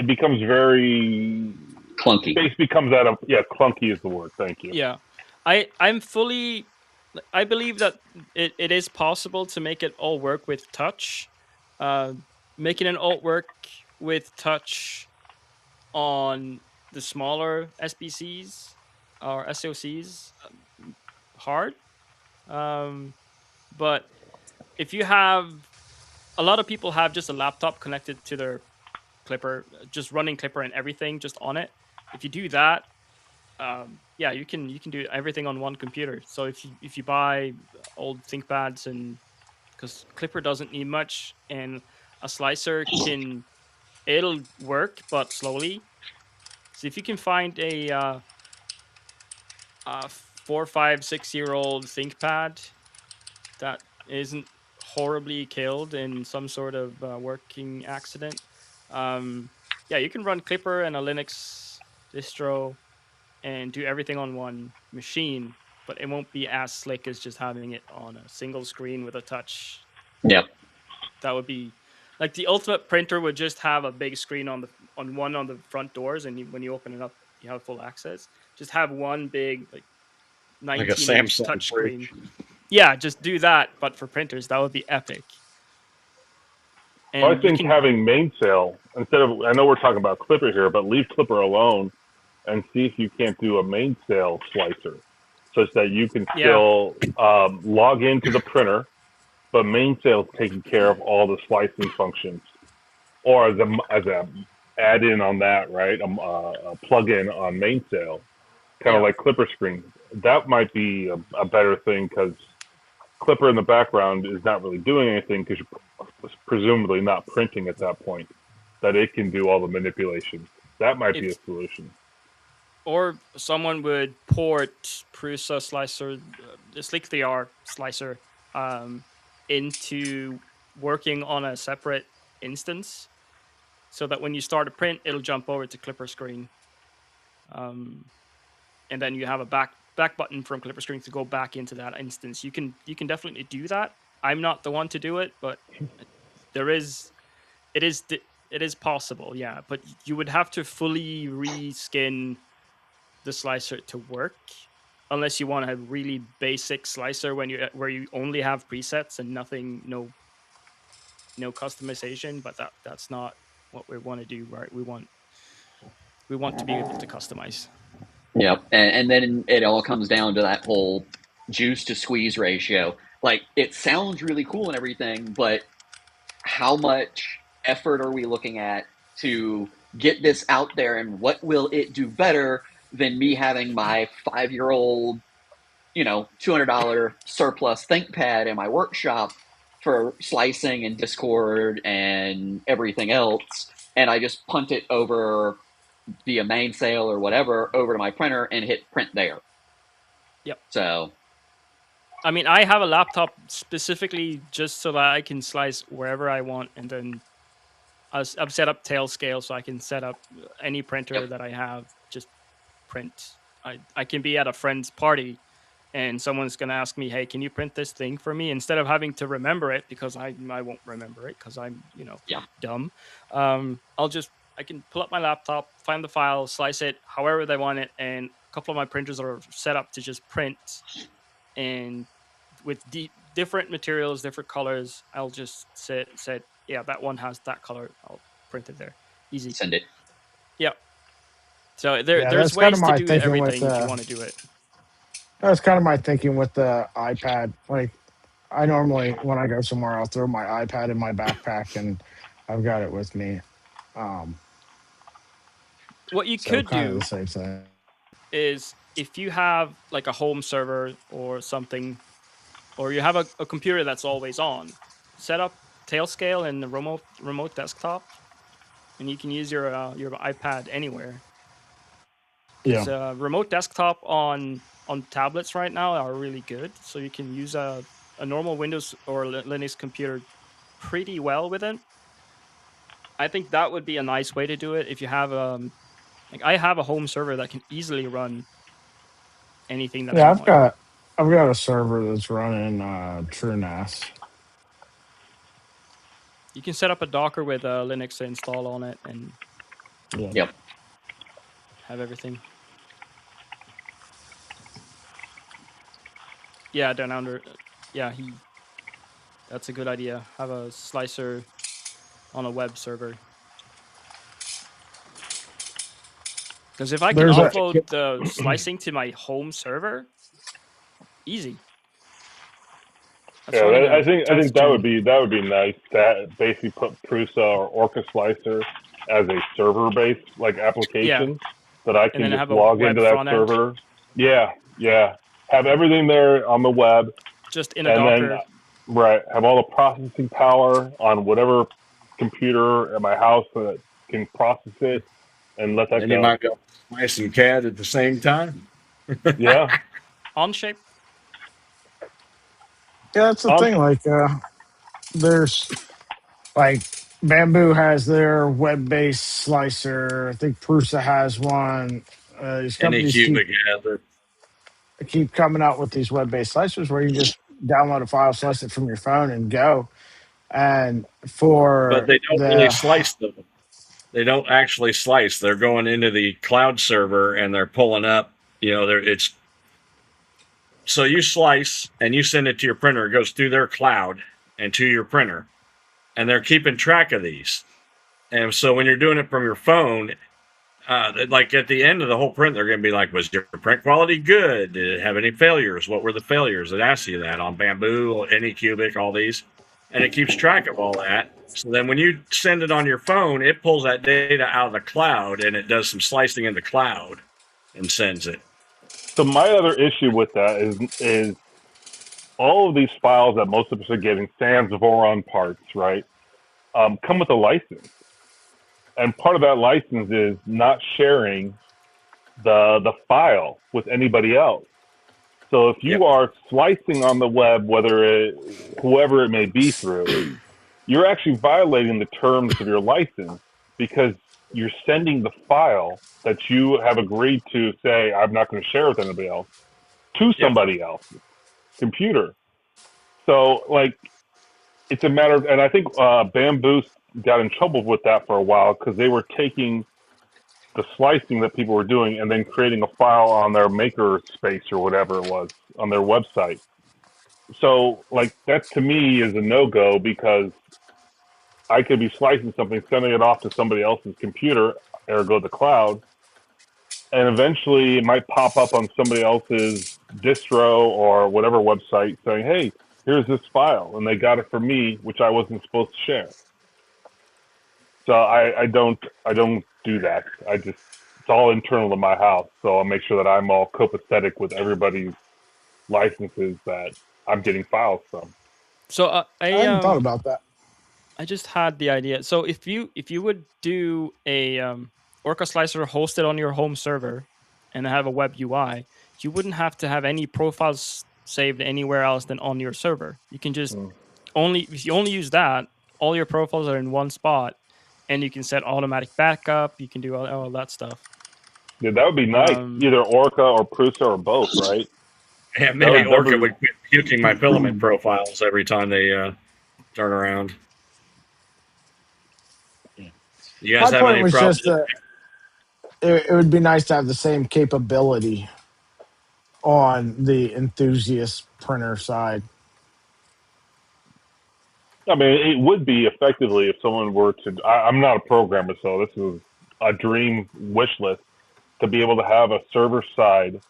C: becomes very
B: clunky.
C: Space becomes out of clunky is the word. Thank you.
E: Yeah, I believe that it is possible to make it all work with touch. Making it all work with touch on the smaller SBCs or SoCs hard. But if you have a lot of people have just a laptop connected to their Clipper, just running Clipper and everything just on it. If you do that, yeah, you can do everything on one computer. So if you buy old ThinkPads, and because Clipper doesn't need much, and a slicer it'll work but slowly. So if you can find a 4, 5, 6-year-old ThinkPad that isn't horribly killed in some sort of working accident, yeah, you can run Clipper and a Linux distro and do everything on one machine, but it won't be as slick as just having it on a single screen with a touch.
B: Yep.
E: That would be like the ultimate printer would just have a big screen on the front doors, and when you open it up, you have full access. Just have one big like
F: Like a
E: 19-inch
F: Samsung
E: touch
F: fridge.
E: screen. Yeah, just do that, but for printers, that would be epic.
C: And I think having mainsail instead of, I know we're talking about Clipper here, but leave Clipper alone and see if you can't do a mainsail slicer, such that you can still log into the printer, but mainsail is taking care of all the slicing functions, or as a add-in on that, right? A plug-in on mainsail, kind of like Clipper screen. That might be a better thing, because Clipper in the background is not really doing anything, because you're presumably not printing at that point, that it can do all the manipulation. That might be a solution.
E: Or someone would port Prusa slicer, the Slick 3R slicer, into working on a separate instance, so that when you start a print, it'll jump over to Clipper screen. And then you have a back button from Clipper screen to go back into that instance. You can definitely do that. I'm not the one to do it, but it is possible, yeah. But you would have to fully reskin the slicer to work, unless you want a really basic slicer where you only have presets and nothing, no customization. But that's not what we want to do, right? We want to be able to customize.
B: Yep. And then it all comes down to that whole juice to squeeze ratio. Like, it sounds really cool and everything, but how much effort are we looking at to get this out there, and what will it do better than me having my 5-year-old, $200 surplus ThinkPad in my workshop for slicing and Discord and everything else, and I just punt it over via mainsail or whatever over to my printer and hit print there.
E: Yep.
B: So,
E: I mean, I have a laptop specifically just so that I can slice wherever I want, and then I've set up tail scale, so I can set up any printer that I have, just print. I can be at a friend's party, and someone's going to ask me, hey, can you print this thing for me? Instead of having to remember it, because I won't remember it, because I'm, dumb. I can pull up my laptop, find the file, slice it however they want it, and a couple of my printers are set up to just print. And with different materials, different colors, I'll just say, yeah, that one has that color. I'll print it there. Easy.
B: Send it.
E: Yep. So there's ways to do everything if you want to do it.
A: That's kind of my thinking with the iPad. Like, I normally, when I go somewhere, I'll throw my iPad in my backpack, and I've got it with me.
E: What you could do
A: the same thing
E: is, if you have like a home server or something, or you have a computer that's always on, set up Tailscale in the remote desktop, and you can use your iPad anywhere.
A: Yeah.
E: Remote desktop on tablets right now are really good, so you can use a normal Windows or Linux computer pretty well with it. I think that would be a nice way to do it. If you have I have a home server that can easily run anything that I want.
A: I've got a server that's running TrueNAS.
E: You can set up a Docker with Linux to install on it, and have everything. Yeah, down under. Yeah, that's a good idea. Have a slicer on a web server. Because if I can offload the slicing to my home server, easy.
C: I think that would be nice. That basically put Prusa or Orca Slicer as a server-based like application that I
E: And
C: can
E: then
C: just
E: have a
C: log
E: web
C: into that
E: front end,
C: server. Yeah, yeah. Have everything there on the web,
E: just in a
C: and then
E: Docker.
C: right, have all the processing power on whatever computer at my house that can process it, and let that
F: And you
C: go.
F: might go slice and CAD at the same time.
C: Yeah.
E: Onshape.
A: Yeah, that's the
C: On
A: thing. Like, there's like Bamboo has their web-based slicer. I think Prusa has one. These
F: Any
A: companies
F: cubic hazard.
A: keep coming out with these web-based slicers where you can just download a file, slice it from your phone, and go. And
F: But
A: for
F: they don't really
A: the
F: slice them. They don't actually slice. They're going into the cloud server and they're pulling up. It's so you slice and you send it to your printer. It goes through their cloud and to your printer, and they're keeping track of these. And so when you're doing it from your phone, like at the end of the whole print, they're going to be like, "Was your print quality good? Did it have any failures? What were the failures?" It asks you that on Bamboo, Anycubic, all these, and it keeps track of all that. So then when you send it on your phone, it pulls that data out of the cloud and it does some slicing in the cloud and sends it.
C: So my other issue with that is all of these files that most of us are getting, sans Voron parts, right, come with a license, and part of that license is not sharing the file with anybody else. So if
F: Yep.
C: you are slicing on the web, whoever it may be through, you're actually violating the terms of your license because you're sending the file that you have agreed to say I'm not going to share with anybody else to
F: Yep.
C: somebody else's computer. So like it's a matter of, and I think Bamboo got in trouble with that for a while because they were taking the slicing that people were doing and then creating a file on their maker space or whatever it was on their website. So like that to me is a no-go because I could be slicing something, sending it off to somebody else's computer, ergo the cloud, and eventually it might pop up on somebody else's distro or whatever website saying, "Hey, here's this file," and they got it from me, which I wasn't supposed to share. So I don't do that. It's all internal to my house, so I'll make sure that I'm all copacetic with everybody's licenses that I'm getting files from.
E: So
A: I hadn't thought about that.
E: I just had the idea. So if you would do a Orca slicer hosted on your home server and have a web UI, you wouldn't have to have any profiles saved anywhere else than on your server. You can just if you only use that, all your profiles are in one spot, and you can set automatic backup. You can do all that stuff.
C: Yeah, that would be nice. Either Orca or Prusa or both, right?
F: Yeah, maybe Orca would quit puking my filament profiles every time they turn around. You guys
A: My
F: have
A: point
F: any
A: was
F: problems?
A: just that it would be nice to have the same capability on the enthusiast printer side.
C: I mean, it would be effectively if someone were to. I'm not a programmer, so this is a dream wish list to be able to have a server side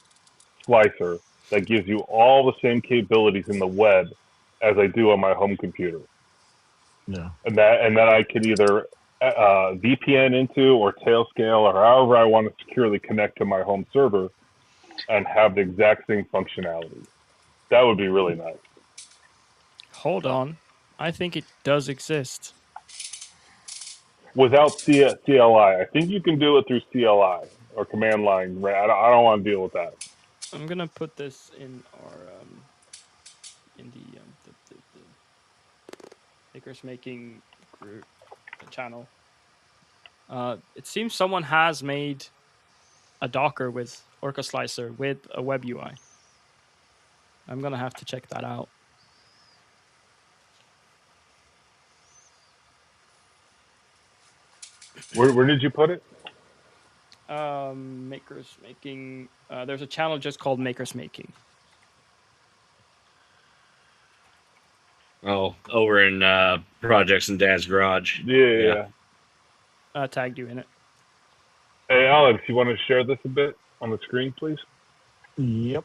C: slicer that gives you all the same capabilities in the web as I do on my home computer.
A: Yeah.
C: And that I could either VPN into or Tailscale or however I want to securely connect to my home server and have the exact same functionality. That would be really nice.
E: Hold on, I think it does exist.
C: Without CLI, I think you can do it through CLI or command line. Right? I don't want to deal with that.
E: I'm gonna put this in our in the makers making group channel. It seems someone has made a Docker with Orca Slicer with a web UI. I'm gonna have to check that out.
C: Where did you put it?
E: Makers making. There's a channel just called Makers Making.
F: Oh, over in Projects in Dad's Garage.
C: Yeah.
E: Tagged you in it.
C: Hey, Alex, you want to share this a bit on the screen, please?
A: Yep.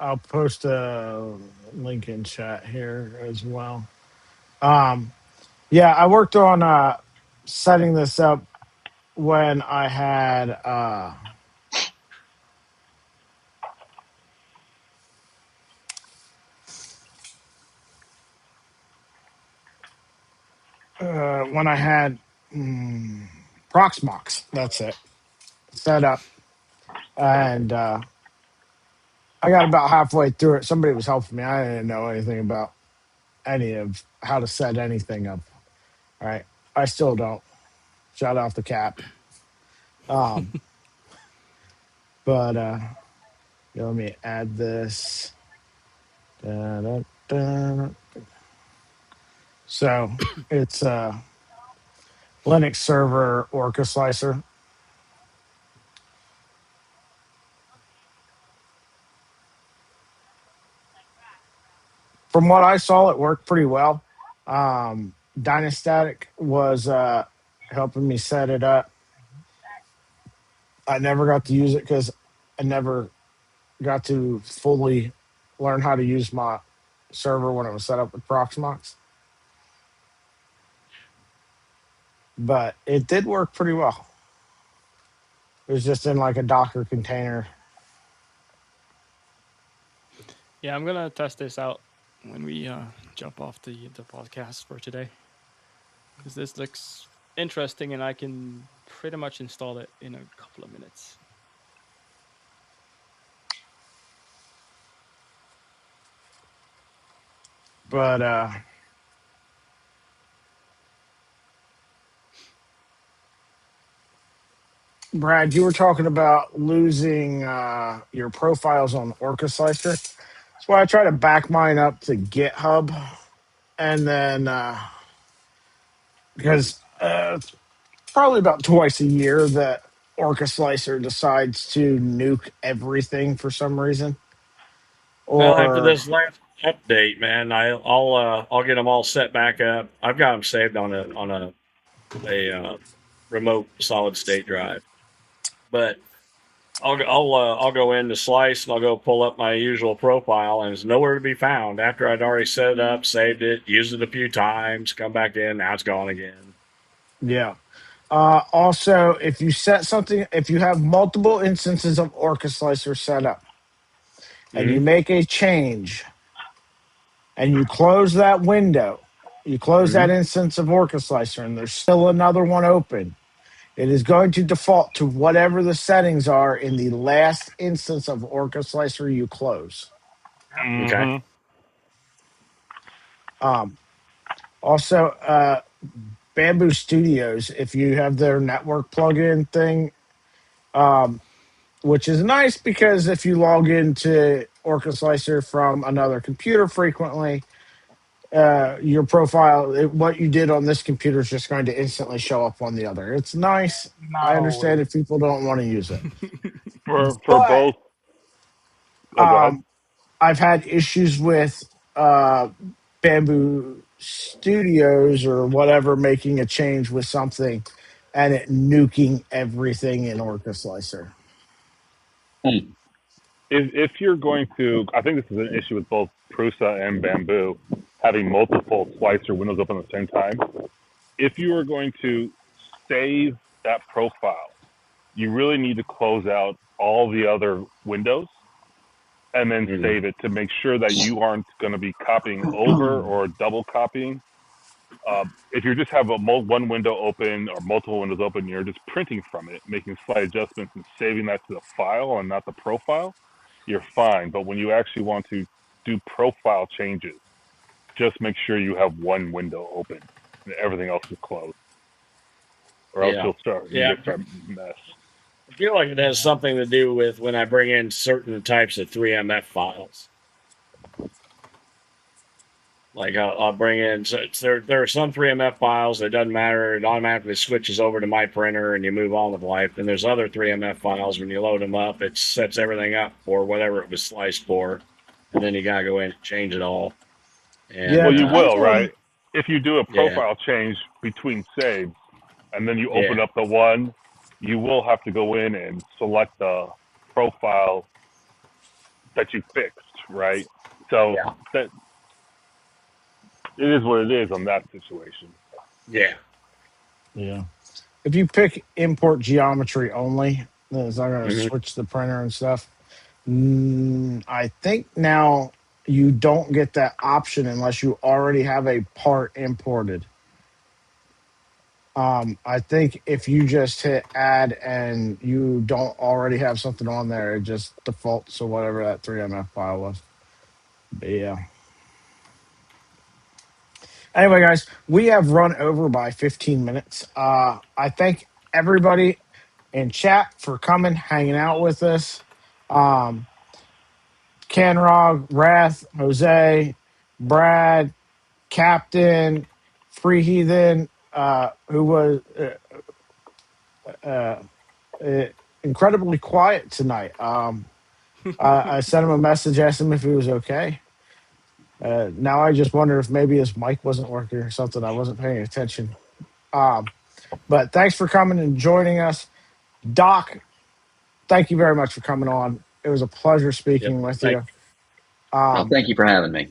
A: I'll post a link in chat here as well. Yeah, I worked on setting this up when I had Proxmox. That's it. Set up, and I got about halfway through it. Somebody was helping me. I didn't know anything about any of how to set anything up. All right, I still don't. Shut off the cap. But let me add this. Da, da, da. So it's a Linux server Orca slicer. From what I saw, it worked pretty well. Dynastatic was helping me set it up. I never got to use it because I never got to fully learn how to use my server when it was set up with Proxmox. But it did work pretty well. It was just in like a Docker container.
E: Yeah, I'm gonna test this out when we jump off the podcast for today, because this looks interesting and I can pretty much install it in a couple of minutes.
A: But Brad, you were talking about losing your profiles on Orca Slicer. That's why I try to back mine up to GitHub, and then because probably about twice a year that Orca Slicer decides to nuke everything for some reason.
F: Well, after
A: Or
F: this last update, man, I'll get them all set back up. I've got them saved on a remote solid state drive, but I'll go into Slice and I'll go pull up my usual profile, and it's nowhere to be found. After I'd already set it up, saved it, used it a few times, come back in, now it's gone again.
A: yeah. Also, if you set something, if you have multiple instances of Orca Slicer set up, and you make a change, and you close that window, you close that instance of Orca Slicer, and there's still another one open, it is going to default to whatever the settings are in the last instance of Orca Slicer you close.
F: Okay.
A: Also, Bamboo Studios, if you have their network plugin thing, which is nice because if you log into Orca Slicer from another computer frequently, your profile, what you did on this computer is just going to instantly show up on the other. It's nice. I understand if people don't want to use it.
C: For
A: But
C: both. Oh, go ahead.
A: I've had issues with Bamboo Studios or whatever making a change with something and it nuking everything in Orca Slicer.
C: If you're going to, I think this is an issue with both Prusa and Bamboo, having multiple slicer windows open at the same time. If you are going to save that profile, you really need to close out all the other windows and then save it to make sure that you aren't going to be copying over or double copying. If you just have one window open or multiple windows open, you're just printing from it, making slight adjustments and saving that to the file and not the profile, you're fine. But when you actually want to do profile changes, just make sure you have one window open and everything else is closed, or else you'll start mess.
F: I feel like it has something to do with when I bring in certain types of 3MF files. Like I'll bring in, so there are some 3MF files that doesn't matter. It automatically switches over to my printer and you move on with life. And there's other 3MF files, when you load them up, it sets everything up for whatever it was sliced for. And then you got to go in and change it all. And,
C: well, you will, right? If you do a profile change between saves and then you open up the one, you will have to go in and select the profile that you fixed right? So
F: Yeah.
C: that it is what it is on that situation.
F: Yeah.
A: Yeah. If you pick import geometry only, then it's not going to
F: Mm-hmm.
A: switch the printer and stuff. I think now you don't get that option unless you already have a part imported. I think if you just hit add and you don't already have something on there, it just defaults to whatever that 3MF file was. But yeah. Anyway, guys, we have run over by 15 minutes. I thank everybody in chat for coming, hanging out with us. Canrog, Wrath, Jose, Brad, Captain, Free Heathen, who was uh, uh, incredibly quiet tonight. I sent him a message, asked him if he was okay. Now I just wonder if maybe his mic wasn't working or something. I wasn't paying attention. But thanks for coming and joining us. Doc, thank you very much for coming on. It was a pleasure
F: Yep.
A: speaking with you.
B: Well, thank you for having me.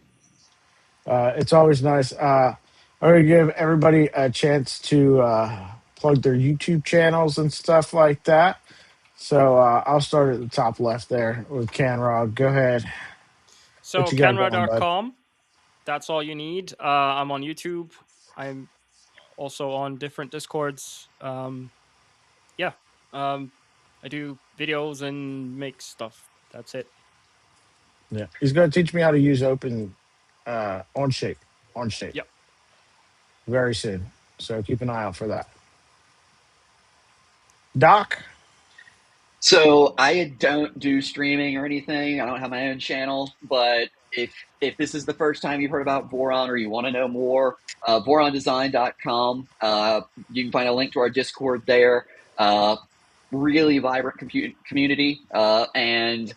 A: It's always nice. I'm going to give everybody a chance to plug their YouTube channels and stuff like that. So I'll start at the top left there with Canrod. Go ahead.
E: So
A: What you got going, bud?
E: canra.com. That's all you need. I'm on YouTube. I'm also on different Discords. Yeah. I do videos and make stuff. That's it.
A: Yeah, he's going to teach me how to use Open Onshape. Onshape.
E: Yep.
A: Very soon. So keep an eye out for that. Doc.
B: So I don't do streaming or anything. I don't have my own channel, but if this is the first time you've heard about Voron or you want to know more, vorondesign.com. You can find a link to our Discord there. Really vibrant community, and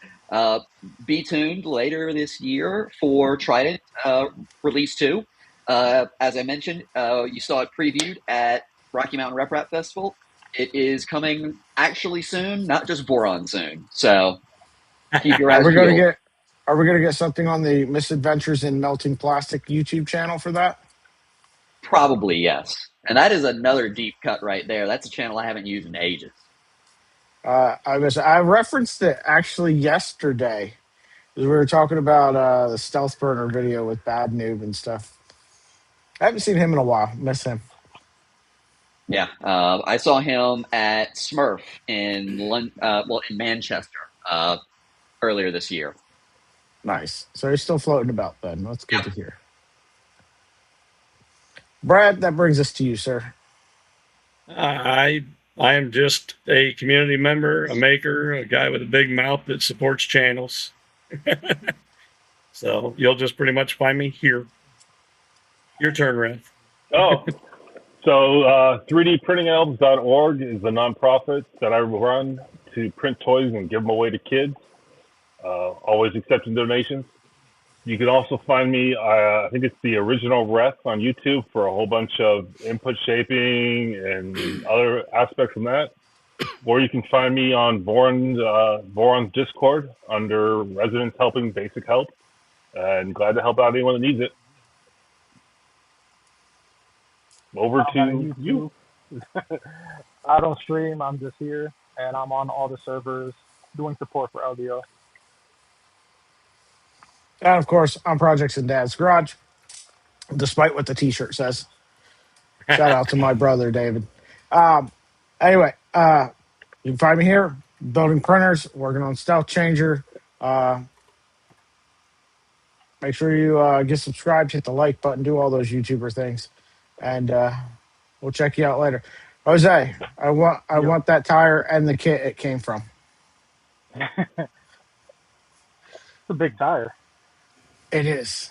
B: be tuned later this year for Trident Release 2. As I mentioned, you saw it previewed at Rocky Mountain Rep Rap Festival. It is coming actually soon, not just Voron soon. So keep your
A: Are
B: eyes
A: we going to
B: peeled.
A: get something on the Misadventures in Melting Plastic YouTube channel for that?
B: Probably, yes. And that is another deep cut right there. That's a channel I haven't used in ages.
A: I referenced it actually yesterday. We were talking about the Stealth Burner video with Bad Noob and stuff. I haven't seen him in a while. Miss him.
B: Yeah, I saw him at Smurf in in Manchester earlier this year.
A: Nice. So he's still floating about then. That's good to hear. Brad, that brings us to you, sir.
F: I am just a community member, a maker, a guy with a big mouth that supports channels. So you'll just pretty much find me here. Your turn, Rev.
C: Oh, so 3dprintingelves.org is the nonprofit that I run to print toys and give them away to kids. Always accepting donations. You can also find me, I think it's the original Ref on YouTube for a whole bunch of input shaping and other aspects of that. Or you can find me on Voron's Discord under Residents Helping Basic Help. And glad to help out anyone that needs it. Over to you.
G: I don't stream. I'm just here, and I'm on all the servers doing support for LDO.
A: And of course, on Projects in Dad's Garage, despite what the T-shirt says. Shout out to my brother David. Anyway, you can find me here building printers, working on Stealth Changer. Make sure you get subscribed, hit the like button, do all those YouTuber things, and we'll check you out later. Jose, I want that tire and the kit it came from.
G: It's a big tire.
A: It is.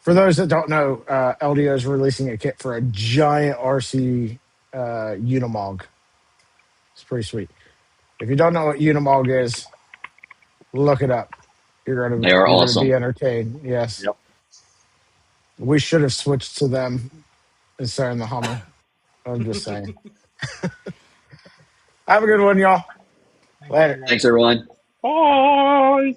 A: For those that don't know, LDO is releasing a kit for a giant RC Unimog. It's pretty sweet. If you don't know what Unimog is, look it up. You're
B: They are
A: gonna
B: awesome.
A: be entertained. Yes.
F: Yep.
A: We should have switched to them instead of the Hummer. I'm just saying. Have a good one, y'all. Later.
B: Thanks, everyone.
C: Bye.